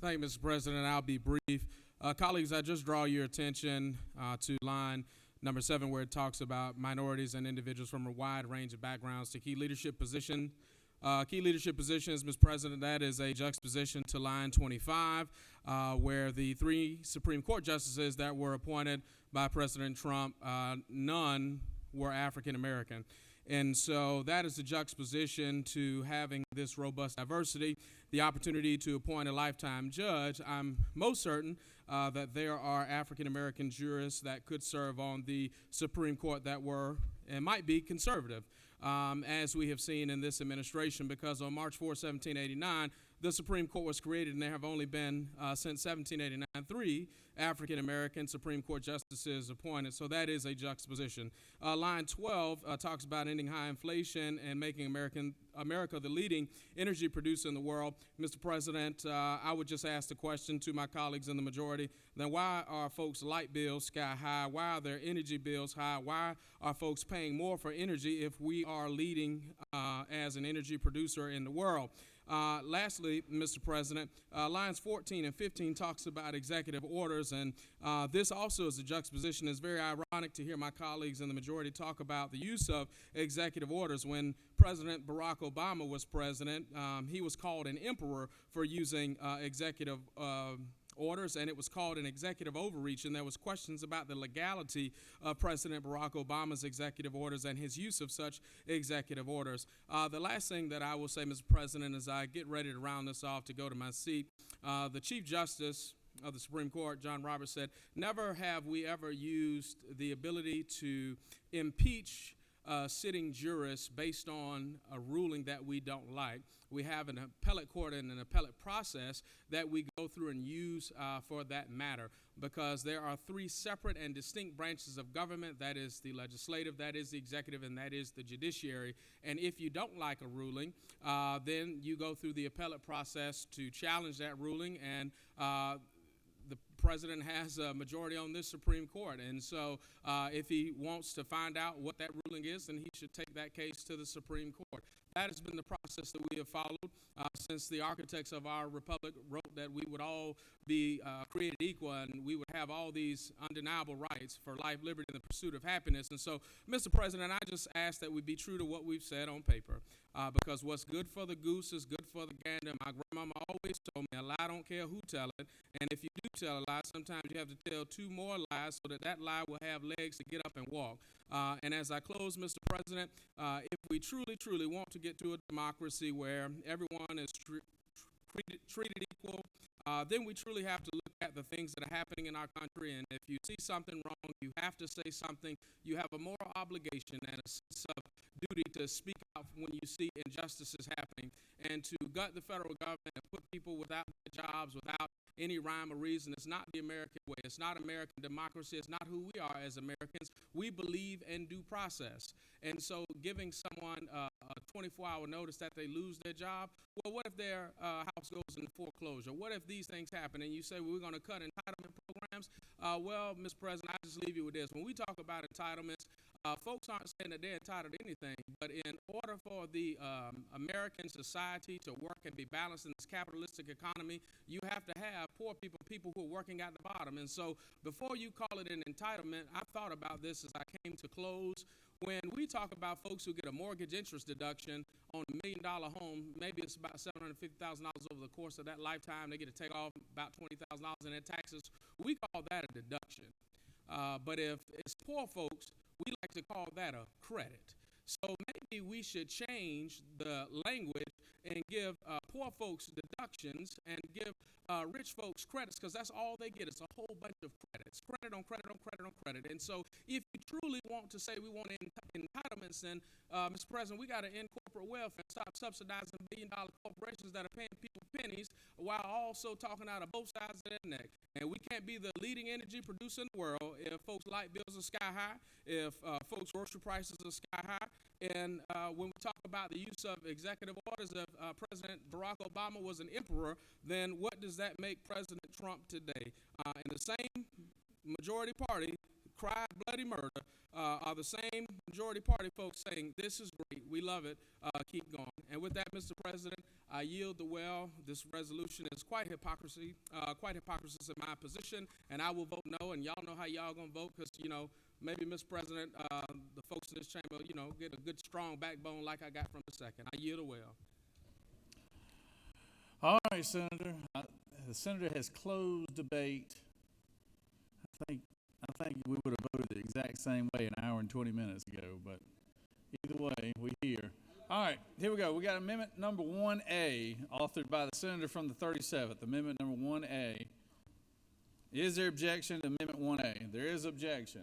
A: Thank you, Mr. President. I'll be brief. Colleagues, I just draw your attention to line number 7, where it talks about minorities and individuals from a wide range of backgrounds to key leadership positions. Key leadership positions, Mr. President, that is a juxtaposition to line 25, where the 3 Supreme Court justices that were appointed by President Trump, none were African American. And so that is the juxtaposition to having this robust diversity, the opportunity to appoint a lifetime judge. I'm most certain that there are African American jurists that could serve on the Supreme Court that were and might be conservative, as we have seen in this administration, because on March 4, 1789, the Supreme Court was created, and there have only been, since 1789, 3 African-American Supreme Court justices appointed. So that is a juxtaposition. Line 12 talks about ending high inflation and making America the leading energy producer in the world. Mr. President, I would just ask the question to my colleagues in the majority, then why are folks' light bills sky high? Why are their energy bills high? Why are folks paying more for energy if we are leading as an energy producer in the world?
P: Lastly, Mr. President, lines 14 and 15 talks about executive orders, and this also is a juxtaposition. It's very ironic to hear my colleagues in the majority talk about the use of executive orders. When President Barack Obama was president, he was called an emperor for using executive orders, and it was called an executive overreach, and there was questions about the legality of President Barack Obama's executive orders and his use of such executive orders. The last thing that I will say, Mr. President, as I get ready to round this off to go to my seat, the Chief Justice of the Supreme Court, John Roberts, said, "Never have we ever used the ability to impeach sitting jurists based on a ruling that we don't like. We have an appellate court and an appellate process that we go through and use for that matter, because there are three separate and distinct branches of government. That is the legislative, that is the executive, and that is the judiciary. And if you don't like a ruling, then you go through the appellate process to challenge that ruling, and the president has a majority on this Supreme Court. And so if he wants to find out what that ruling is, then he should take that case to the Supreme Court. That has been the process that we have followed since the architects of our republic wrote that we would all be created equal and we would have all these undeniable rights for life, liberty, and the pursuit of happiness. And so, Mr. President, I just ask that we be true to what we've said on paper, because what's good for the goose is good for the gander. My grandmama always told me, a lie don't care who tell it, and if you do tell a lie, sometimes you have to tell two more lies so that that lie will have legs to get up and walk. And as I close, Mr. President, if we truly want to get to a democracy where everyone is treated equal, then we truly have to look at the things that are happening in our country. And if you see something wrong, you have to say something. You have a moral obligation and a sense of duty to speak out when you see injustices happening, and to gut the federal government and put people without jobs, without any rhyme or reason. It's not the American way. It's not American democracy. It's not who we are as Americans. We believe in due process. And so giving someone a 24-hour notice that they lose their job, well, what if their house goes into foreclosure? What if these things happen and you say, well, we're going to cut entitlement programs? Well, Mr. President, I just leave you with this. When we talk about entitlements, folks aren't saying that they're entitled to anything, but in order for the American society to work and be balanced in this capitalistic economy, you have to have poor people, people who are working at the bottom. And so before you call it an entitlement, I thought about this as I came to close. When we talk about folks who get a mortgage interest deduction on $1 million home, maybe it's about $750,000 over the course of that lifetime. They get to take off about $20,000 in their taxes. We call that a deduction. But if it's poor folks, we like to call that a credit. So maybe we should change the language and give poor folks deductions and give rich folks credits, because that's all they get. It's a whole bunch of credits, credit on credit on credit on credit. And so if you truly want to say we want entitlements, then, Mr. President, we got to end corporate welfare and stop subsidizing billion-dollar corporations that are paying people pennies while also talking out of both sides of their neck. And we can't be the leading energy producer in the world if folks' light bills are sky high, if folks' grocery prices are sky high. And when we talk about the use of executive orders, if President Barack Obama was an emperor, then what does that make President Trump today? And the same majority party cried bloody murder are the same majority party folks saying, this is great, we love it, keep going. And with that, Mr. President, I yield the well. This resolution is quite hypocrisy in my position, and I will vote no, and y'all know how y'all gonna vote, because, you know, maybe, Mr. President, the folks in this chamber, you know, get a good, strong backbone like I got from the second. I yield the well.
D: All right, Senator. The senator has closed debate. I think we would have voted the exact same way an hour and 20 minutes ago, but either way, we're here. All right, here we go. We got amendment number 1A, authored by the senator from the 37th. Amendment number 1A. Is there objection to amendment 1A? There is objection.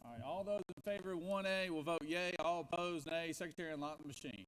D: All right, all those in favor of 1A will vote yea. All opposed, nay. Secretary, unlock the machine.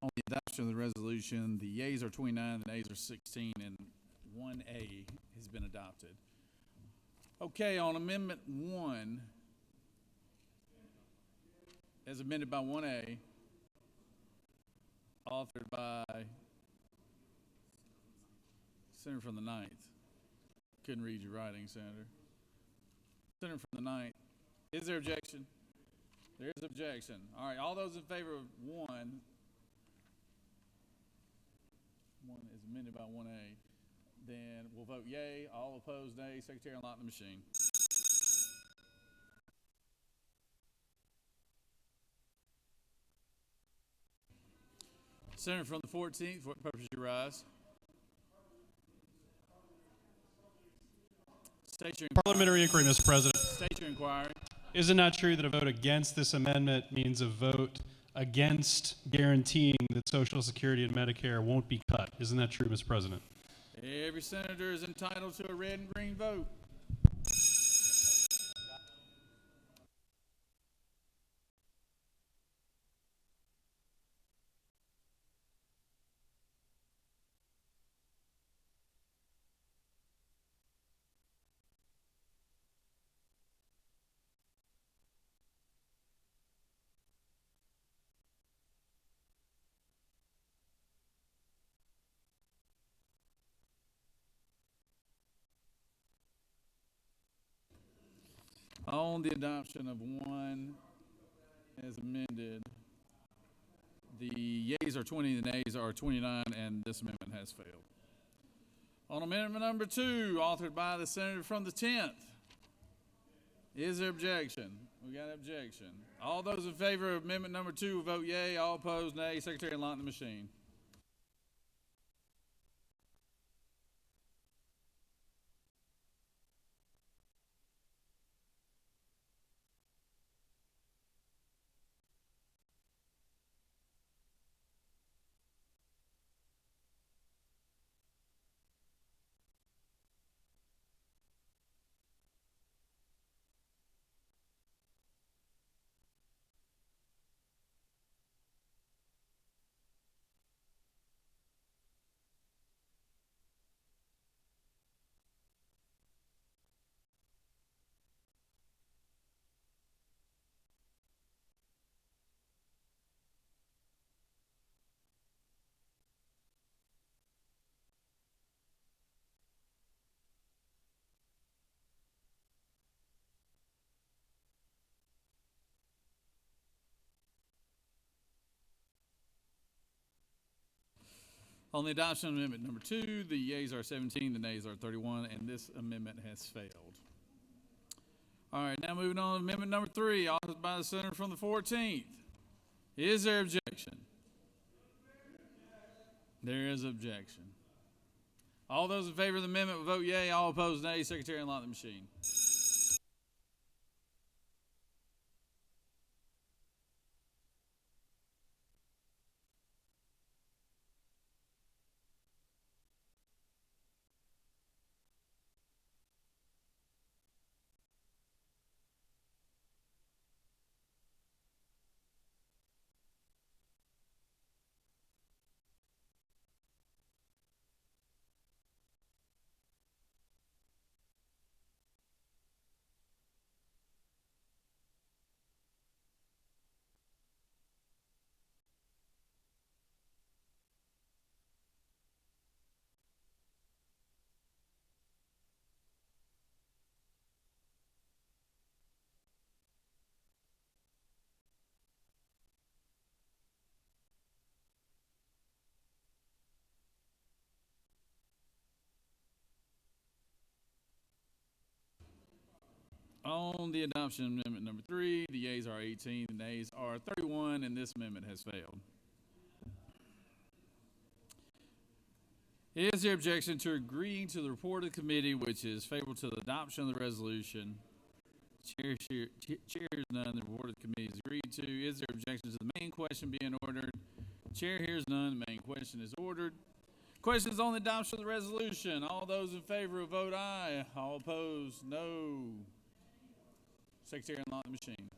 D: On the adoption of the resolution, the yeas are 29, the nays are 16, and 1A has been adopted. Okay, on Amendment 1, as amended by 1A, authored by Senator from the 9th. Couldn't read your writing, Senator. Senator from the 9th. Is there objection? There is objection. All right, all those in favor of 1 is amended by 1A, then we'll vote yea. All opposed, nay. Secretary, unlock the machine. Senator from the 14th, for what purpose you rise? State your inquiry.
R: Parliamentary inquiry, Mr. President.
D: State your inquiry.
R: Is it not true that a vote against this amendment means a vote against guaranteeing that Social Security and Medicare won't be cut? Isn't that true, Mr. President?
D: Every senator is entitled to a red and green vote. On the adoption of 1 as amended, the yeas are 20, the nays are 29, and this amendment has failed. On amendment number 2, authored by the senator from the 10th, is there objection? We got an objection. All those in favor of amendment number 2 will vote yea. All opposed, nay. Secretary, unlock the machine. On the adoption of amendment number 2, the yeas are 17, the nays are 31, and this amendment has failed. All right, now moving on to amendment number 3, authored by the senator from the 14th. Is there objection? There is objection. All those in favor of the amendment will vote yea. All opposed, nay. Secretary, unlock the machine. On the adoption of amendment number 3, the yeas are 18, the nays are 31, and this amendment has failed. Is there objection to agreeing to the report of the committee, which is favorable to the adoption of the resolution? Chair hears none. The report of the committee is agreed to. Is there objection to the main question being ordered? Chair hears none. The main question is ordered. Questions on the adoption of the resolution. All those in favor will vote aye. All opposed, no. Secretary, unlock the machine.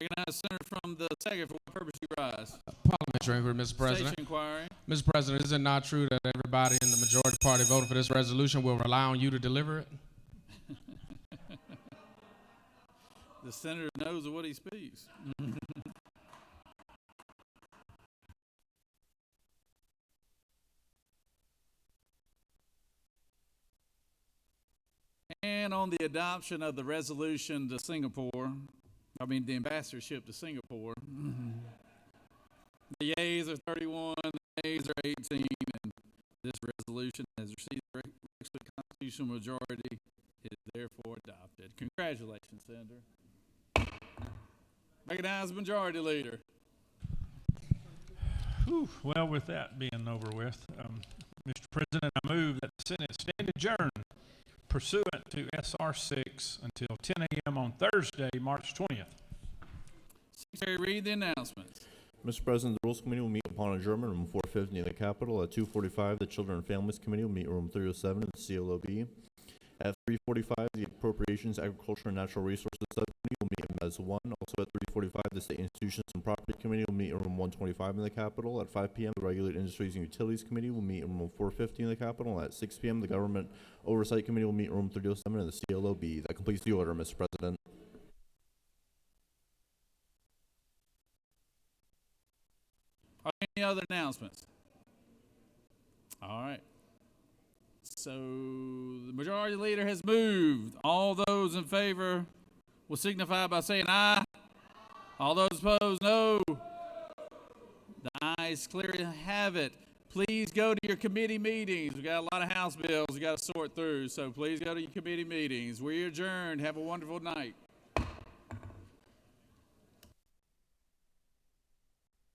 D: Recognize the senator from the second. For what purpose you rise?
P: Parliamentary inquiry, Mr. President.
D: Station inquiry.
P: Mr. President, is it not true that everybody in the majority party voting for this resolution will rely on you to deliver it?
D: The senator knows of what he speaks. And on the adoption of the resolution to Singapore, the ambassadorship to Singapore, the yeas are 31, the nays are 18, and this resolution has received the requisite constitutional majority. It is therefore adopted. Congratulations, Senator. Recognize the majority leader.
M: Whew. Well, with that being over with, Mr. President, I move that the Senate stand adjourned pursuant to SR 6 until 10 a.m. on Thursday, March 20th.
D: Secretary, read the announcements.
C: Mr. President, the Rules Committee will meet upon adjournment room 450 in the Capitol. At 2:45, the Children and Families Committee will meet room 307 in the CLOB. At 3:45, the Appropriations, Agriculture, and Natural Resources Subcommittee will meet in MES 1. Also at 3:45, the State Institutions and Property Committee will meet in room 125 in the Capitol. At 5 p.m., the Regulated Industries and Utilities Committee will meet in room 450 in the Capitol. At 6 p.m., the Government Oversight Committee will meet in room 307 in the CLOB. That completes the order, Mr. President.
D: Are there any other announcements? All right. So the majority leader has moved. All those in favor will signify by saying aye. All those opposed, no. The ayes clearly have it. Please go to your committee meetings. We've got a lot of House bills we got to sort through, so please go to your committee meetings. We're adjourned. Have a wonderful night.